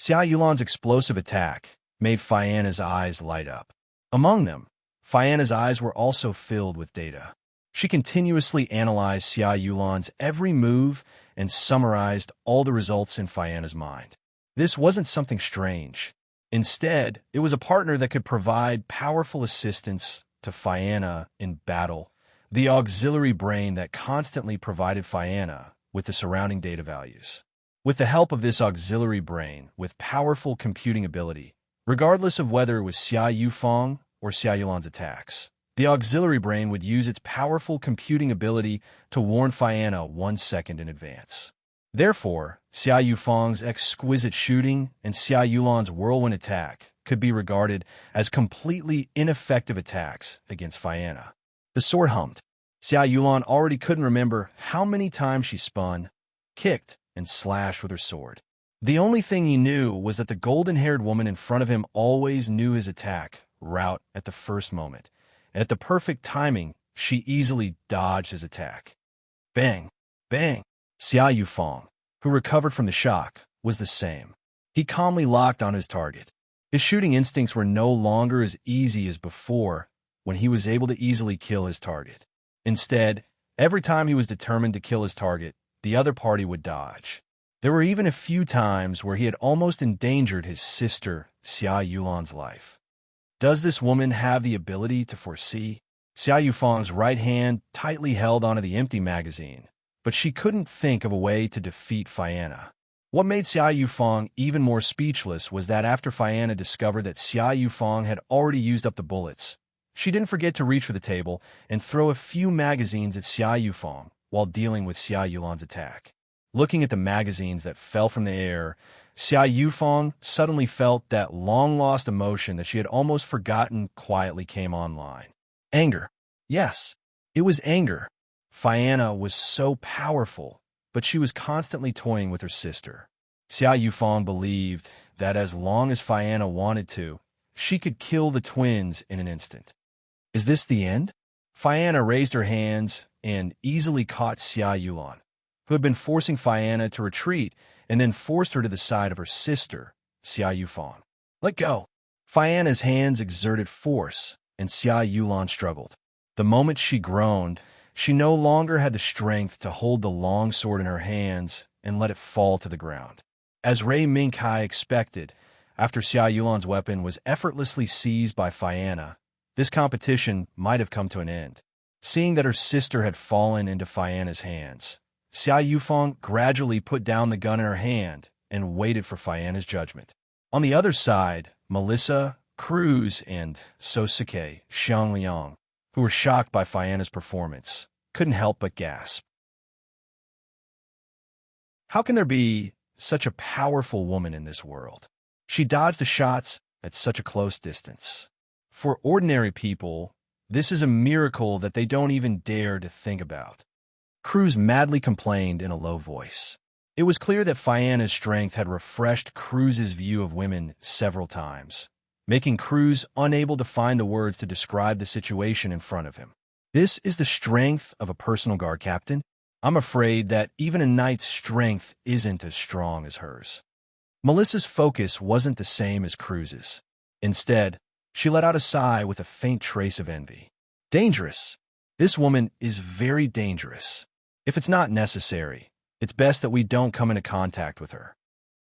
Speaker 1: Xia Yulan's explosive attack made Fianna's eyes light up. Among them, Fianna's eyes were also filled with data. She continuously analyzed Xia Yulan's every move and summarized all the results in Fianna's mind. This wasn't something strange. Instead, it was a partner that could provide powerful assistance to Fianna in battle, the auxiliary brain that constantly provided Fianna with the surrounding data values. With the help of this auxiliary brain with powerful computing ability, regardless of whether it was Xia Yufeng or Xia Yulan's attacks, the auxiliary brain would use its powerful computing ability to warn Fianna 1 second in advance. Therefore, Xia Yufeng's exquisite shooting and Xia Yulan's whirlwind attack could be regarded as completely ineffective attacks against Fianna. The sword hummed. Xia Yulan already couldn't remember how many times she spun, kicked, and slashed with her sword. The only thing he knew was that the golden-haired woman in front of him always knew his attack route at the first moment, and at the perfect timing, she easily dodged his attack. Bang! Bang! Xia Yufeng, who recovered from the shock, was the same. He calmly locked on his target. His shooting instincts were no longer as easy as before when he was able to easily kill his target. Instead, every time he was determined to kill his target, the other party would dodge. There were even a few times where he had almost endangered his sister, Xia Yulan's life. Does this woman have the ability to foresee? Xia Yufeng's right hand tightly held onto the empty magazine, but she couldn't think of a way to defeat Fianna. What made Xia Yufeng even more speechless was that after Fianna discovered that Xia Yufeng had already used up the bullets, she didn't forget to reach for the table and throw a few magazines at Xia Yufeng while dealing with Xia Yulan's attack. Looking at the magazines that fell from the air, Xia Yufeng suddenly felt that long-lost emotion that she had almost forgotten quietly came online. Anger. Yes, it was anger. Fianna was so powerful, but she was constantly toying with her sister. Xia Yufeng believed that as long as Fianna wanted to, she could kill the twins in an instant. Is this the end? Fianna raised her hands and easily caught Xia Yulan, who had been forcing Fianna to retreat and then forced her to the side of her sister, Xia Yufeng. Let go. Fianna's hands exerted force, and Xia Yulan struggled. The moment she groaned, she no longer had the strength to hold the long sword in her hands and let it fall to the ground. As Ray Mingkai expected, after Xia Yulan's weapon was effortlessly seized by Fianna, this competition might have come to an end. Seeing that her sister had fallen into Fianna's hands, Xia Yufeng gradually put down the gun in her hand and waited for Fianna's judgment. On the other side, Melissa, Cruz, and Sosuke Xiangliang, who were shocked by Fianna's performance, couldn't help but gasp. How can there be such a powerful woman in this world? She dodged the shots at such a close distance. For ordinary people, this is a miracle that they don't even dare to think about. Cruz madly complained in a low voice. It was clear that Fianna's strength had refreshed Cruz's view of women several times, making Cruz unable to find the words to describe the situation in front of him. This is the strength of a personal guard captain? I'm afraid that even a knight's strength isn't as strong as hers. Melissa's focus wasn't the same as Cruz's. Instead, she let out a sigh with a faint trace of envy. Dangerous. This woman is very dangerous. If it's not necessary, it's best that we don't come into contact with her.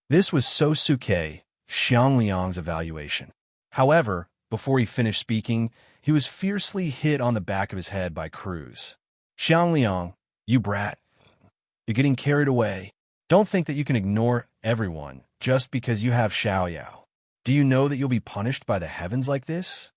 Speaker 1: This was Sosuke Xiangliang's evaluation. However, before he finished speaking, he was fiercely hit on the back of his head by Cruz. Xiangliang, you brat. You're getting carried away. Don't think that you can ignore everyone just because you have Xiaoyao. Do you know that you'll be punished by the heavens like this?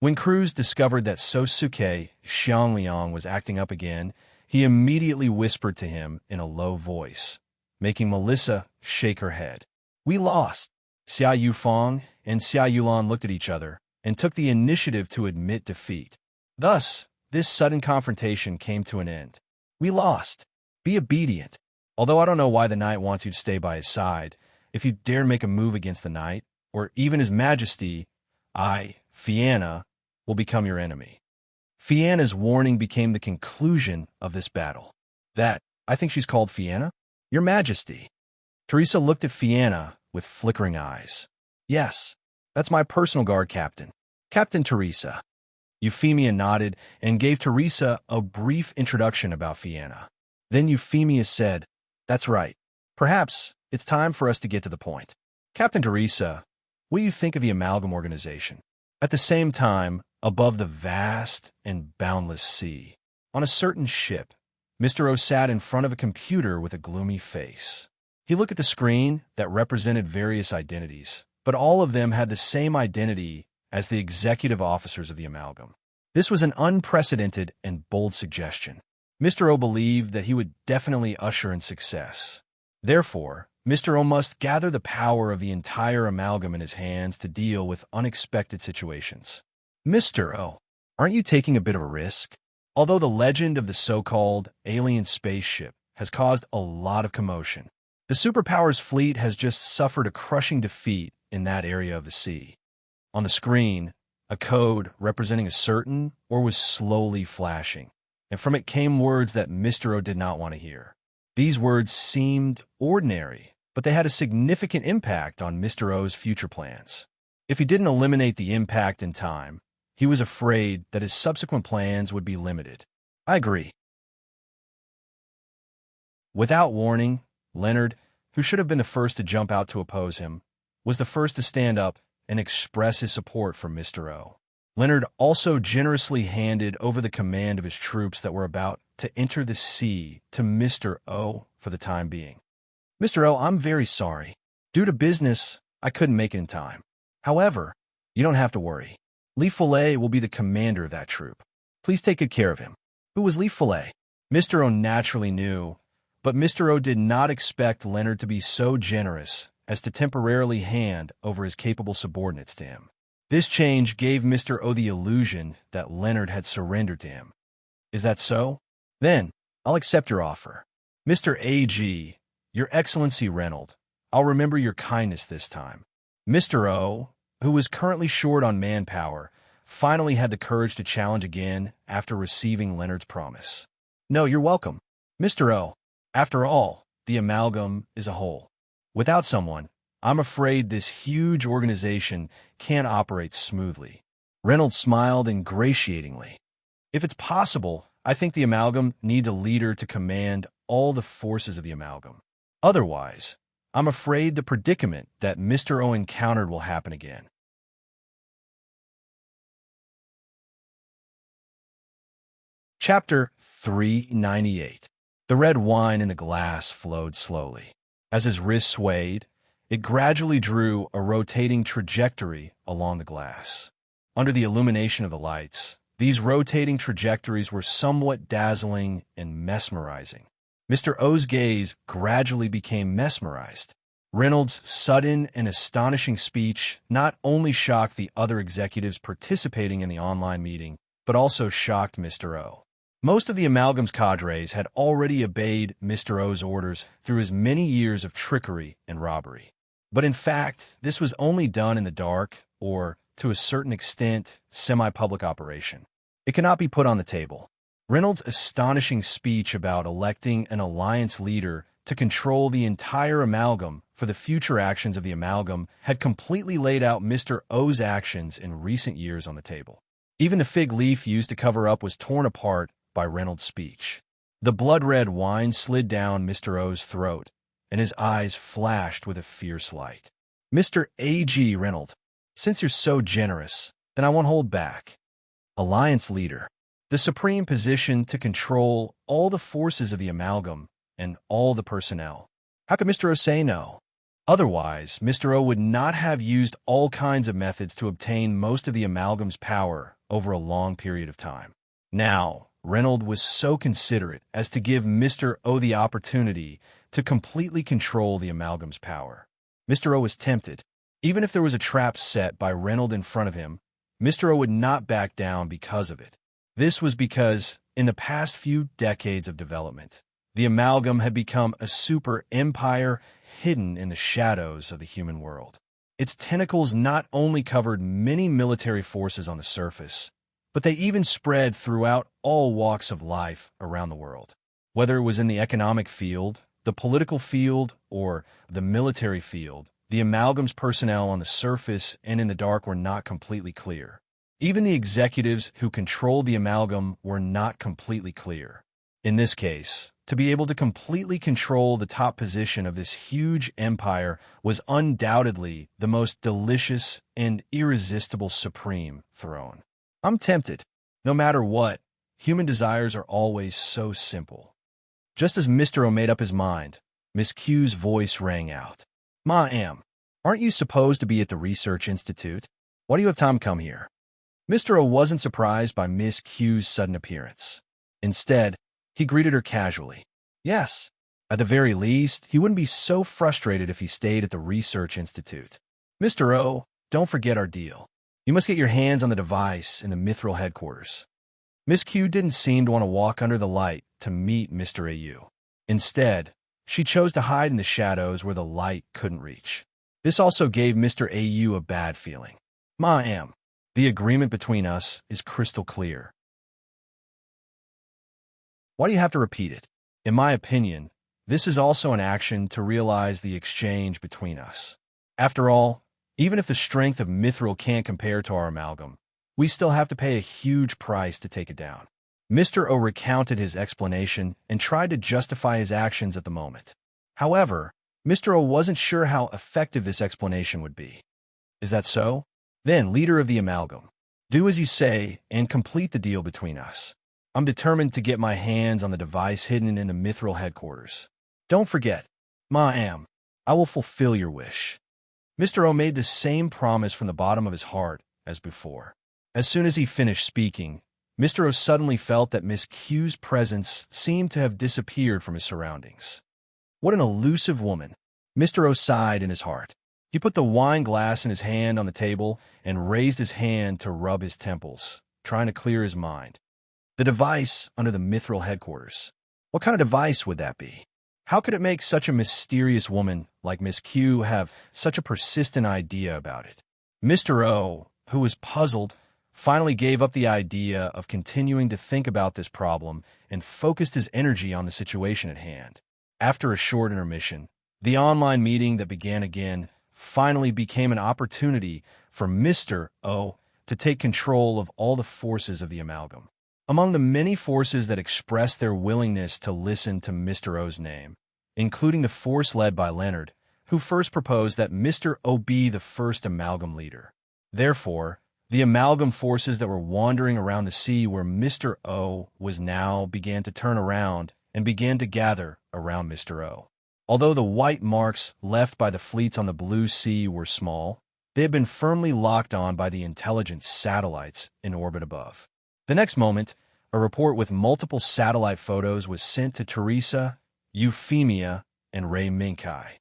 Speaker 1: When Cruz discovered that Sosuke Xiangliang was acting up again, he immediately whispered to him in a low voice, making Melissa shake her head. We lost. Xia Yufeng and Xia Yulan looked at each other and took the initiative to admit defeat. Thus, this sudden confrontation came to an end. We lost. Be obedient. Although I don't know why the knight wants you to stay by his side, if you dare make a move against the knight, or even his majesty, I, Fianna, will become your enemy. Fianna's warning became the conclusion of this battle. That, I think she's called Fianna? Your Majesty. Teresa looked at Fianna with flickering eyes. Yes, that's my personal guard captain, Captain Teresa. Euphemia nodded and gave Teresa a brief introduction about Fianna. Then Euphemia said, That's right. Perhaps it's time for us to get to the point. Captain Teresa, what do you think of the Amalgam organization? At the same time, above the vast and boundless sea, on a certain ship, Mr. O sat in front of a computer with a gloomy face. He looked at the screen that represented various identities, but all of them had the same identity as the executive officers of the Amalgam. This was an unprecedented and bold suggestion. Mr. O believed that he would definitely usher in success. Therefore, Mr. O must gather the power of the entire Amalgam in his hands to deal with unexpected situations. Mr. O, aren't you taking a bit of a risk? Although the legend of the so-called alien spaceship has caused a lot of commotion, the superpower's fleet has just suffered a crushing defeat in that area of the sea. On the screen, a code representing a certain or was slowly flashing, and from it came words that Mr. O did not want to hear. These words seemed ordinary, but they had a significant impact on Mr. O's future plans. If he didn't eliminate the impact in time, he was afraid that his subsequent plans would be limited. I agree. Without warning, Leonard, who should have been the first to jump out to oppose him, was the first to stand up and express his support for Mr. O. Leonard also generously handed over the command of his troops that were about to enter the sea to Mr. O for the time being. Mr. O, I'm very sorry. Due to business, I couldn't make it in time. However, you don't have to worry. Lee Follet will be the commander of that troop. Please take good care of him. Who was Lee Follet? Mr. O naturally knew, but Mr. O did not expect Leonard to be so generous as to temporarily hand over his capable subordinates to him. This change gave Mr. O the illusion that Leonard had surrendered to him. Is that so? Then, I'll accept your offer. Mr. A.G., Your Excellency Reynolds, I'll remember your kindness this time. Mr. O, who was currently short on manpower, finally had the courage to challenge again after receiving Leonard's promise. No, you're welcome. Mr. O, after all, the Amalgam is a whole. Without someone, I'm afraid this huge organization can't operate smoothly. Reynolds smiled ingratiatingly. If it's possible, I think the Amalgam needs a leader to command all the forces of the Amalgam. Otherwise, I'm afraid the predicament that Mr. O encountered will happen again. Chapter 398. The red wine in the glass flowed slowly. As his wrist swayed, it gradually drew a rotating trajectory along the glass. Under the illumination of the lights, these rotating trajectories were somewhat dazzling and mesmerizing. Mr. O's gaze gradually became mesmerized. Reynolds' sudden and astonishing speech not only shocked the other executives participating in the online meeting, but also shocked Mr. O. Most of the Amalgam's cadres had already obeyed Mr. O's orders through his many years of trickery and robbery. But in fact, this was only done in the dark or, to a certain extent, semi-public operation. It cannot be put on the table. Reynolds' astonishing speech about electing an alliance leader to control the entire Amalgam for the future actions of the Amalgam had completely laid out Mr. O's actions in recent years on the table. Even the fig leaf used to cover up was torn apart by Reynolds' speech. The blood-red wine slid down Mr. O's throat, and his eyes flashed with a fierce light. Mr. A.G. Reynolds, since you're so generous, then I won't hold back. Alliance leader, the supreme position to control all the forces of the Amalgam and all the personnel. How could Mr. O say no? Otherwise, Mr. O would not have used all kinds of methods to obtain most of the Amalgam's power over a long period of time. Now, Reynolds was so considerate as to give Mr. O the opportunity to completely control the Amalgam's power. Mr. O was tempted. Even if there was a trap set by Reynolds in front of him, Mr. O would not back down because of it. This was because, in the past few decades of development, the Amalgam had become a super empire hidden in the shadows of the human world. Its tentacles not only covered many military forces on the surface, but they even spread throughout all walks of life around the world. Whether it was in the economic field, the political field, or the military field, the Amalgam's personnel on the surface and in the dark were not completely clear. Even the executives who controlled the Amalgam were not completely clear. In this case, to be able to completely control the top position of this huge empire was undoubtedly the most delicious and irresistible supreme throne. I'm tempted. No matter what, human desires are always so simple. Just as Mr. O made up his mind, Miss Q's voice rang out. "Ma'am, aren't you supposed to be at the Research Institute? Why do you have time to come here?" Mr. O wasn't surprised by Miss Q's sudden appearance. Instead, he greeted her casually. Yes, at the very least, he wouldn't be so frustrated if he stayed at the Research Institute. Mr. O, don't forget our deal. You must get your hands on the device in the Mithril headquarters. Miss Q didn't seem to want to walk under the light to meet Mr. AU. Instead, she chose to hide in the shadows where the light couldn't reach. This also gave Mr. AU a bad feeling. Ma'am, the agreement between us is crystal clear. Why do you have to repeat it? In my opinion, this is also an action to realize the exchange between us. After all, even if the strength of Mithril can't compare to our Amalgam, we still have to pay a huge price to take it down. Mr. O recounted his explanation and tried to justify his actions at the moment. However, Mr. O wasn't sure how effective this explanation would be. Is that so? Then, leader of the Amalgam, do as you say and complete the deal between us. I'm determined to get my hands on the device hidden in the Mithril headquarters. Don't forget, ma'am, I will fulfill your wish. Mr. O made the same promise from the bottom of his heart as before. As soon as he finished speaking, Mr. O suddenly felt that Miss Q's presence seemed to have disappeared from his surroundings. What an elusive woman. Mr. O sighed in his heart. He put the wine glass in his hand on the table and raised his hand to rub his temples, trying to clear his mind. The device under the Mithril headquarters. What kind of device would that be? How could it make such a mysterious woman like Miss Q have such a persistent idea about it? Mr. O, who was puzzled, finally gave up the idea of continuing to think about this problem and focused his energy on the situation at hand. After a short intermission, the online meeting that began again finally became an opportunity for Mr. O to take control of all the forces of the Amalgam. Among the many forces that expressed their willingness to listen to Mr. O's name, including the force led by Leonard, who first proposed that Mr. O be the first Amalgam leader. Therefore, the Amalgam forces that were wandering around the sea where Mr. O was now began to turn around and began to gather around Mr. O. Although the white marks left by the fleets on the blue sea were small, they had been firmly locked on by the intelligence satellites in orbit above. The next moment, a report with multiple satellite photos was sent to Teresa, Euphemia, and Ray Minkai.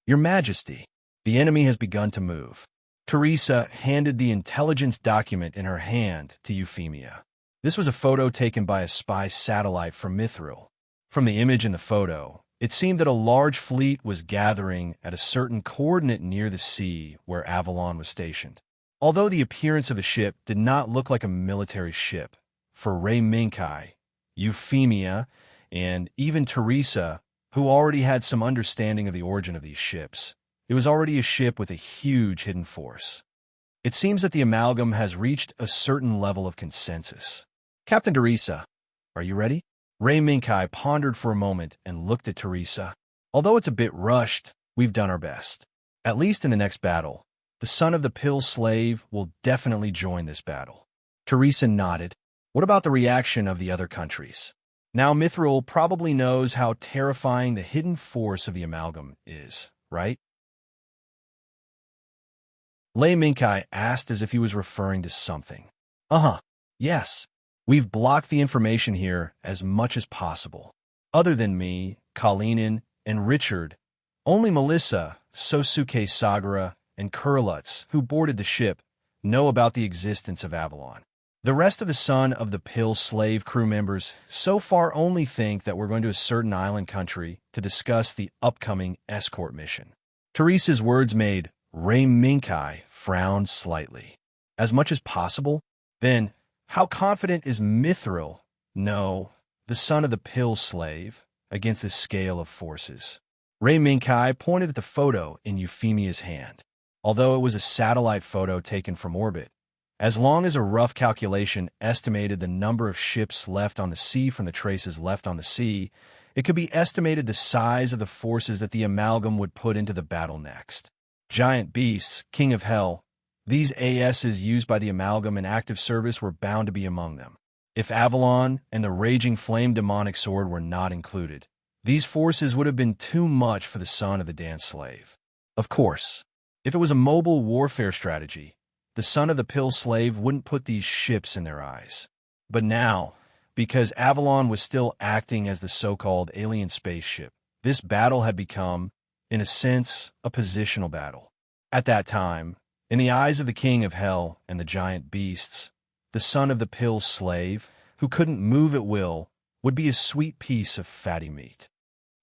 Speaker 1: Your Majesty, the enemy has begun to move. Teresa handed the intelligence document in her hand to Euphemia. This was a photo taken by a spy satellite from Mithril. From the image in the photo, it seemed that a large fleet was gathering at a certain coordinate near the sea where Avalon was stationed. Although the appearance of the ship did not look like a military ship, for Ray Minkai, Euphemia, and even Teresa, who already had some understanding of the origin of these ships, it was already a ship with a huge hidden force. It seems that the amalgam has reached a certain level of consensus. Captain Teresa, are you ready? Ray Minkai pondered for a moment and looked at Teresa. Although it's a bit rushed, we've done our best. At least in the next battle, the son of the pill slave will definitely join this battle. Teresa nodded. What about the reaction of the other countries? Now Mithril probably knows how terrifying the hidden force of the amalgam is, right? Ray Minkai asked as if he was referring to something. Yes. We've blocked the information here as much as possible. Other than me, Kalinin, and Richard, only Melissa, Sosuke Sagara, and Kurlutz, who boarded the ship, know about the existence of Avalon. The rest of the son of the pill slave crew members so far only think that we're going to a certain island country to discuss the upcoming escort mission. Teresa's words made Ray Minkai frown slightly. As much as possible? Then, how confident is Mithril, no, the son of the pill slave, against this scale of forces? Ray Minkai pointed at the photo in Euphemia's hand. Although it was a satellite photo taken from orbit, as long as a rough calculation estimated the number of ships left on the sea from the traces left on the sea, it could be estimated the size of the forces that the amalgam would put into the battle next. Giant beasts, king of hell, these ASs used by the amalgam in active service were bound to be among them. If Avalon and the raging flame demonic sword were not included, these forces would have been too much for the son of the dance slave. Of course, if it was a mobile warfare strategy, the son of the pill slave wouldn't put these ships in their eyes. But now, because Avalon was still acting as the so-called alien spaceship, this battle had become, in a sense, a positional battle. At that time, in the eyes of the king of hell and the giant beasts, the son of the pill slave, who couldn't move at will, would be a sweet piece of fatty meat.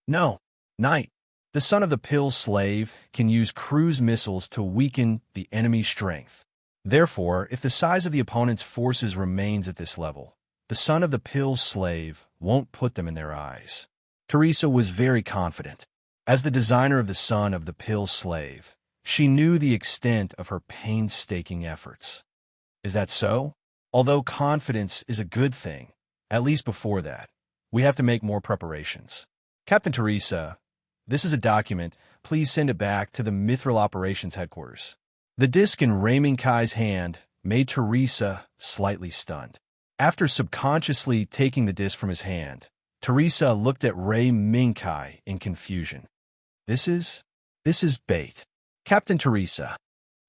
Speaker 1: No, Knight, the son of the pill slave, can use cruise missiles to weaken the enemy's strength. Therefore, if the size of the opponent's forces remains at this level, the son of the pill slave won't put them in their eyes. Teresa was very confident. As the designer of the son of the pill slave, she knew the extent of her painstaking efforts. Is that so? Although confidence is a good thing, at least before that, we have to make more preparations. Captain Teresa, this is a document. Please send it back to the Mithril Operations Headquarters. The disc in Ray Minkai's hand made Teresa slightly stunned. After subconsciously taking the disc from his hand, Teresa looked at Ray Minkai in confusion. This is bait. Captain Teresa.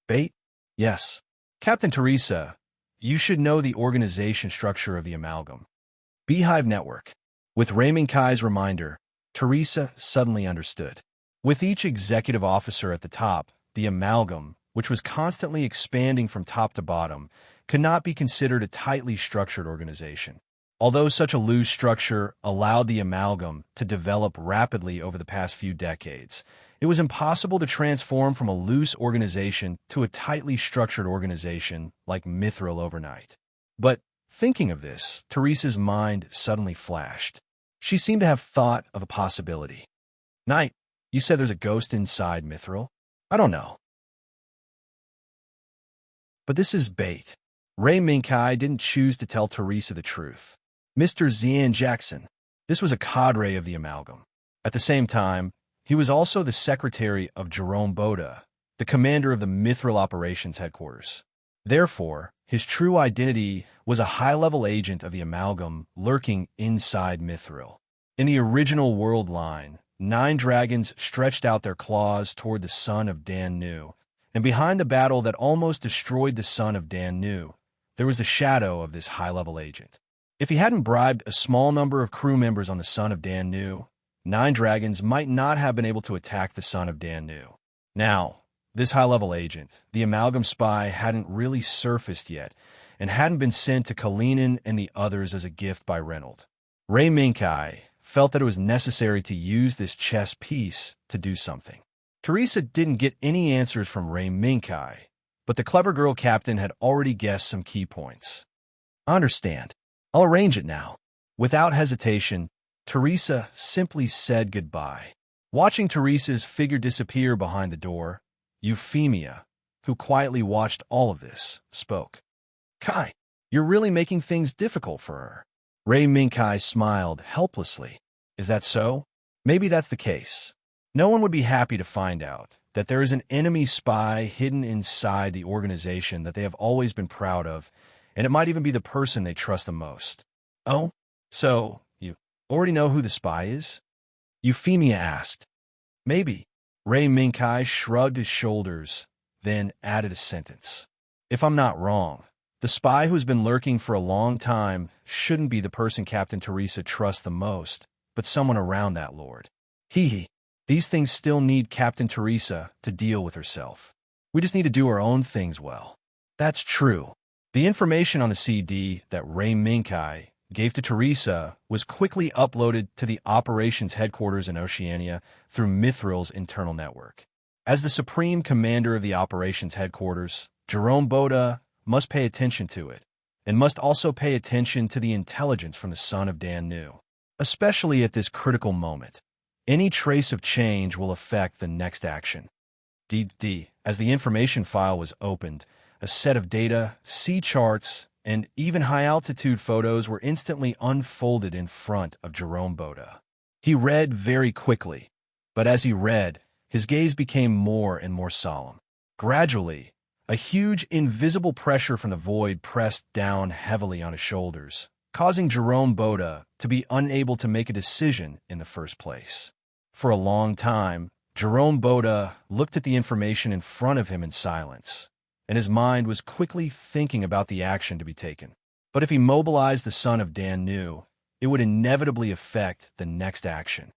Speaker 1: Bait? Yes. Captain Teresa, you should know the organization structure of the amalgam. Beehive Network. With Ray Minkai's reminder, Teresa suddenly understood. With each executive officer at the top, the amalgam, which was constantly expanding from top to bottom, could not be considered a tightly structured organization. Although such a loose structure allowed the amalgam to develop rapidly over the past few decades, it was impossible to transform from a loose organization to a tightly structured organization like Mithril overnight. But thinking of this, Teresa's mind suddenly flashed. She seemed to have thought of a possibility. Knight, you said there's a ghost inside Mithril? I don't know. But this is bait. Ray Minkai didn't choose to tell Teresa the truth. Mr. Zian Jackson, this was a cadre of the amalgam. At the same time, he was also the secretary of Jerome Boda, the commander of the Mithril Operations Headquarters. Therefore, his true identity was a high-level agent of the amalgam lurking inside Mithril. In the original world line, 9 dragons stretched out their claws toward the son of Dan Nu, and behind the battle that almost destroyed the son of Dan Nu, there was the shadow of this high-level agent. If he hadn't bribed a small number of crew members on the son of Dan Nu, 9 dragons might not have been able to attack the son of Dan Nu. Now, this high-level agent, the amalgam spy, hadn't really surfaced yet, and hadn't been sent to Kalinin and the others as a gift by Reynolds. Ray Minkai felt that it was necessary to use this chess piece to do something. Teresa didn't get any answers from Ray Minkai, but the clever girl captain had already guessed some key points. I understand. I'll arrange it now. Without hesitation, Teresa simply said goodbye. Watching Teresa's figure disappear behind the door, Euphemia, who quietly watched all of this, spoke. Kai, you're really making things difficult for her. Ray Minkai smiled helplessly. Is that so? Maybe that's the case. No one would be happy to find out that there is an enemy spy hidden inside the organization that they have always been proud of, and it might even be the person they trust the most. Oh, so you already know who the spy is? Euphemia asked. Maybe. Ray Minkai shrugged his shoulders, then added a sentence. If I'm not wrong, the spy who's been lurking for a long time shouldn't be the person Captain Teresa trusts the most, but someone around that lord. These things still need Captain Teresa to deal with herself. We just need to do our own things well. That's true. The information on the CD that Ray Minkai gave to Teresa was quickly uploaded to the operations headquarters in Oceania through Mithril's internal network. As the supreme commander of the operations headquarters, Jerome Boda must pay attention to it, and must also pay attention to the intelligence from the son of Dan Nu. Especially at this critical moment, any trace of change will affect the next action. As the information file was opened, a set of data, sea charts, and even high-altitude photos were instantly unfolded in front of Jerome Boda. He read very quickly, but as he read, his gaze became more and more solemn. Gradually, a huge, invisible pressure from the void pressed down heavily on his shoulders, causing Jerome Boda to be unable to make a decision in the first place. For a long time, Jerome Boda looked at the information in front of him in silence, and his mind was quickly thinking about the action to be taken. But if he mobilized the son of Dan Nu, it would inevitably affect the next action.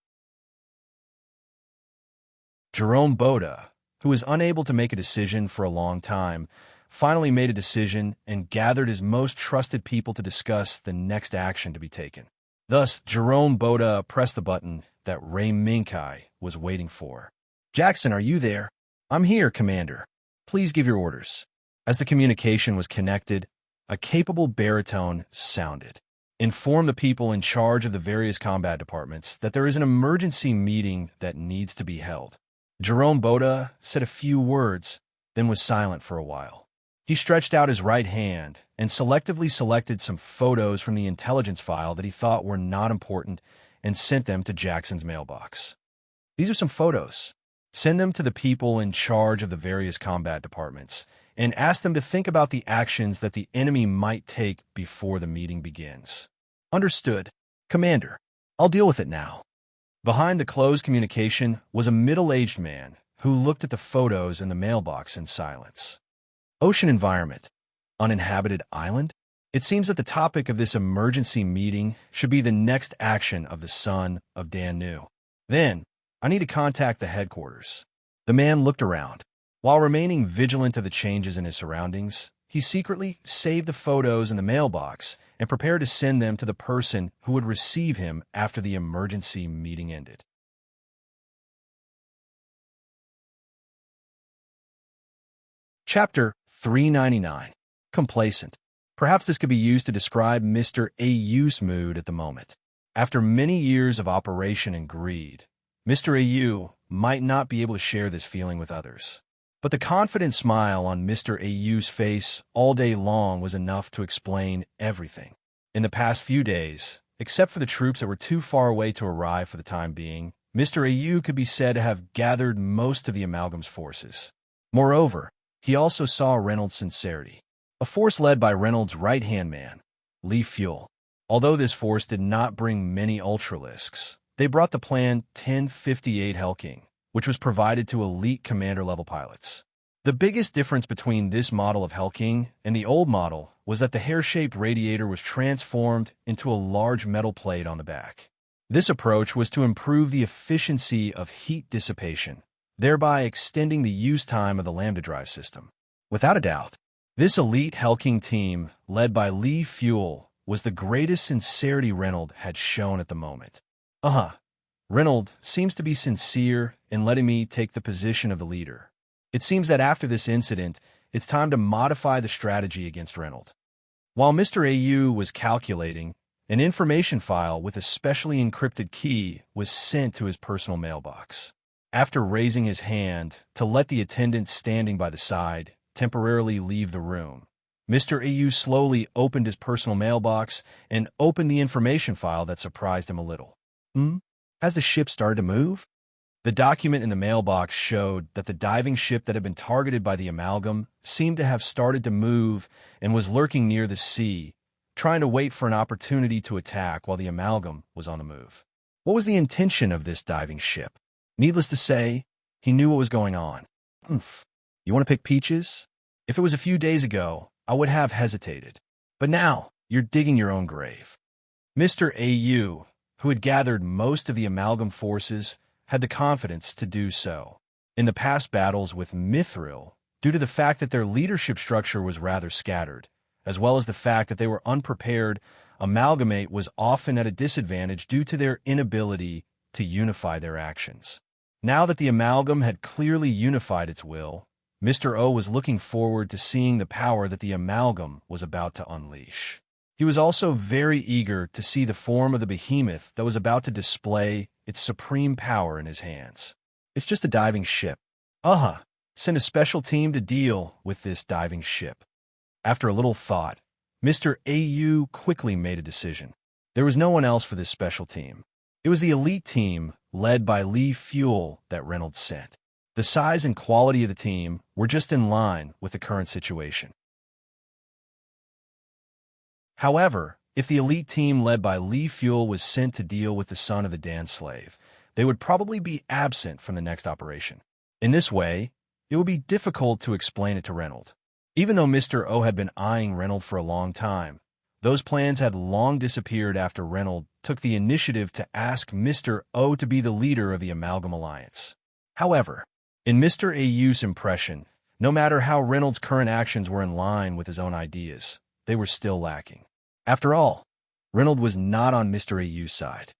Speaker 1: Jerome Boda, who was unable to make a decision for a long time, finally made a decision and gathered his most trusted people to discuss the next action to be taken. Thus, Jerome Boda pressed the button that Ray Minkai was waiting for. Jackson, are you there? I'm here, Commander. Please give your orders. As the communication was connected, a capable baritone sounded. Inform the people in charge of the various combat departments that there is an emergency meeting that needs to be held. Jerome Boda said a few words, then was silent for a while. He stretched out his right hand and selectively selected some photos from the intelligence file that he thought were not important and sent them to Jackson's mailbox. These are some photos. Send them to the people in charge of the various combat departments and ask them to think about the actions that the enemy might take before the meeting begins. Understood. Commander, I'll deal with it now. Behind the closed communication was a middle-aged man who looked at the photos in the mailbox in silence. Ocean environment. Uninhabited island? It seems that the topic of this emergency meeting should be the next action of the son of Dan Nu. Then, I need to contact the headquarters. The man looked around. While remaining vigilant of the changes in his surroundings, he secretly saved the photos in the mailbox and prepared to send them to the person who would receive him after the emergency meeting ended. Chapter 399. Complacent. Perhaps this could be used to describe Mr. Au's mood at the moment. After many years of operation and greed, Mr. Au might not be able to share this feeling with others. But the confident smile on Mr. Au's face all day long was enough to explain everything. In the past few days, except for the troops that were too far away to arrive for the time being, Mr. Au could be said to have gathered most of the amalgam's forces. Moreover, he also saw Reynolds' sincerity. A force led by Reynolds' right-hand man, Lee Fuel. Although this force did not bring many Ultralisks, they brought the Plan 1058 Helking, which was provided to elite commander-level pilots. The biggest difference between this model of Helking and the old model was that the hair-shaped radiator was transformed into a large metal plate on the back. This approach was to improve the efficiency of heat dissipation, thereby extending the use time of the lambda drive system. Without a doubt, this elite Helking team, led by Lee Fuel, was the greatest sincerity Reynolds had shown at the moment. Reynolds seems to be sincere in letting me take the position of the leader. It seems that after this incident, it's time to modify the strategy against Reynolds. While Mr. AU was calculating, an information file with a specially encrypted key was sent to his personal mailbox. After raising his hand to let the attendant standing by the side temporarily leave the room, Mr. AU slowly opened his personal mailbox and opened the information file that surprised him a little. Has the ship started to move? The document in the mailbox showed that the diving ship that had been targeted by the amalgam seemed to have started to move and was lurking near the sea, trying to wait for an opportunity to attack while the amalgam was on the move. What was the intention of this diving ship? Needless to say, he knew what was going on. You want to pick peaches? If it was a few days ago, I would have hesitated. But now, you're digging your own grave. Mr. AU, who had gathered most of the amalgam forces, had the confidence to do so. In the past battles with Mithril, due to the fact that their leadership structure was rather scattered, as well as the fact that they were unprepared, Amalgamate was often at a disadvantage due to their inability to unify their actions. Now that the amalgam had clearly unified its will, Mr. O was looking forward to seeing the power that the amalgam was about to unleash. He was also very eager to see the form of the behemoth that was about to display its supreme power in his hands. It's just a diving ship. Send a special team to deal with this diving ship. After a little thought, Mr. AU quickly made a decision. There was no one else for this special team. It was the elite team, led by Lee Fuel, that Reynolds sent. The size and quality of the team were just in line with the current situation. However, if the elite team led by Lee Fuel was sent to deal with the son of the Dan slave, they would probably be absent from the next operation. In this way, it would be difficult to explain it to Reynolds. Even though Mr. O had been eyeing Reynolds for a long time, those plans had long disappeared after Reynolds took the initiative to ask Mr. O to be the leader of the Amalgam Alliance. However, in Mr. AU's impression, no matter how Reynolds' current actions were in line with his own ideas, they were still lacking. After all, Reynolds was not on Mr. AU's side.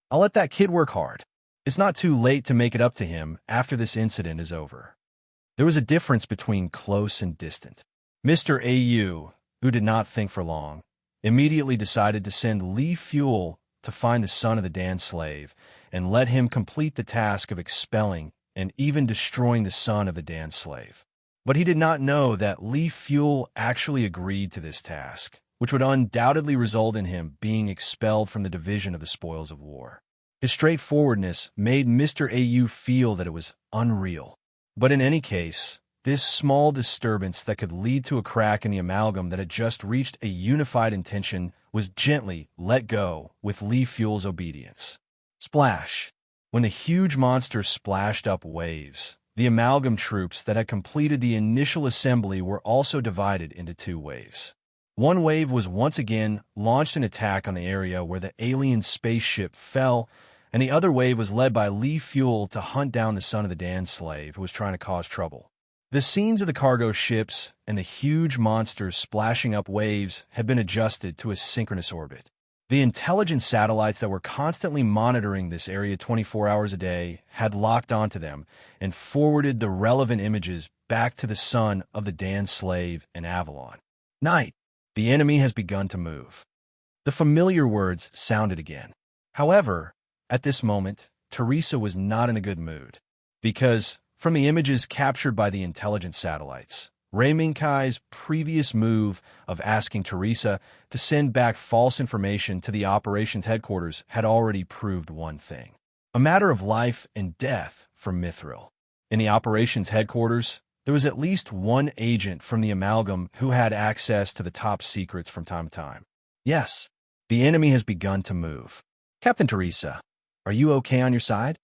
Speaker 1: I'll let that kid work hard. It's not too late to make it up to him after this incident is over. There was a difference between close and distant. Mr. AU, who did not think for long, immediately decided to send Lee Fuel to find the son of the Dan slave and let him complete the task of expelling and even destroying the son of the Dan slave. But he did not know that Lee Fuel actually agreed to this task, which would undoubtedly result in him being expelled from the division of the spoils of war. His straightforwardness made Mr. AU feel that it was unreal. But in any case, this small disturbance that could lead to a crack in the amalgam that had just reached a unified intention was gently let go with Lee Fuel's obedience. Splash! When the huge monster splashed up waves, the amalgam troops that had completed the initial assembly were also divided into two waves. One wave was once again launched an attack on the area where the alien spaceship fell, and the other wave was led by Lee Fuel to hunt down the son of the Dan slave who was trying to cause trouble. The scenes of the cargo ships and the huge monsters splashing up waves had been adjusted to a synchronous orbit. The intelligence satellites that were constantly monitoring this area 24 hours a day had locked onto them and forwarded the relevant images back to the son of the Dan slave and Avalon. Night. The enemy has begun to move. The familiar words sounded again. However, at this moment, Teresa was not in a good mood, because, from the images captured by the intelligence satellites, Ray Minkai's previous move of asking Teresa to send back false information to the operations headquarters had already proved one thing: a matter of life and death for Mithril. In the operations headquarters, there was at least one agent from the Amalgam who had access to the top secrets from time to time. Yes, The enemy has begun to move. Captain Teresa, are you okay on your side?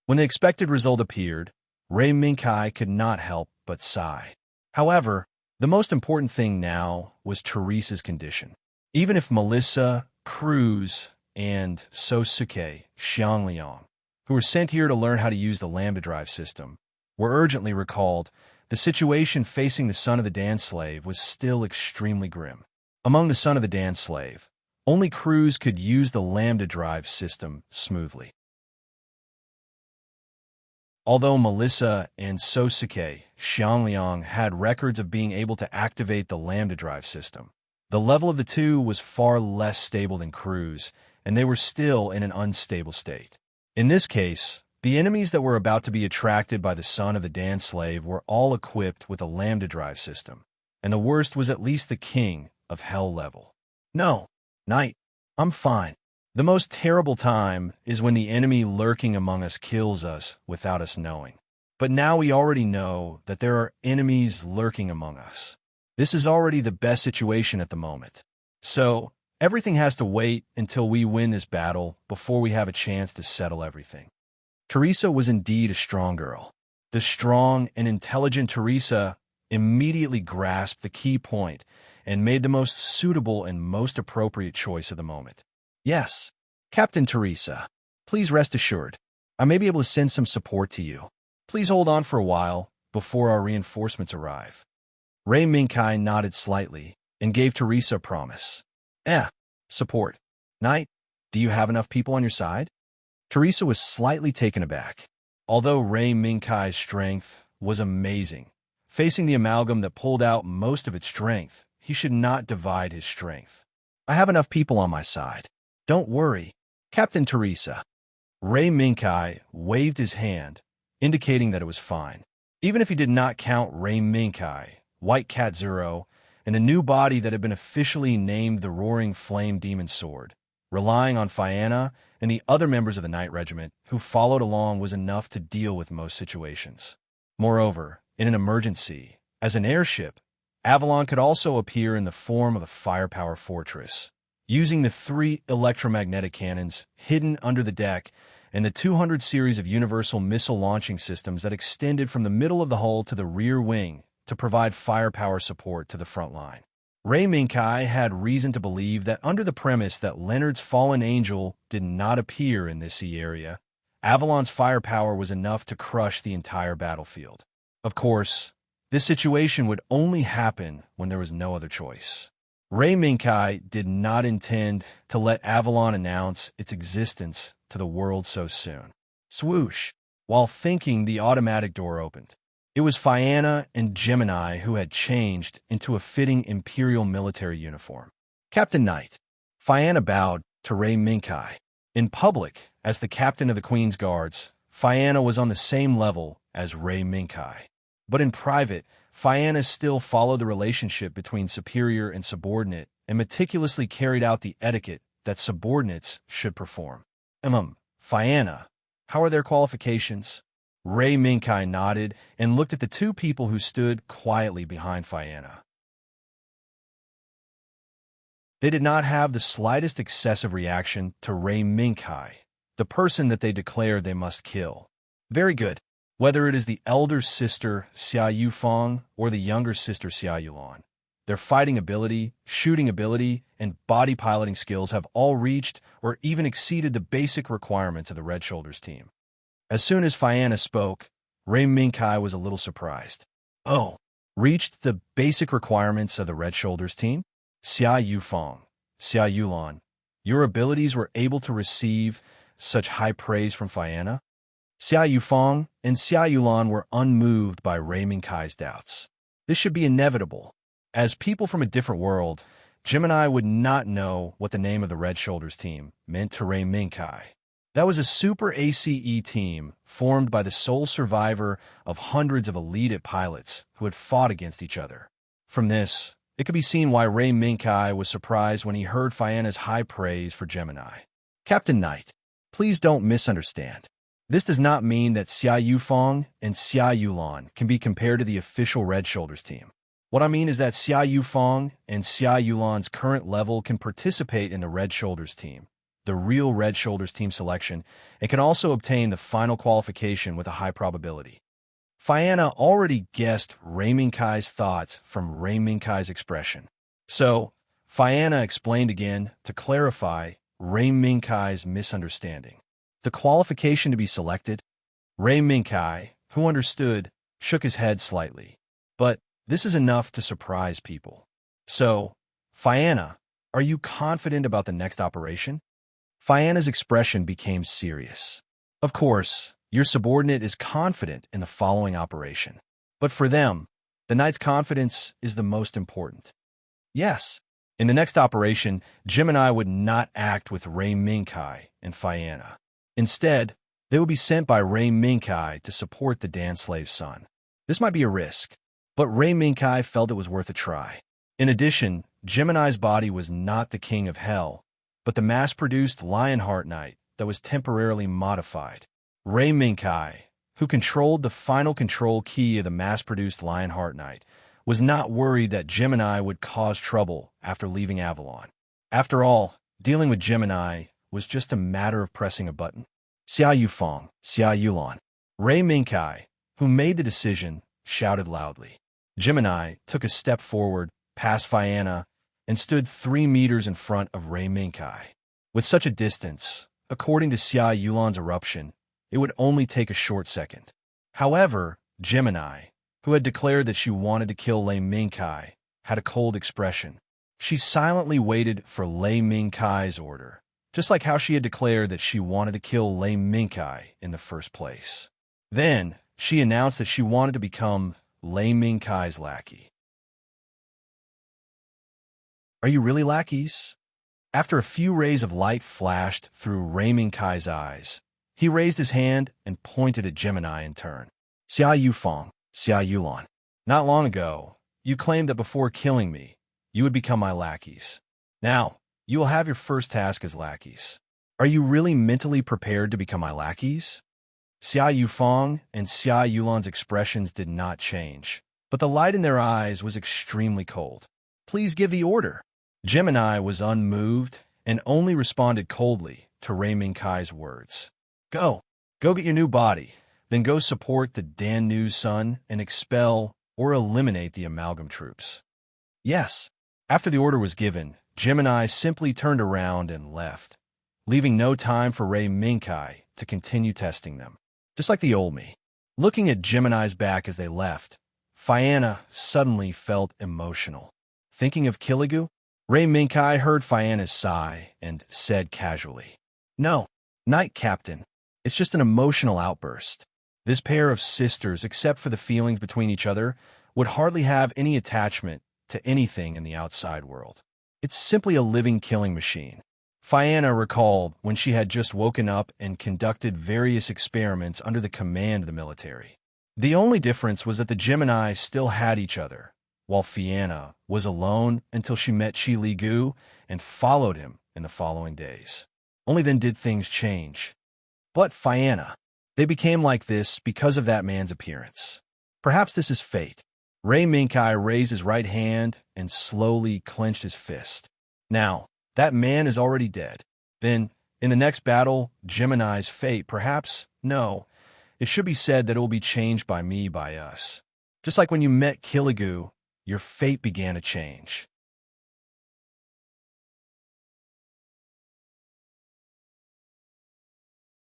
Speaker 1: When the expected result appeared, Ray Minkai could not help but sigh. However, the most important thing now was Teresa's condition. Even if Melissa, Cruz, and Sosuke Xiangliang, who were sent here to learn how to use the Lambda Drive system, were urgently recalled, the situation facing the son of the dance slave was still extremely grim. Among the son of the dance slave, only Cruz could use the Lambda Drive system smoothly. Although Melissa and Sosuke Xiangliang had records of being able to activate the Lambda Drive system, the level of the two was far less stable than Cruz, and they were still in an unstable state. In this case, the enemies that were about to be attracted by the son of the dance slave were all equipped with a Lambda Drive system, and the worst was at least the king of hell level. No, Knight, I'm fine. The most terrible time is when the enemy lurking among us kills us without us knowing. But now we already know that there are enemies lurking among us. This is already the best situation at the moment. So, everything has to wait until we win this battle before we have a chance to settle everything. Teresa was indeed a strong girl. The strong and intelligent Teresa immediately grasped the key point and made the most suitable and most appropriate choice of the moment. Yes, Captain Teresa, please rest assured, I may be able to send some support to you. Please hold on for a while before our reinforcements arrive. Ray Minkai nodded slightly and gave Teresa a promise. Support. Knight, do you have enough people on your side? Teresa was slightly taken aback. Although Ray Minkai's strength was amazing, facing the amalgam that pulled out most of its strength, he should not divide his strength. I have enough people on my side. Don't worry, Captain Teresa. Ray Minkai waved his hand, indicating that it was fine. Even if he did not count Ray Minkai, White Cat Zero, and a new body that had been officially named the Roaring Flame Demon Sword, relying on Fianna and the other members of the Knight Regiment who followed along was enough to deal with most situations. Moreover, in an emergency, as an airship, Avalon could also appear in the form of a firepower fortress, using the 3 electromagnetic cannons hidden under the deck and the 200 series of universal missile launching systems that extended from the middle of the hull to the rear wing to provide firepower support to the front line. Ray Minkai had reason to believe that under the premise that Leonard's fallen angel did not appear in this sea area, Avalon's firepower was enough to crush the entire battlefield. Of course, this situation would only happen when there was no other choice. Ray Minkai did not intend to let Avalon announce its existence to the world so soon. Swoosh! While thinking, the automatic door opened. It was Fianna and Gemini who had changed into a fitting Imperial military uniform. Captain Knight. Fianna bowed to Ray Minkai. In public, as the captain of the Queen's Guards, Fianna was on the same level as Ray Minkai. But in private, Fianna still followed the relationship between superior and subordinate and meticulously carried out the etiquette that subordinates should perform. Fianna, how are their qualifications? Ray Minkai nodded and looked at the two people who stood quietly behind Fianna. They did not have the slightest excessive reaction to Ray Minkai, the person that they declared they must kill. Very good. Whether it is the elder sister Xia Yufeng or the younger sister Xia Yulan, their fighting ability, shooting ability, and body piloting skills have all reached or even exceeded the basic requirements of the Red Shoulders team. As soon as Fianna spoke, Ray Minkai was a little surprised. Oh, reached the basic requirements of the Red Shoulders team? Xia Yufeng, Xia Yulan, your abilities were able to receive such high praise from Fianna? Xia Yufeng and Xia Yulan were unmoved by Ray Minkai's doubts. This should be inevitable. As people from a different world, Gemini would not know what the name of the Red Shoulders team meant to Ray Minkai. That was a super ACE team formed by the sole survivor of hundreds of elite pilots who had fought against each other. From this, it could be seen why Ray Minkai was surprised when he heard Fianna's high praise for Gemini. Captain Knight, please don't misunderstand. This does not mean that Xia Yufeng and Xia Yulan can be compared to the official Red Shoulders team. What I mean is that Xia Yufeng and Xia Yulan's current level can participate in the Red Shoulders team, the real Red Shoulders team selection, and can also obtain the final qualification with a high probability. Fianna already guessed Rei Minkai's thoughts from Rei Minkai's expression. So, Fianna explained again to clarify Rei Minkai's misunderstanding. The qualification to be selected? Rei Minkai, who understood, shook his head slightly. But this is enough to surprise people. So, Fianna, are you confident about the next operation? Fianna's expression became serious. Of course, your subordinate is confident in the following operation. But for them, the knight's confidence is the most important. Yes, in the next operation, Gemini would not act with Rei Minkai and Fianna. Instead, they would be sent by Rei Minkai to support the Dan Slave's son. This might be a risk, but Rei Minkai felt it was worth a try. In addition, Gemini's body was not the king of hell, but the mass-produced Lionheart Knight that was temporarily modified. Rei Minkai, who controlled the final control key of the mass-produced Lionheart Knight, was not worried that Gemini would cause trouble after leaving Avalon. After all, dealing with Gemini was just a matter of pressing a button. Xia Yufeng, Xia Yulan. Rei Minkai, who made the decision, shouted loudly. Gemini took a step forward, past Fianna, and stood 3 meters in front of Rei Minkai. With such a distance, according to Xia Yulan's eruption, it would only take a short second. However, Gemini, who had declared that she wanted to kill Rei Minkai, had a cold expression. She silently waited for Rei Minkai's order, just like how she had declared that she wanted to kill Rei Minkai in the first place. Then, she announced that she wanted to become Rei Minkai's lackey. Are you really lackeys? After a few rays of light flashed through Rei Minkai's eyes, he raised his hand and pointed at Gemini in turn. Xia Yufeng, Xia Yulan. Not long ago, you claimed that before killing me, you would become my lackeys. Now, you will have your first task as lackeys. Are you really mentally prepared to become my lackeys? Xia Yufeng and Xia Yulan's expressions did not change, but the light in their eyes was extremely cold. Please give the order. Gemini was unmoved and only responded coldly to Rei Minkai's words. Go get your new body, then go support the Dan Nu's son and expel or eliminate the amalgam troops. Yes. After the order was given, Gemini simply turned around and left, leaving no time for Rei Minkai to continue testing them. Just like the old me. Looking at Gemini's back as they left, Fianna suddenly felt emotional. Thinking of Kiligu, Rei Minkai heard Fianna's sigh and said casually, No, Knight Captain, it's just an emotional outburst. This pair of sisters, except for the feelings between each other, would hardly have any attachment to anything in the outside world. It's simply a living killing machine. Fianna recalled when she had just woken up and conducted various experiments under the command of the military. The only difference was that the Gemini still had each other, while Fianna was alone until she met Chi Li Gu and followed him in the following days. Only then did things change. But Fianna, they became like this because of that man's appearance. Perhaps this is fate. Rei Minkai raised his right hand and slowly clenched his fist. Now, that man is already dead. Then, in the next battle, Gemini's fate, perhaps, no. It should be said that it will be changed by me, by us. Just like when you met Kiligu, your fate began to change.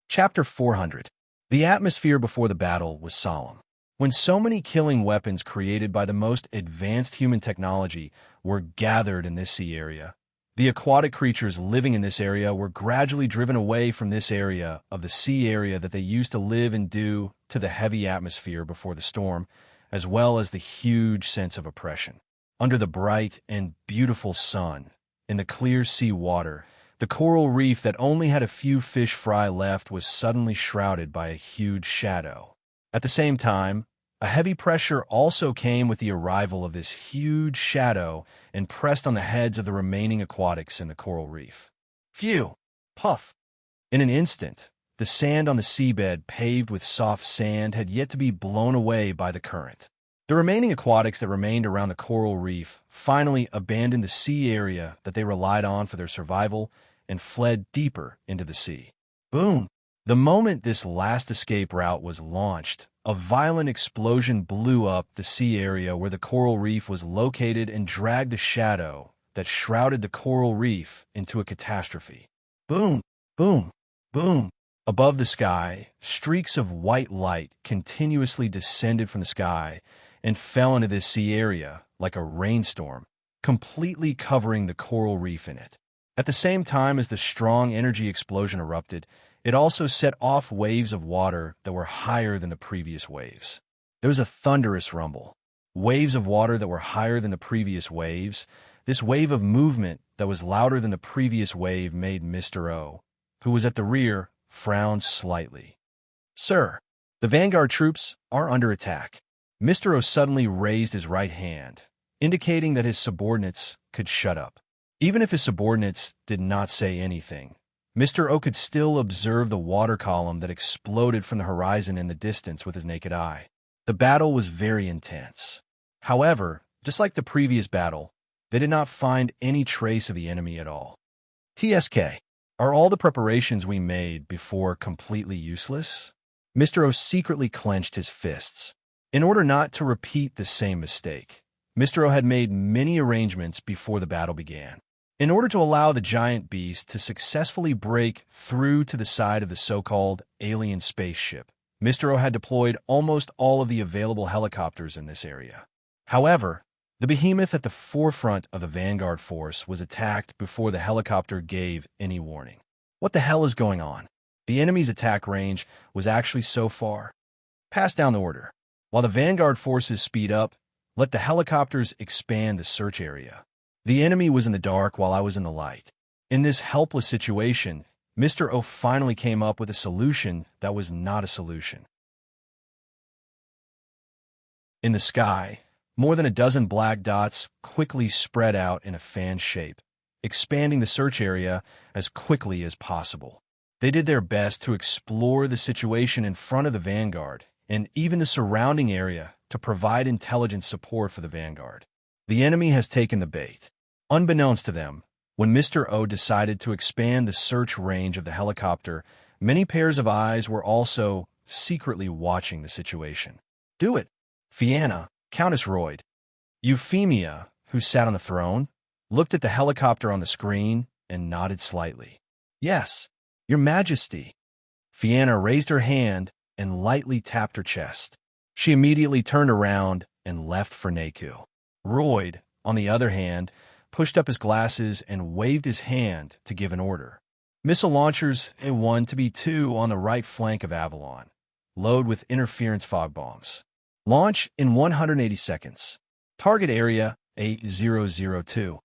Speaker 1: Chapter 400. The atmosphere before the battle was solemn. When so many killing weapons created by the most advanced human technology were gathered in this sea area, the aquatic creatures living in this area were gradually driven away from this area of the sea area that they used to live in due to the heavy atmosphere before the storm, as well as the huge sense of oppression. Under the bright and beautiful sun, in the clear sea water, the coral reef that only had a few fish fry left was suddenly shrouded by a huge shadow. At the same time, a heavy pressure also came with the arrival of this huge shadow and pressed on the heads of the remaining aquatics in the coral reef. Phew! Puff! In an instant, the sand on the seabed paved with soft sand had yet to be blown away by the current. The remaining aquatics that remained around the coral reef finally abandoned the sea area that they relied on for their survival and fled deeper into the sea. Boom! The moment this last escape route was launched, a violent explosion blew up the sea area where the coral reef was located and dragged the shadow that shrouded the coral reef into a catastrophe. Boom! Boom! Boom! Above the sky, streaks of white light continuously descended from the sky and fell into this sea area like a rainstorm, completely covering the coral reef in it. At the same time as the strong energy explosion erupted, it also set off waves of water that were higher than the previous waves. There was a thunderous rumble. Waves of water that were higher than the previous waves. This wave of movement that was louder than the previous wave made Mr. O, who was at the rear, frown slightly. "Sir, the vanguard troops are under attack." Mr. O suddenly raised his right hand, indicating that his subordinates could shut up. Even if his subordinates did not say anything, Mr. O could still observe the water column that exploded from the horizon in the distance with his naked eye. The battle was very intense. However, just like the previous battle, they did not find any trace of the enemy at all. TSK, are all the preparations we made before completely useless? Mr. O secretly clenched his fists. In order not to repeat the same mistake, Mr. O had made many arrangements before the battle began. In order to allow the giant beast to successfully break through to the side of the so-called alien spaceship, Mr. O had deployed almost all of the available helicopters in this area. However, the behemoth at the forefront of the Vanguard force was attacked before the helicopter gave any warning. What the hell is going on? The enemy's attack range was actually so far. Pass down the order. While the Vanguard forces speed up, let the helicopters expand the search area. The enemy was in the dark while I was in the light. In this helpless situation, Mr. O finally came up with a solution that was not a solution. In the sky, more than a dozen black dots quickly spread out in a fan shape, expanding the search area as quickly as possible. They did their best to explore the situation in front of the Vanguard and even the surrounding area to provide intelligence support for the Vanguard. The enemy has taken the bait. Unbeknownst to them, when Mr. O decided to expand the search range of the helicopter, many pairs of eyes were also secretly watching the situation. Do it! Fianna, Countess Royd. Euphemia, who sat on the throne, looked at the helicopter on the screen and nodded slightly. Yes, Your Majesty. Fianna raised her hand and lightly tapped her chest. She immediately turned around and left for Naku. Royd, on the other hand, pushed up his glasses and waved his hand to give an order. Missile launchers A1 to B2 on the right flank of Avalon. Load with interference fog bombs. Launch in 180 seconds. Target area A002.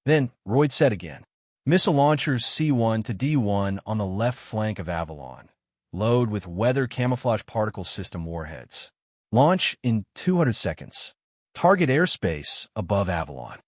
Speaker 1: Then Royd said again. Missile launchers C1 to D1 on the left flank of Avalon. Load with weather camouflage particle system warheads. Launch in 200 seconds. Target airspace above Avalon.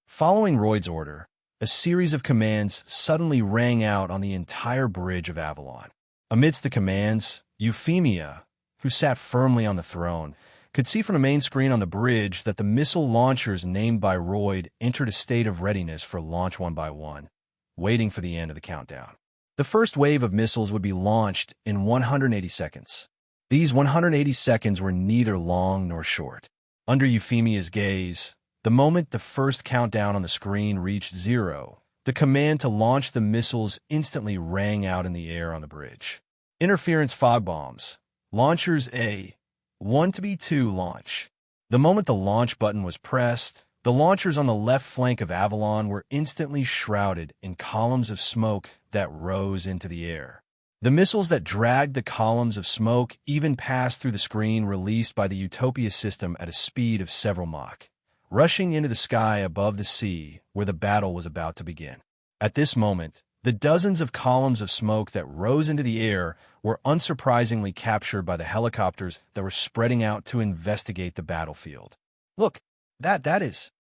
Speaker 1: Following Royd's order, a series of commands suddenly rang out on the entire bridge of Avalon. Amidst the commands, Euphemia, who sat firmly on the throne, could see from the main screen on the bridge that the missile launchers named by Royd entered a state of readiness for launch one by one, waiting for the end of the countdown. The first wave of missiles would be launched in 180 seconds. These 180 seconds were neither long nor short. Under Euphemia's gaze, the moment the first countdown on the screen reached 0, the command to launch the missiles instantly rang out in the air on the bridge. Interference fog bombs. Launchers A1 to B2 launch. The moment the launch button was pressed, the launchers on the left flank of Avalon were instantly shrouded in columns of smoke that rose into the air. The missiles that dragged the columns of smoke even passed through the screen released by the Utopia system at a speed of several Mach, rushing into the sky above the sea where the battle was about to begin. At this moment, the dozens of columns of smoke that rose into the air were unsurprisingly captured by the helicopters that were spreading out to investigate the battlefield. Look, that is.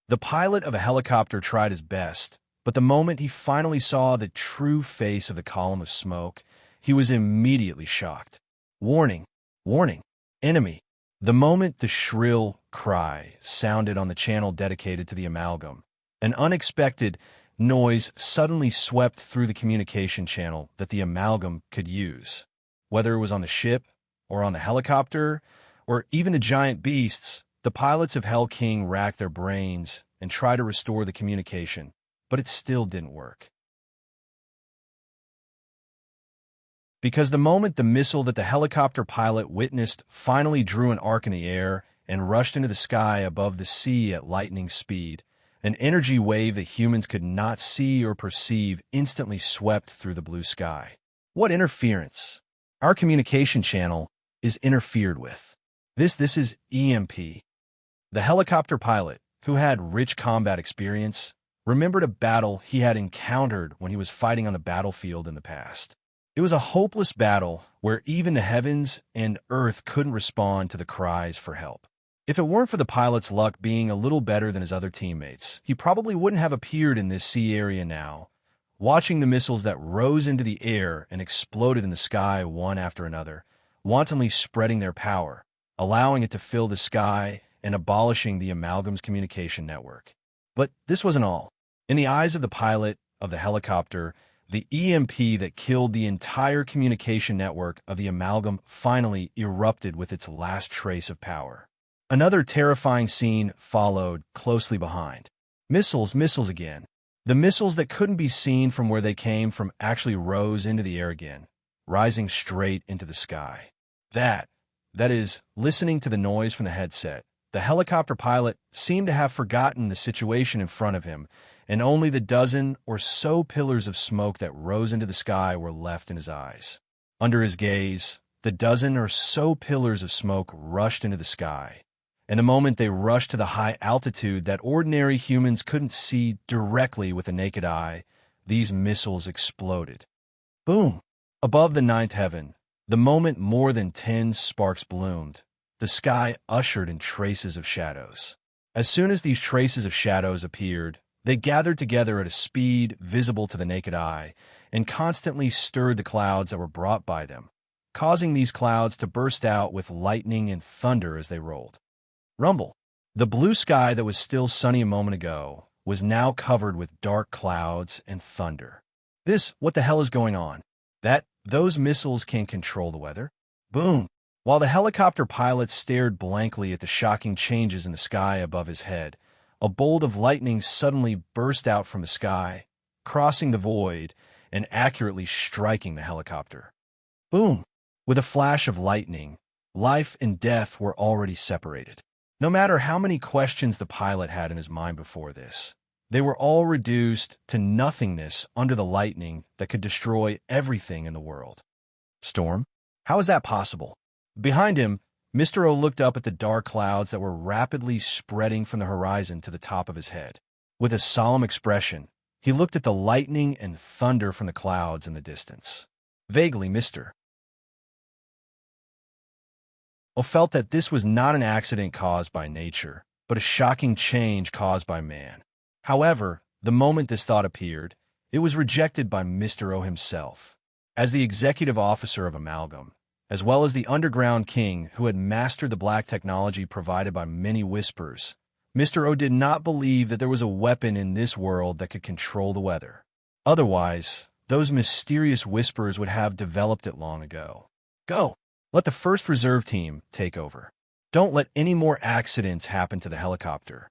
Speaker 1: The pilot of a helicopter tried his best, but the moment he finally saw the true face of the column of smoke, he was immediately shocked. Warning, warning, enemy. The moment the shrill cry sounded on the channel dedicated to the amalgam, an unexpected noise suddenly swept through the communication channel that the amalgam could use. Whether it was on the ship, or on the helicopter, or even the giant beasts, the pilots of Hell King racked their brains and tried to restore the communication, but it still didn't work. Because the moment the missile that the helicopter pilot witnessed finally drew an arc in the air and rushed into the sky above the sea at lightning speed, an energy wave that humans could not see or perceive instantly swept through the blue sky. What interference! Our communication channel is interfered with. This is EMP. The helicopter pilot, who had rich combat experience, remembered a battle he had encountered when he was fighting on the battlefield in the past. It was a hopeless battle where even the heavens and earth couldn't respond to the cries for help. If it weren't for the pilot's luck being a little better than his other teammates, he probably wouldn't have appeared in this sea area now, watching the missiles that rose into the air and exploded in the sky one after another, wantonly spreading their power, allowing it to fill the sky and abolishing the amalgam's communication network. But this wasn't all. In the eyes of the pilot of the helicopter, the EMP that killed the entire communication network of the amalgam finally erupted with its last trace of power. Another terrifying scene followed closely behind. Missiles again. The missiles that couldn't be seen from where they came from actually rose into the air again, rising straight into the sky. That is, listening to the noise from the headset, the helicopter pilot seemed to have forgotten the situation in front of him, and only the dozen or so pillars of smoke that rose into the sky were left in his eyes. Under his gaze, the dozen or so pillars of smoke rushed into the sky. In a moment they rushed to the high altitude that ordinary humans couldn't see directly with the naked eye. These missiles exploded. Boom! Above the ninth heaven, the moment more than 10 sparks bloomed, the sky ushered in traces of shadows. As soon as these traces of shadows appeared, they gathered together at a speed visible to the naked eye and constantly stirred the clouds that were brought by them, causing these clouds to burst out with lightning and thunder as they rolled. Rumble. The blue sky that was still sunny a moment ago was now covered with dark clouds and thunder. What the hell is going on? Those missiles can control the weather? Boom! While the helicopter pilot stared blankly at the shocking changes in the sky above his head, a bolt of lightning suddenly burst out from the sky, crossing the void and accurately striking the helicopter. Boom! With a flash of lightning, life and death were already separated. No matter how many questions the pilot had in his mind before this, they were all reduced to nothingness under the lightning that could destroy everything in the world. Storm? How is that possible? Behind him, Mr. O looked up at the dark clouds that were rapidly spreading from the horizon to the top of his head. With a solemn expression, he looked at the lightning and thunder from the clouds in the distance. Vaguely, Mr. O felt that this was not an accident caused by nature, but a shocking change caused by man. However, the moment this thought appeared, it was rejected by Mr. O himself. As the executive officer of Amalgam, as well as the underground king who had mastered the black technology provided by many whispers, Mr. O did not believe that there was a weapon in this world that could control the weather. Otherwise, those mysterious whispers would have developed it long ago. Go! Let the first reserve team take over. Don't let any more accidents happen to the helicopter.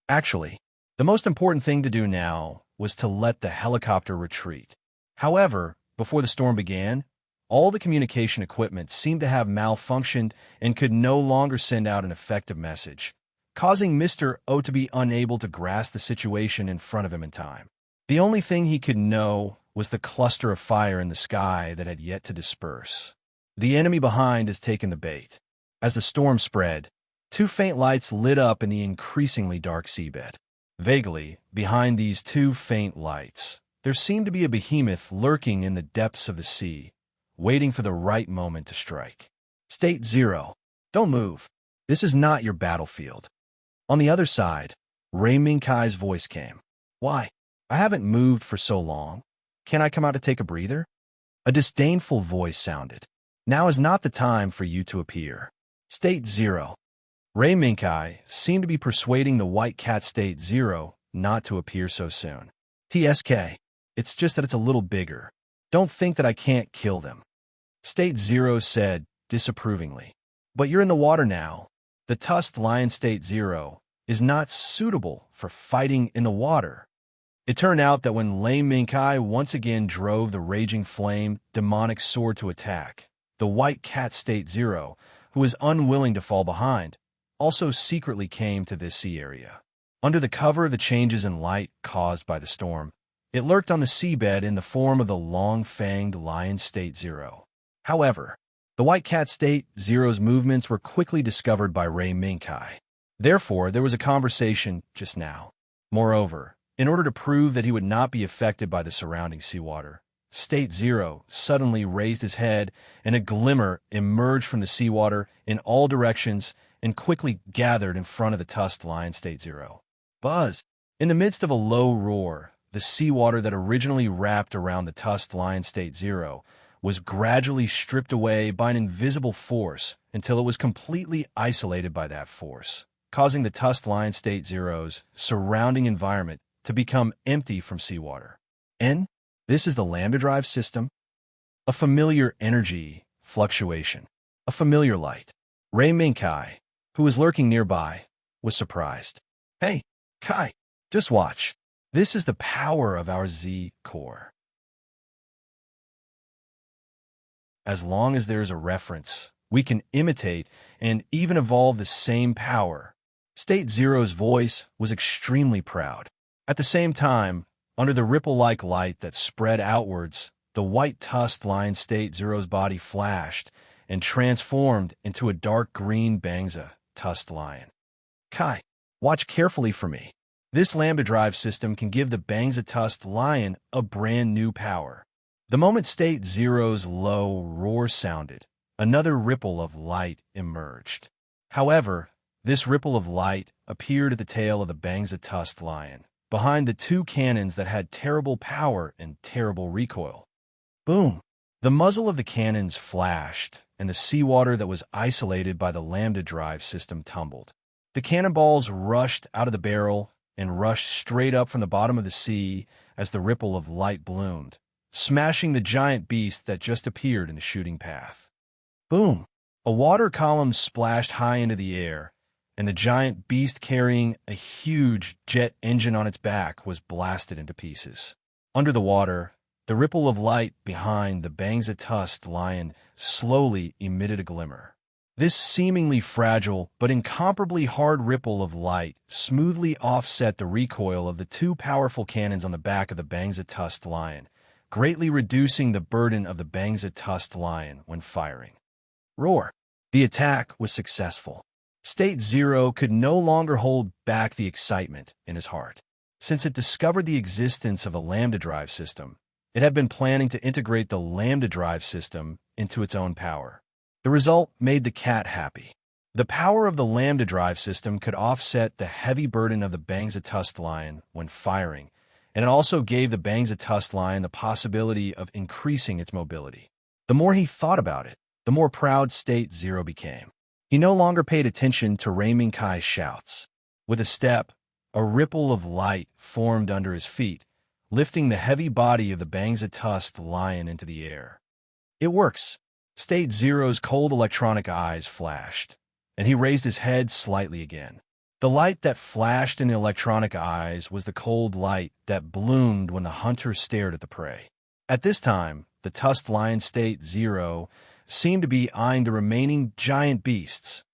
Speaker 1: Actually, the most important thing to do now was to let the helicopter retreat. However, before the storm began, all the communication equipment seemed to have malfunctioned and could no longer send out an effective message, causing Mr. O to be unable to grasp the situation in front of him in time. The only thing he could know was the cluster of fire in the sky that had yet to disperse. The enemy behind has taken the bait. As the storm spread, 2 faint lights lit up in the increasingly dark seabed. Vaguely, behind these 2 faint lights, there seemed to be a behemoth lurking in the depths of the sea, waiting for the right moment to strike. State 0. Don't move. This is not your battlefield. On the other side, Ray Minkai's voice came. Why? I haven't moved for so long. Can I come out to take a breather? A disdainful voice sounded. Now is not the time for you to appear. State 0. Ray Minkai seemed to be persuading the white cat State 0 not to appear so soon. TSK. It's just that it's a little bigger. Don't think that I can't kill them. State 0 said disapprovingly. But you're in the water now. The tusked lion State 0 is not suitable for fighting in the water. It turned out that when Lame Minkai once again drove the raging flame demonic sword to attack, the white cat State 0, who was unwilling to fall behind, also secretly came to this sea area. Under the cover of the changes in light caused by the storm, it lurked on the seabed in the form of the long-fanged lion State 0. However, the white cat State 0's movements were quickly discovered by Ray Minkai. Therefore, there was a conversation just now. Moreover, in order to prove that he would not be affected by the surrounding seawater, State 0 suddenly raised his head, and a glimmer emerged from the seawater in all directions and quickly gathered in front of the tusked lion State 0. Buzz! In the midst of a low roar, the seawater that originally wrapped around the tusked lion State 0 was gradually stripped away by an invisible force until it was completely isolated by that force, causing the tusked lion State 0's surrounding environment to become empty from seawater. And this is the lambda drive system. A familiar energy fluctuation. A familiar light. Ray Minkai, who was lurking nearby, was surprised. Hey, Kai, just watch. This is the power of our Z core. As long as there is a reference, we can imitate and even evolve the same power. State 0's voice was extremely proud. At the same time, under the ripple-like light that spread outwards, the white tusked lion State 0's body flashed and transformed into a dark green Bangza tusked lion. Kai, watch carefully for me. This lambda drive system can give the Bangza tusked lion a brand new power. The moment State 0's low roar sounded, another ripple of light emerged. However, this ripple of light appeared at the tail of the Bangza tusked lion, behind the two cannons that had terrible power and terrible recoil. Boom! The muzzle of the cannons flashed, and the seawater that was isolated by the lambda drive system tumbled. The cannonballs rushed out of the barrel and rushed straight up from the bottom of the sea as the ripple of light bloomed, smashing the giant beast that just appeared in the shooting path. Boom! A water column splashed high into the air, and the giant beast carrying a huge jet engine on its back was blasted into pieces. Under the water, the ripple of light behind the Bangza tusked lion slowly emitted a glimmer. This seemingly fragile but incomparably hard ripple of light smoothly offset the recoil of the two powerful cannons on the back of the Bangza tusked lion, greatly reducing the burden of the Bangza tusked lion when firing. Roar! The attack was successful. State 0 could no longer hold back the excitement in his heart. Since it discovered the existence of a lambda drive system, it had been planning to integrate the lambda drive system into its own power. The result made the cat happy. The power of the lambda drive system could offset the heavy burden of the Bangza tusked lion when firing, and it also gave the Bangza tusked lion the possibility of increasing its mobility. The more he thought about it, the more proud State 0 became. He no longer paid attention to Ray Minkai's shouts. With a step, a ripple of light formed under his feet, lifting the heavy body of the Bangza tusked lion into the air. It works. State 0's cold electronic eyes flashed, and he raised his head slightly again. The light that flashed in the electronic eyes was the cold light that bloomed when the hunter stared at the prey. At this time, the tusked lion State 0 seemed to be eyeing the remaining giant beasts.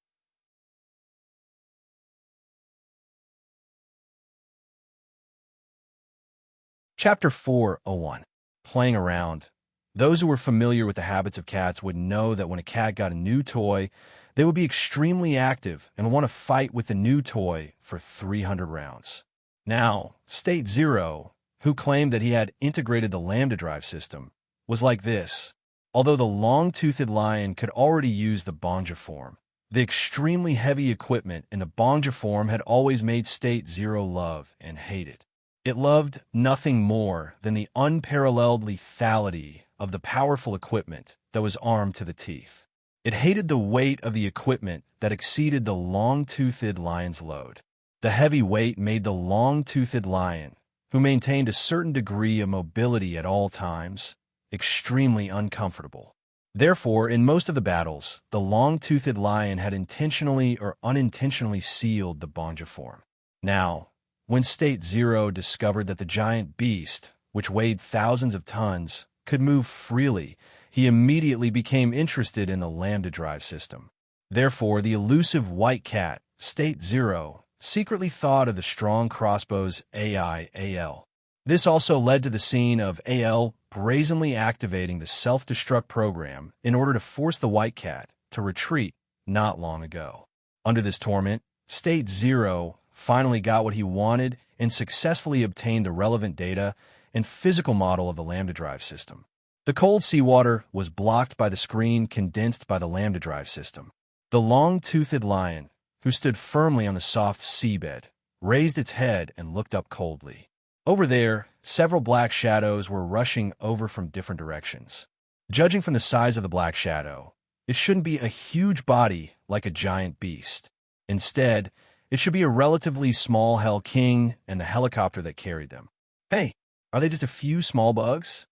Speaker 1: Chapter 4:01. Playing around. Those who were familiar with the habits of cats would know that when a cat got a new toy, they would be extremely active and want to fight with the new toy for 300 rounds. Now, State 0, who claimed that he had integrated the lambda drive system, was like this. Although the long-toothed lion could already use the banja form, the extremely heavy equipment in the banja form had always made State 0 love and hate it. It loved nothing more than the unparalleled lethality of the powerful equipment that was armed to the teeth. It hated the weight of the equipment that exceeded the long-toothed lion's load. The heavy weight made the long-toothed lion, who maintained a certain degree of mobility at all times, extremely uncomfortable. Therefore, in most of the battles, the long-toothed lion had intentionally or unintentionally sealed the Bonja form. Now, when State Zero discovered that the giant beast, which weighed thousands of tons, could move freely, he immediately became interested in the lambda drive system. Therefore, the elusive white cat, State Zero, secretly thought of the strong crossbow's AI AL. This also led to the scene of AL brazenly activating the self-destruct program in order to force the white cat to retreat not long ago. Under this torment, State Zero finally got what he wanted and successfully obtained the relevant data and physical model of the lambda drive system. The cold seawater was blocked by the screen condensed by the lambda drive system. The long-toothed lion, who stood firmly on the soft seabed, raised its head and looked up coldly. Over there, several black shadows were rushing over from different directions. Judging from the size of the black shadow, it shouldn't be a huge body like a giant beast. Instead, it should be a relatively small Hell King and the helicopter that carried them. Hey, are they just a few small bugs?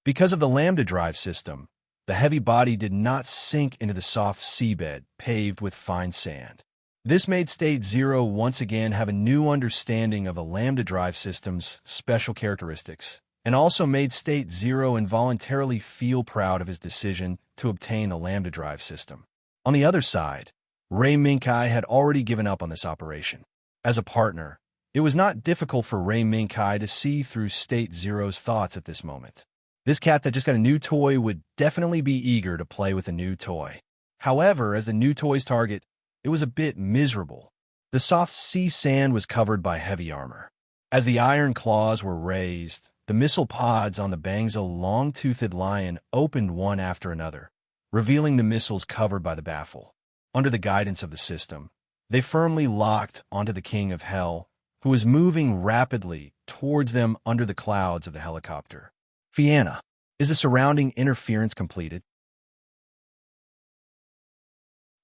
Speaker 1: Because of the lambda drive system, the heavy body did not sink into the soft seabed paved with fine sand. This made State Zero once again have a new understanding of the lambda drive system's special characteristics, and also made State Zero involuntarily feel proud of his decision to obtain the lambda drive system. On the other side, Ray Minkai had already given up on this operation. As a partner, it was not difficult for Ray Minkai to see through State Zero's thoughts at this moment. This cat that just got a new toy would definitely be eager to play with a new toy. However, as the new toy's target, it was a bit miserable. The soft sea sand was covered by heavy armor. As the iron claws were raised, the missile pods on the Bangsa long-toothed lion opened one after another, revealing the missiles covered by the baffle. Under the guidance of the system, they firmly locked onto the King of Hell, who was moving rapidly towards them under the clouds of the helicopter. Fianna, is the surrounding interference completed?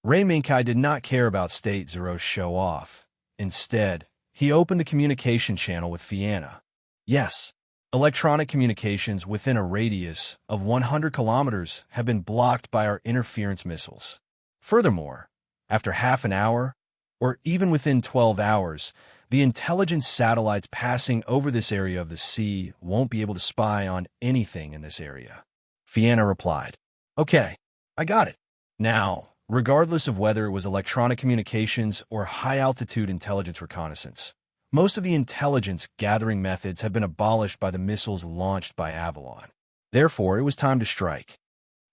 Speaker 1: Ray Minkai did not care about State Zero's show-off. Instead, he opened the communication channel with Fianna. Yes, electronic communications within a radius of 100 kilometers have been blocked by our interference missiles. Furthermore, after half an hour, or even within 12 hours, the intelligence satellites passing over this area of the sea won't be able to spy on anything in this area. Fianna replied, Okay, I got it. Now, regardless of whether it was electronic communications or high-altitude intelligence reconnaissance, most of the intelligence-gathering methods have been abolished by the missiles launched by Avalon. Therefore, it was time to strike.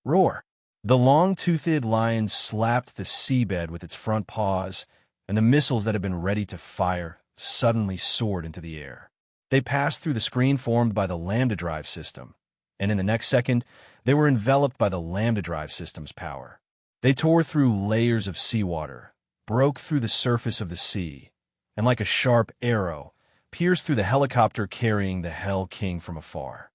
Speaker 1: Roar! The long-toothed lion slapped the seabed with its front paws, and the missiles that had been ready to fire suddenly soared into the air. They passed through the screen formed by the lambda drive system, and in the next second, they were enveloped by the lambda drive system's power. They tore through layers of seawater, broke through the surface of the sea, and like a sharp arrow, pierced through the helicopter carrying the Hell King from afar.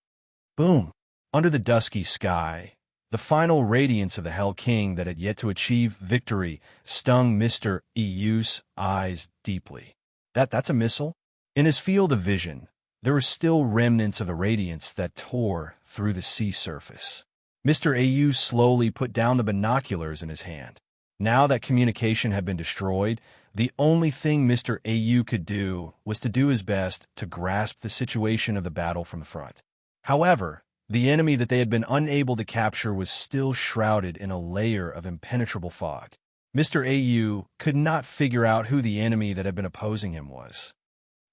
Speaker 1: Boom! Under the dusky sky, the final radiance of the Hell King that had yet to achieve victory stung Mr. EU's eyes deeply. That's a missile? In his field of vision, there were still remnants of the radiance that tore through the sea surface. Mr. AU slowly put down the binoculars in his hand. Now that communication had been destroyed, the only thing Mr. AU could do was to do his best to grasp the situation of the battle from the front. However, the enemy that they had been unable to capture was still shrouded in a layer of impenetrable fog. Mr. AU could not figure out who the enemy that had been opposing him was.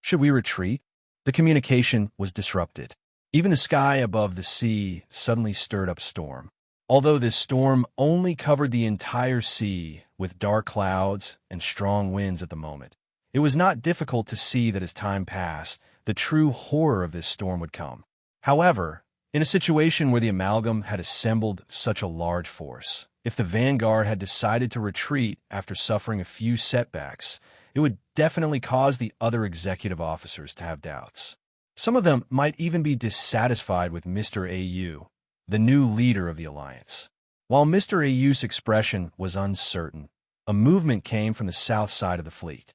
Speaker 1: Should we retreat? The communication was disrupted. Even the sky above the sea suddenly stirred up storm. Although this storm only covered the entire sea with dark clouds and strong winds at the moment, it was not difficult to see that as time passed, the true horror of this storm would come. However, in a situation where the amalgam had assembled such a large force, if the vanguard had decided to retreat after suffering a few setbacks, it would definitely cause the other executive officers to have doubts. Some of them might even be dissatisfied with Mr. AU, the new leader of the alliance. While Mr. Ayu's expression was uncertain, a movement came from the south side of the fleet.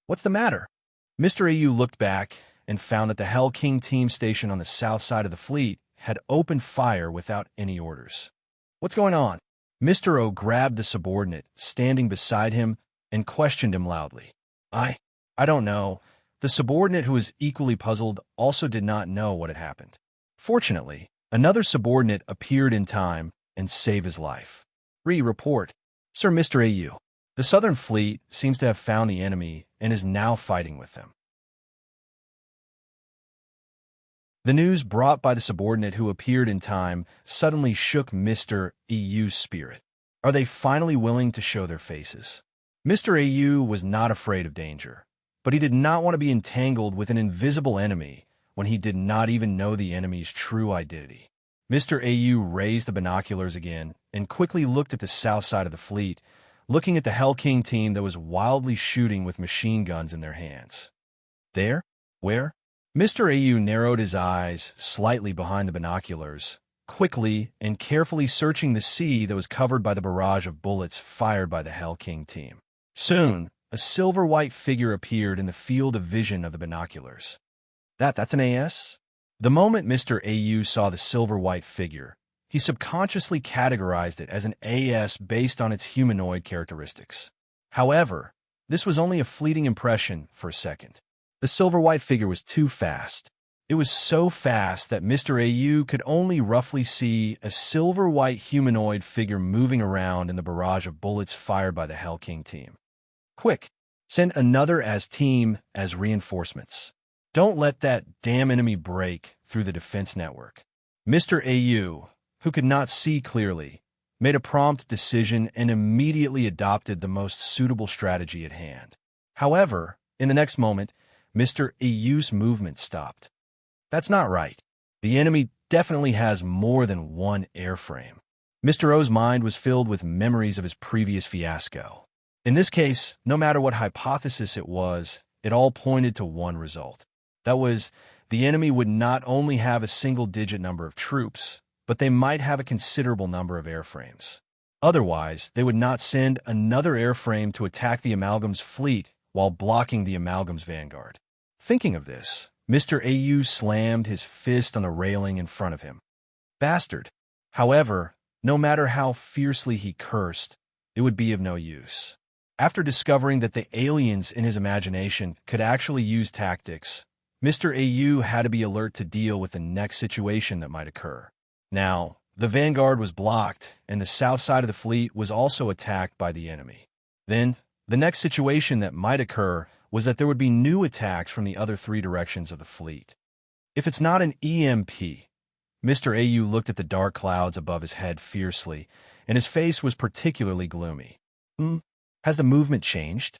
Speaker 1: "What's the matter?" Mr. Ayu looked back and found that the Hell King team stationed on the south side of the fleet had opened fire without any orders. "What's going on?" Mr. O grabbed the subordinate standing beside him and questioned him loudly. I don't know." The subordinate, who was equally puzzled, also did not know what had happened. Fortunately, another subordinate appeared in time and saved his life. Report. "Sir, Mr. Ayu. The Southern Fleet seems to have found the enemy and is now fighting with them." The news brought by the subordinate who appeared in time suddenly shook Mr. Ayu's spirit. Are they finally willing to show their faces? Mr. Ayu was not afraid of danger, but he did not want to be entangled with an invisible enemy when he did not even know the enemy's true identity. Mr. Ayu raised the binoculars again and quickly looked at the south side of the fleet, looking at the Hell King team that was wildly shooting with machine guns in their hands. "There? Where?" Mr. Ayu narrowed his eyes slightly behind the binoculars, quickly and carefully searching the sea that was covered by the barrage of bullets fired by the Hell King team. Soon, a silver-white figure appeared in the field of vision of the binoculars. That's an AS? The moment Mr. Ayu saw the silver-white figure, he subconsciously categorized it as an AS based on its humanoid characteristics. However, this was only a fleeting impression for a second. The silver-white figure was too fast. It was so fast that Mr. Ayu could only roughly see a silver-white humanoid figure moving around in the barrage of bullets fired by the Hell King team. "Quick, send another AS team as reinforcements. Don't let that damn enemy break through the defense network." Mr. Ayu, who could not see clearly, made a prompt decision and immediately adopted the most suitable strategy at hand. However, in the next moment, Mr. Ayu's movement stopped. That's not right. The enemy definitely has more than one airframe. Mr. O's mind was filled with memories of his previous fiasco. In this case, no matter what hypothesis it was, it all pointed to one result. That was, the enemy would not only have a single-digit number of troops, but they might have a considerable number of airframes. Otherwise, they would not send another airframe to attack the Amalgam's fleet while blocking the Amalgam's vanguard. Thinking of this, Mr. Ayu slammed his fist on the railing in front of him. Bastard! However, no matter how fiercely he cursed, it would be of no use. After discovering that the aliens in his imagination could actually use tactics, Mr. Ayu had to be alert to deal with the next situation that might occur. Now, the vanguard was blocked, and the south side of the fleet was also attacked by the enemy. Then, the next situation that might occur was that there would be new attacks from the other three directions of the fleet. If it's not an EMP, Mr. Ayu looked at the dark clouds above his head fiercely, and his face was particularly gloomy. Has the movement changed?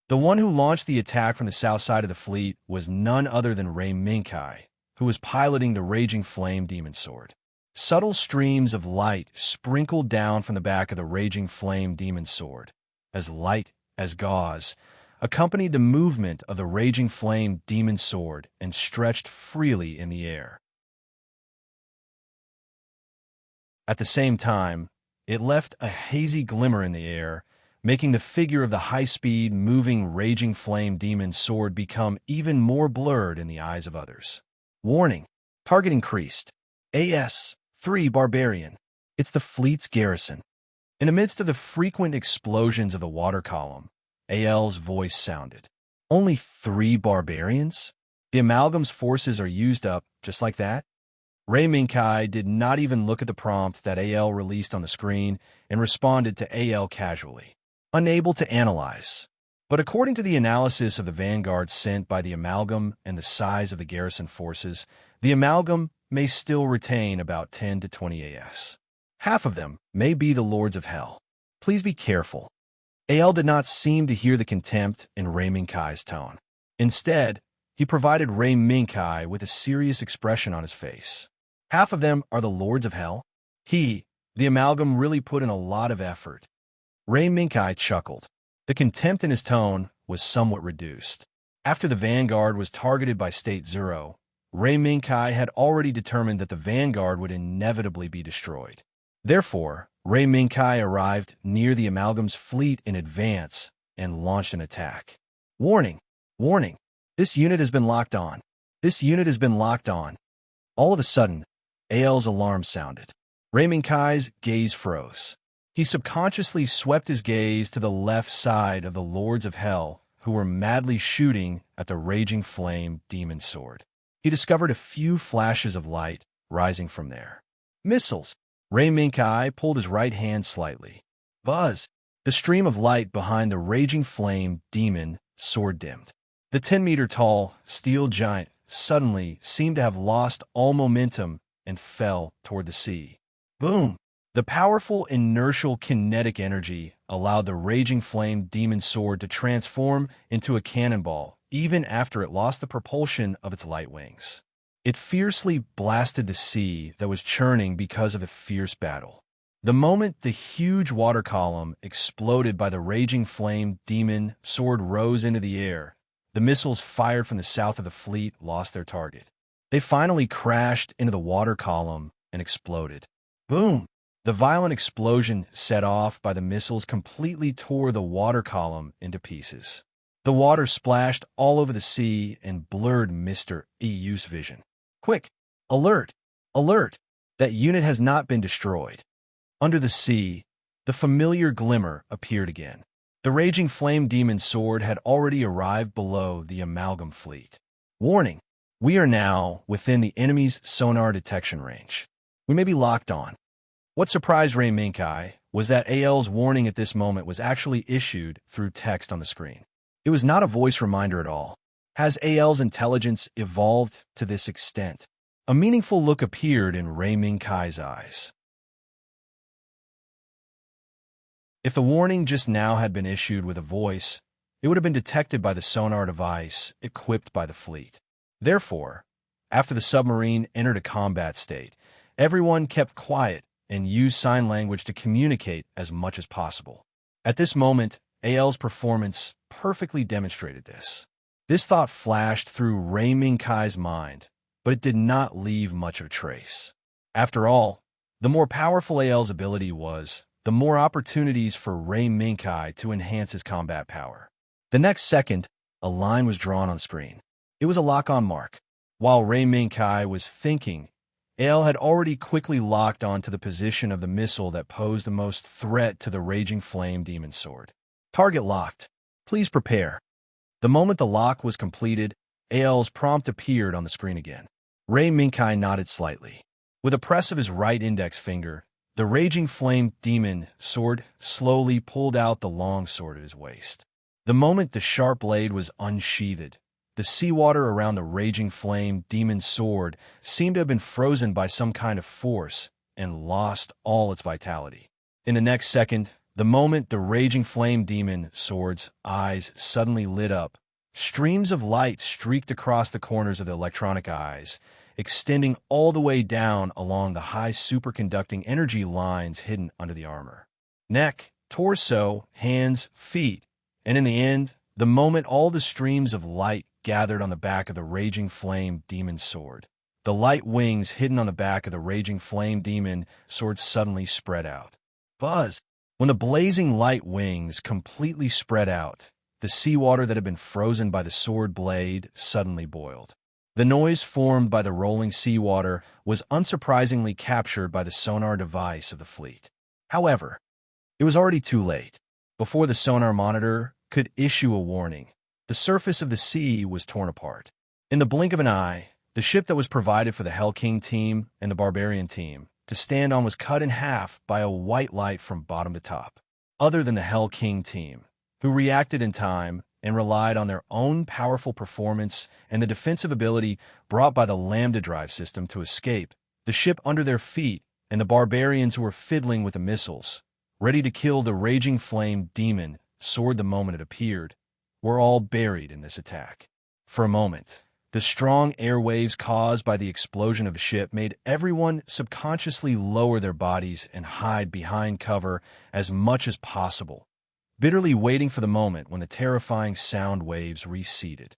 Speaker 1: The one who launched the attack from the south side of the fleet was none other than Ray Minkai, who was piloting the Raging Flame Demon Sword. Subtle streams of light sprinkled down from the back of the Raging Flame Demon Sword, as light as gauze, accompanied the movement of the Raging Flame Demon Sword and stretched freely in the air. At the same time, it left a hazy glimmer in the air, making the figure of the high-speed, moving Raging Flame Demon Sword become even more blurred in the eyes of others. Warning. Target increased. AS-3 Barbarian. It's the fleet's garrison. In the midst of the frequent explosions of the water column, AL's voice sounded. Only 3 barbarians? The Amalgam's forces are used up just like that? Ray Minkai did not even look at the prompt that AL released on the screen and responded to AL casually, unable to analyze. But according to the analysis of the vanguard sent by the Amalgam and the size of the garrison forces, the Amalgam may still retain about 10 to 20 AS. Half of them may be the Lords of Hell. Please be careful. AL did not seem to hear the contempt in Ray Minkai's tone. Instead, he provided Ray Minkai with a serious expression on his face. Half of them are the Lords of Hell? The Amalgam, really put in a lot of effort. Ray Minkai chuckled. The contempt in his tone was somewhat reduced. After the vanguard was targeted by State Zero, Ray Minkai had already determined that the vanguard would inevitably be destroyed. Therefore, Ray Minkai arrived near the Amalgam's fleet in advance and launched an attack. Warning! Warning! This unit has been locked on. This unit has been locked on. All of a sudden, AL's alarm sounded. Ray Minkai's gaze froze. He subconsciously swept his gaze to the left side of the Lords of Hell, who were madly shooting at the raging flame demon sword. He discovered a few flashes of light rising from there. Missiles! Ray Minkai pulled his right hand slightly. Buzz! The stream of light behind the raging flame demon sword dimmed. The 10-meter-tall steel giant suddenly seemed to have lost all momentum and fell toward the sea. Boom! The powerful inertial kinetic energy allowed the raging flame demon sword to transform into a cannonball even after it lost the propulsion of its light wings. It fiercely blasted the sea that was churning because of the fierce battle. The moment the huge water column exploded by the raging flame demon sword rose into the air, the missiles fired from the south of the fleet lost their target. They finally crashed into the water column and exploded. Boom! The violent explosion set off by the missiles completely tore the water column into pieces. The water splashed all over the sea and blurred Mr. EU's vision. Quick! Alert! Alert! That unit has not been destroyed. Under the sea, the familiar glimmer appeared again. The raging flame demon sword had already arrived below the Amalgam fleet. Warning! We are now within the enemy's sonar detection range. We may be locked on. What surprised Ray Minkai was that AL's warning at this moment was actually issued through text on the screen. It was not a voice reminder at all. Has AL's intelligence evolved to this extent? A meaningful look appeared in Ray Minkai's eyes. If the warning just now had been issued with a voice, it would have been detected by the sonar device equipped by the fleet. Therefore, after the submarine entered a combat state, everyone kept quiet and used sign language to communicate as much as possible. At this moment, AL's performance perfectly demonstrated this. This thought flashed through Ray Minkai's mind, but it did not leave much of a trace. After all, the more powerful AL's ability was, the more opportunities for Ray Minkai to enhance his combat power. The next second, a line was drawn on the screen. It was a lock-on mark. While Ray Minkai was thinking, AL had already quickly locked onto the position of the missile that posed the most threat to the raging flame demon sword. Target locked. Please prepare. The moment the lock was completed, AL's prompt appeared on the screen again. Ray Minkai nodded slightly. With a press of his right index finger, the raging flame demon sword slowly pulled out the long sword at his waist. The moment the sharp blade was unsheathed, the seawater around the raging flame demon sword seemed to have been frozen by some kind of force and lost all its vitality. In the next second, the moment the raging flame demon sword's eyes suddenly lit up, streams of light streaked across the corners of the electronic eyes, extending all the way down along the high superconducting energy lines hidden under the armor. Neck, torso, hands, feet, and in the end, the moment all the streams of light gathered on the back of the raging flame demon sword, the light wings hidden on the back of the raging flame demon sword suddenly spread out. Buzz! When the blazing light wings completely spread out, the seawater that had been frozen by the sword blade suddenly boiled. The noise formed by the rolling seawater was unsurprisingly captured by the sonar device of the fleet. However, it was already too late. Before the sonar monitor could issue a warning, the surface of the sea was torn apart. In the blink of an eye, the ship that was provided for the Hell King team and the Barbarian team to stand on was cut in half by a white light from bottom to top. Other than the Hell King team, who reacted in time and relied on their own powerful performance and the defensive ability brought by the Lambda drive system to escape, the ship under their feet and the barbarians who were fiddling with the missiles, ready to kill the raging flame demon sword the moment it appeared, were all buried in this attack. For a moment, the strong airwaves caused by the explosion of the ship made everyone subconsciously lower their bodies and hide behind cover as much as possible, bitterly waiting for the moment when the terrifying sound waves receded.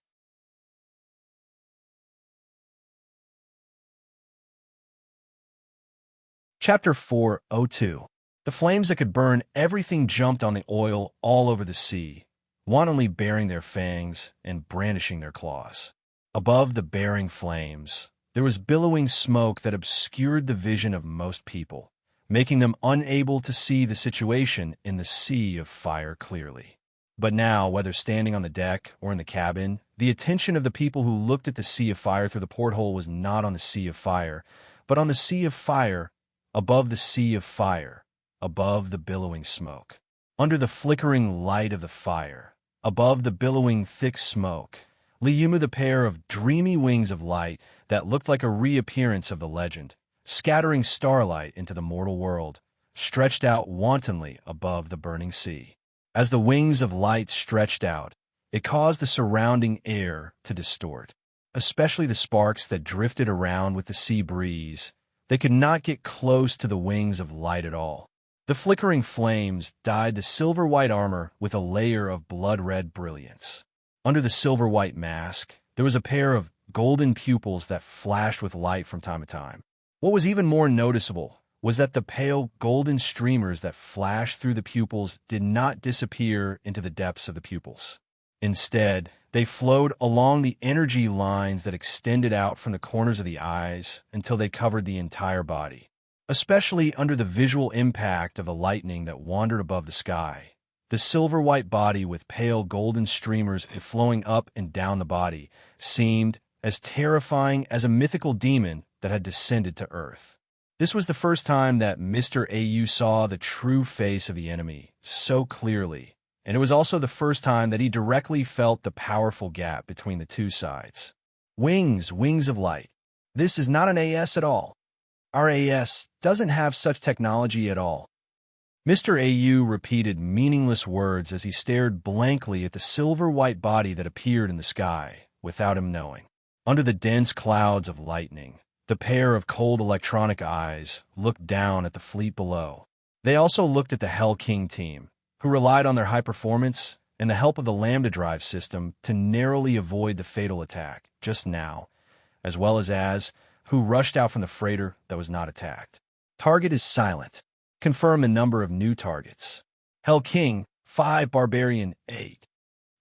Speaker 1: Chapter 402. The flames that could burn everything jumped on the oil all over the sea, wantonly baring their fangs and brandishing their claws. Above the bearing flames, there was billowing smoke that obscured the vision of most people, making them unable to see the situation in the sea of fire clearly. But now, whether standing on the deck or in the cabin, the attention of the people who looked at the sea of fire through the porthole was not on the sea of fire, but on the sea of fire, above the sea of fire, above the billowing smoke. Under the flickering light of the fire, above the billowing thick smoke, loomed the pair of dreamy wings of light that looked like a reappearance of the legend, scattering starlight into the mortal world, stretched out wantonly above the burning sea. As the wings of light stretched out, it caused the surrounding air to distort, especially the sparks that drifted around with the sea breeze. They could not get close to the wings of light at all. The flickering flames dyed the silver-white armor with a layer of blood-red brilliance. Under the silver-white mask, there was a pair of golden pupils that flashed with light from time to time. What was even more noticeable was that the pale golden streamers that flashed through the pupils did not disappear into the depths of the pupils. Instead, they flowed along the energy lines that extended out from the corners of the eyes until they covered the entire body. Especially under the visual impact of the lightning that wandered above the sky, the silver-white body with pale golden streamers flowing up and down the body seemed as terrifying as a mythical demon that had descended to Earth. This was the first time that Mr. AU saw the true face of the enemy so clearly, and it was also the first time that he directly felt the powerful gap between the two sides. Wings of light. This is not an AS at all. Our AS doesn't have such technology at all. Mr. AU repeated meaningless words as he stared blankly at the silver-white body that appeared in the sky, without him knowing. Under the dense clouds of lightning, the pair of cold electronic eyes looked down at the fleet below. They also looked at the Hell King team, who relied on their high performance and the help of the Lambda Drive system to narrowly avoid the fatal attack just now, as well as who rushed out from the freighter that was not attacked. Target is silent. Confirm the number of new targets. Hell King, 5, Barbarian, 8.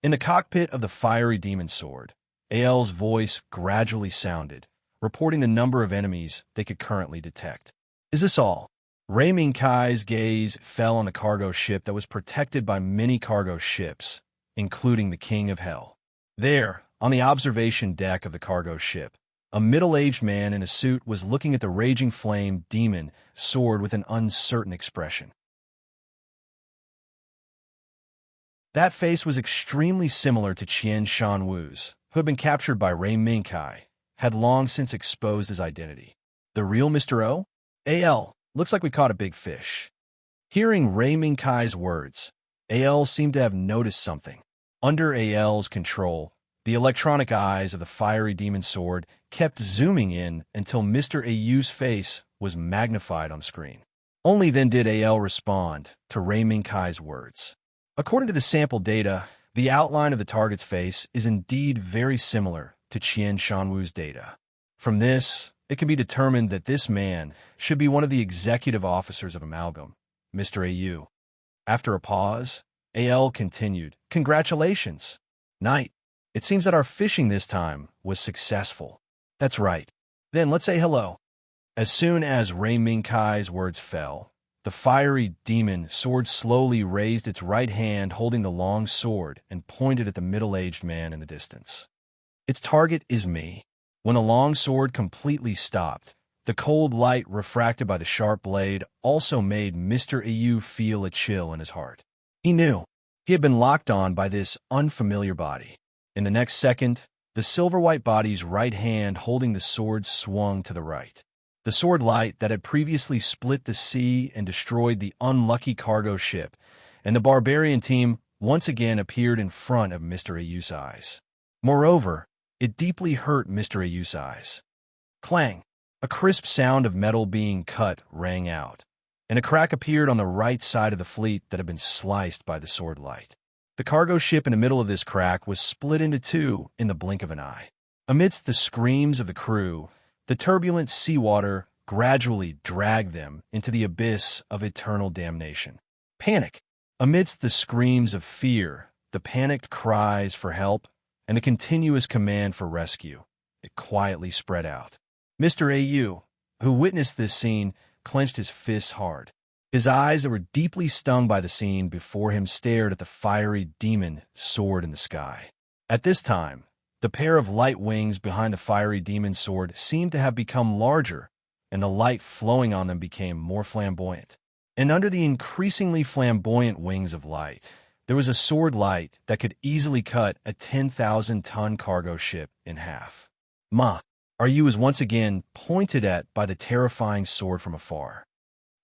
Speaker 1: In the cockpit of the fiery demon sword, AL's voice gradually sounded, reporting the number of enemies they could currently detect. Is this all? Ray Ming Kai's gaze fell on the cargo ship that was protected by many cargo ships, including the King of Hell. There, on the observation deck of the cargo ship, a middle-aged man in a suit was looking at the raging flame demon sword with an uncertain expression. That face was extremely similar to Qian Shanwu's, who had been captured by Ray Mingkai, had long since exposed his identity. The real Mr. O? AL, looks like we caught a big fish. Hearing Ray Mingkai's words, AL seemed to have noticed something. Under AL's control, the electronic eyes of the fiery demon sword kept zooming in until Mr. AU's face was magnified on screen. Only then did AL respond to Ray Mingkai's words. According to the sample data, the outline of the target's face is indeed very similar to Qian Shanwu's data. From this, it can be determined that this man should be one of the executive officers of Amalgam, Mr. AU. After a pause, AL continued, "Congratulations. Knight, it seems that our fishing this time was successful." "That's right. Then let's say hello." As soon as Ray Mingkai's words fell, the fiery demon sword slowly raised its right hand holding the long sword and pointed at the middle-aged man in the distance. Its target is me. When the long sword completely stopped, the cold light refracted by the sharp blade also made Mr. AU feel a chill in his heart. He knew. He had been locked on by this unfamiliar body. In the next second, the silver-white body's right hand holding the sword swung to the right. The sword light that had previously split the sea and destroyed the unlucky cargo ship, and the barbarian team once again appeared in front of Mr. Ayu's eyes. Moreover, it deeply hurt Mr. Ayu's eyes. Clang! A crisp sound of metal being cut rang out, and a crack appeared on the right side of the fleet that had been sliced by the sword light. The cargo ship in the middle of this crack was split into two in the blink of an eye. Amidst the screams of the crew, the turbulent seawater gradually dragged them into the abyss of eternal damnation. Panic. Amidst the screams of fear, the panicked cries for help, and the continuous command for rescue, it quietly spread out. Mr. AU, who witnessed this scene, clenched his fists hard. His eyes that were deeply stung by the scene before him stared at the fiery demon sword in the sky. At this time, the pair of light wings behind the fiery demon sword seemed to have become larger, and the light flowing on them became more flamboyant. And under the increasingly flamboyant wings of light, there was a sword light that could easily cut a 10,000-ton cargo ship in half. Ma, are you was once again pointed at by the terrifying sword from afar.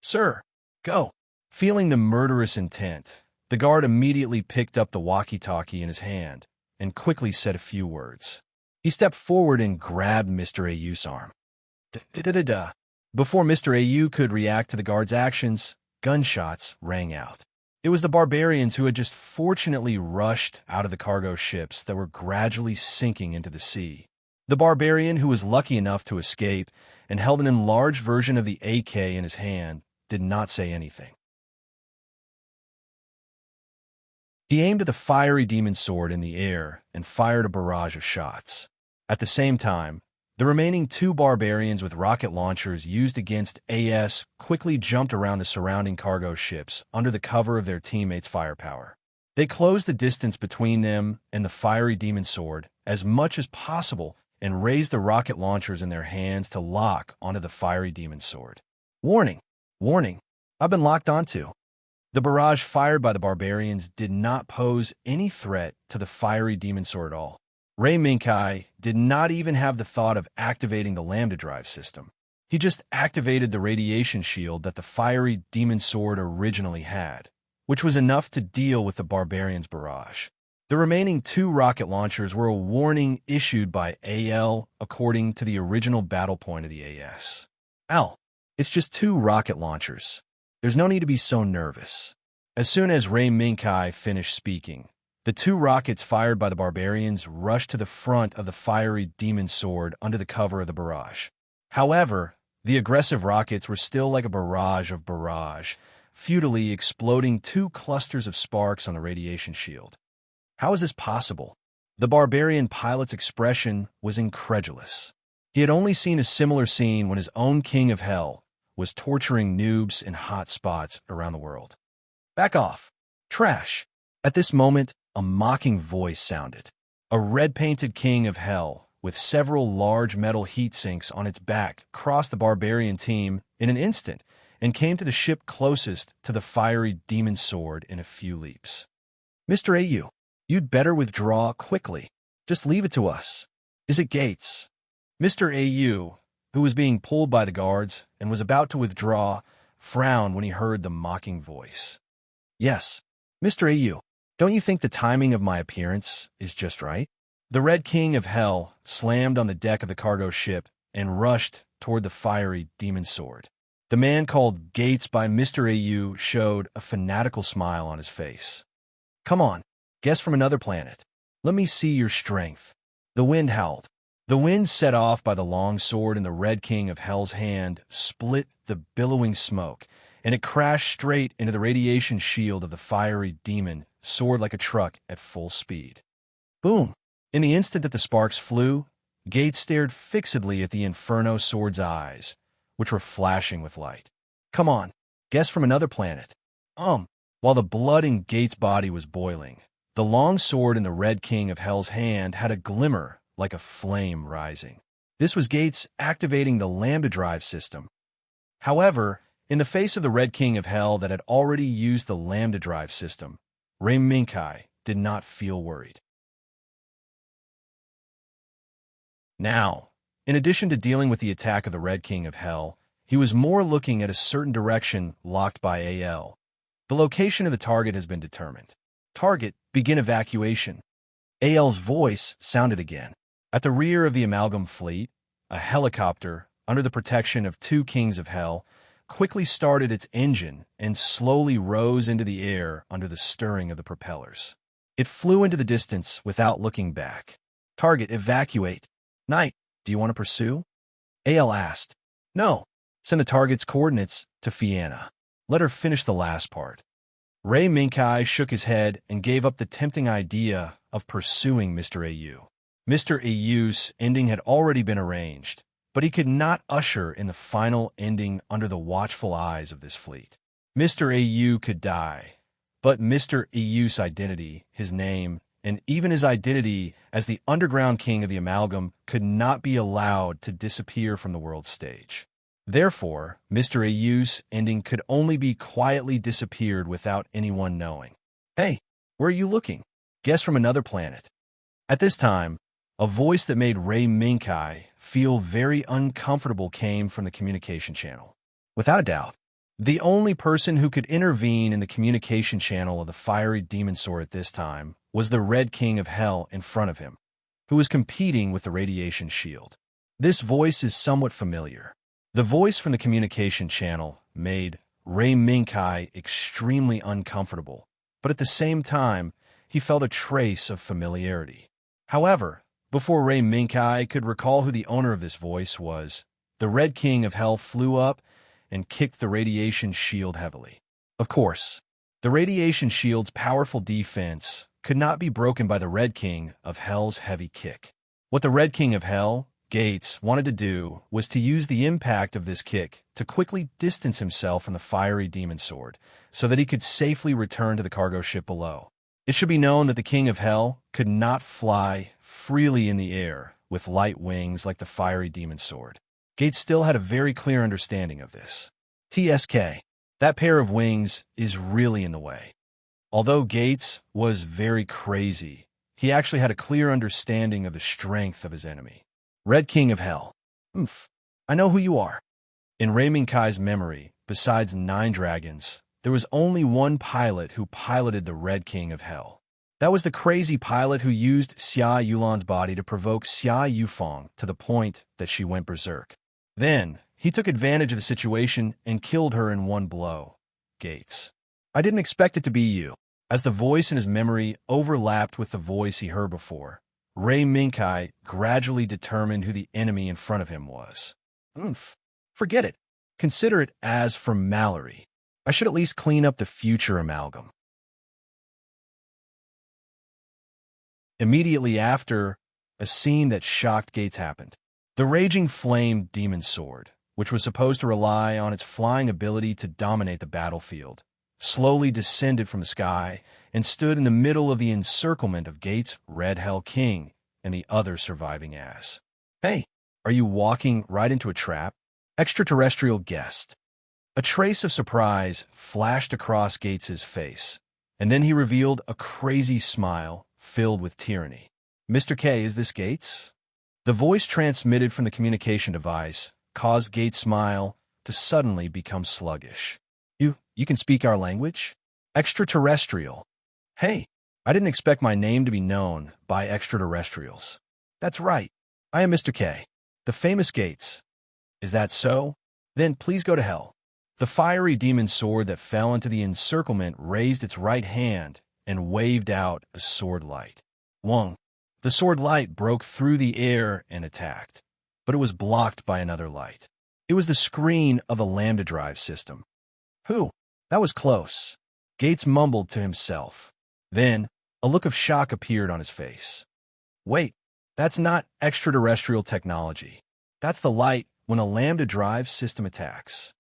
Speaker 1: Sir, go. Feeling the murderous intent, the guard immediately picked up the walkie-talkie in his hand and quickly said a few words. He stepped forward and grabbed Mr. Au's arm. Da-da-da-da. Before Mr. Au could react to the guard's actions, gunshots rang out. It was the barbarians who had just fortunately rushed out of the cargo ships that were gradually sinking into the sea. The barbarian who was lucky enough to escape and held an enlarged version of the AK in his hand did not say anything. He aimed at the fiery demon sword in the air and fired a barrage of shots. At the same time, the remaining two barbarians with rocket launchers used against AS quickly jumped around the surrounding cargo ships under the cover of their teammates' firepower. They closed the distance between them and the fiery demon sword as much as possible and raised the rocket launchers in their hands to lock onto the fiery demon sword. Warning! Warning! I've been locked onto. The barrage fired by the barbarians did not pose any threat to the fiery demon sword at all. Mecha did not even have the thought of activating the lambda drive system. He just activated the radiation shield that the fiery demon sword originally had, which was enough to deal with the barbarians' barrage. The remaining two rocket launchers were a warning issued by AL according to the original battle point of the AS. Al, it's just two rocket launchers. There's no need to be so nervous. As soon as Mecha finished speaking, the two rockets fired by the barbarians rushed to the front of the fiery demon sword under the cover of the barrage. However, the aggressive rockets were still like a barrage of barrage, futilely exploding two clusters of sparks on the radiation shield. How is this possible? The barbarian pilot's expression was incredulous. He had only seen a similar scene when his own king of hell was torturing noobs in hot spots around the world. Back off. Trash. At this moment, a mocking voice sounded. A red-painted king of hell, with several large metal heat sinks on its back, crossed the barbarian team in an instant and came to the ship closest to the fiery demon sword in a few leaps. Mr. AU, you'd better withdraw quickly. Just leave it to us. Is it Gates? Mr. AU, who was being pulled by the guards and was about to withdraw, frowned when he heard the mocking voice. Yes, Mr. AU, don't you think the timing of my appearance is just right? The Red King of Hell slammed on the deck of the cargo ship and rushed toward the fiery demon sword. The man called Gates by Mr. AU showed a fanatical smile on his face. Come on, guess from another planet. Let me see your strength. The wind howled. The wind set off by the long sword in the Red King of Hell's hand split the billowing smoke, and it crashed straight into the radiation shield of the fiery demon, soared like a truck at full speed. Boom! In the instant that the sparks flew, Gates stared fixedly at the Inferno sword's eyes, which were flashing with light. Come on, guess from another planet. While the blood in Gates' body was boiling, the long sword in the Red King of Hell's hand had a glimmer like a flame rising. This was Gates activating the lambda drive system. However, in the face of the Red King of Hell that had already used the lambda drive system, Mecha did not feel worried. Now, in addition to dealing with the attack of the Red King of Hell, he was more looking at a certain direction locked by AL. The location of the target has been determined. Target, begin evacuation. AL's voice sounded again. At the rear of the Amalgam fleet, a helicopter, under the protection of two Kings of Hell, quickly started its engine and slowly rose into the air under the stirring of the propellers. It flew into the distance without looking back. Target, evacuate. Knight, do you want to pursue? AL asked. No, Send the target's coordinates to Fianna. Let her finish the last part. Ray Minkai shook his head and gave up the tempting idea of pursuing Mr. AU. Mr. AU's ending had already been arranged, but he could not usher in the final ending under the watchful eyes of this fleet. Mr. AU could die, but Mr. AU's identity, his name, and even his identity as the underground king of the amalgam could not be allowed to disappear from the world stage. Therefore, Mr. AU's ending could only be quietly disappeared without anyone knowing. Hey, where are you looking? Guest from another planet. At this time, a voice that made Ray Minkai feel very uncomfortable came from the communication channel. Without a doubt, the only person who could intervene in the communication channel of the fiery demon sword at this time was the Red King of Hell in front of him, who was competing with the radiation shield. This voice is somewhat familiar. The voice from the communication channel made Ray Minkai extremely uncomfortable, but at the same time, he felt a trace of familiarity. However, before Ray Minkai could recall who the owner of this voice was, the Red King of Hell flew up and kicked the radiation shield heavily. Of course, the radiation shield's powerful defense could not be broken by the Red King of Hell's heavy kick. What the Red King of Hell, Gates, wanted to do was to use the impact of this kick to quickly distance himself from the fiery demon sword so that he could safely return to the cargo ship below. It should be known that the King of Hell could not fly freely in the air with light wings like the fiery demon sword. Gates still had a very clear understanding of this. TSK, that pair of wings is really in the way. Although Gates was very crazy, he actually had a clear understanding of the strength of his enemy. Red King of Hell. I know who you are. In Ray Minkai's memory, besides 9 dragons, there was only one pilot who piloted the Red King of Hell. That was the crazy pilot who used Xia Yulan's body to provoke Xia Yufeng to the point that she went berserk. Then, he took advantage of the situation and killed her in one blow. Gates. I didn't expect it to be you. As the voice in his memory overlapped with the voice he heard before, Ray Minkai gradually determined who the enemy in front of him was. Forget it. Consider it as from Mallory. I should at least clean up the future amalgam. Immediately after, a scene that shocked Gates happened. The Raging Flame Demon Sword, which was supposed to rely on its flying ability to dominate the battlefield, slowly descended from the sky and stood in the middle of the encirclement of Gates' Red Hell King and the other surviving ass. Hey, are you walking right into a trap? Extraterrestrial guest. A trace of surprise flashed across Gates' face, and then he revealed a crazy smile filled with tyranny. Mr. K, is this Gates? The voice transmitted from the communication device caused Gates' smile to suddenly become sluggish. You can speak our language? Extraterrestrial. Hey, I didn't expect my name to be known by extraterrestrials. That's right. I am Mr. K, the famous Gates. Is that so? Then please go to hell. The fiery demon sword that fell into the encirclement raised its right hand and waved out a sword light. Wong. The sword light broke through the air and attacked, but it was blocked by another light. It was the screen of a lambda drive system. Who? That was close. Gates mumbled to himself. Then, a look of shock appeared on his face. Wait, that's not extraterrestrial technology. That's the light when a lambda drive system attacks.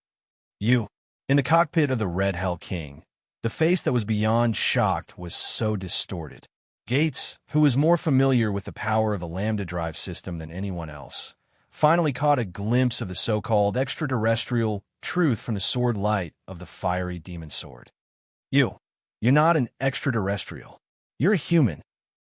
Speaker 1: You. In the cockpit of the Red Hell King, the face that was beyond shocked was so distorted. Gates, who was more familiar with the power of the lambda drive system than anyone else, finally caught a glimpse of the so-called extraterrestrial truth from the sword light of the fiery demon sword. You're not an extraterrestrial. You're a human.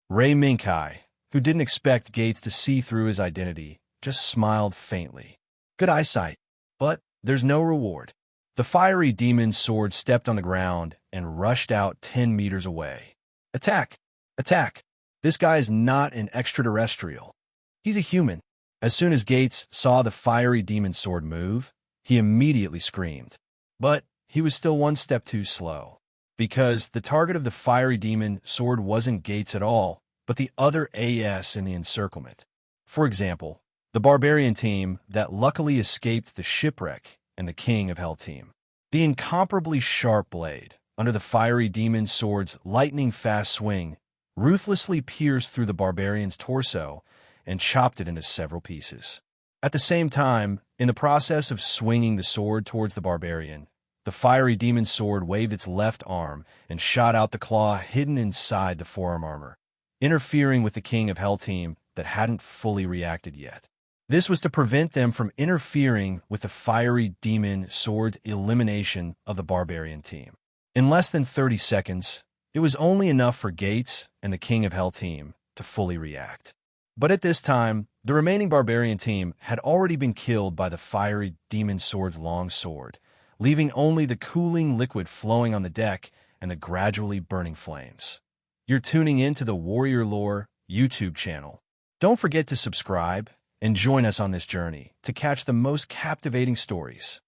Speaker 1: Ray Minkai, who didn't expect Gates to see through his identity, just smiled faintly. Good eyesight, but there's no reward. The fiery demon sword stepped on the ground and rushed out 10 meters away. Attack! Attack! This guy is not an extraterrestrial. He's a human. As soon as Gates saw the fiery demon sword move, he immediately screamed. But he was still one step too slow, because the target of the fiery demon sword wasn't Gates at all, but the other AS in the encirclement. For example, the barbarian team that luckily escaped the shipwreck and the King of Hell team. The incomparably sharp blade, under the fiery demon sword's lightning-fast swing, ruthlessly pierced through the barbarian's torso and chopped it into several pieces. At the same time, in the process of swinging the sword towards the barbarian, the fiery demon sword waved its left arm and shot out the claw hidden inside the forearm armor, interfering with the King of Hell team that hadn't fully reacted yet. This was to prevent them from interfering with the fiery demon sword's elimination of the barbarian team. In less than 30 seconds, it was only enough for Gates and the King of Hell team to fully react. But at this time, the remaining barbarian team had already been killed by the fiery demon sword's long sword, leaving only the cooling liquid flowing on the deck and the gradually burning flames. You're tuning in to the Warrior Lore YouTube channel. Don't forget to subscribe and join us on this journey to catch the most captivating stories.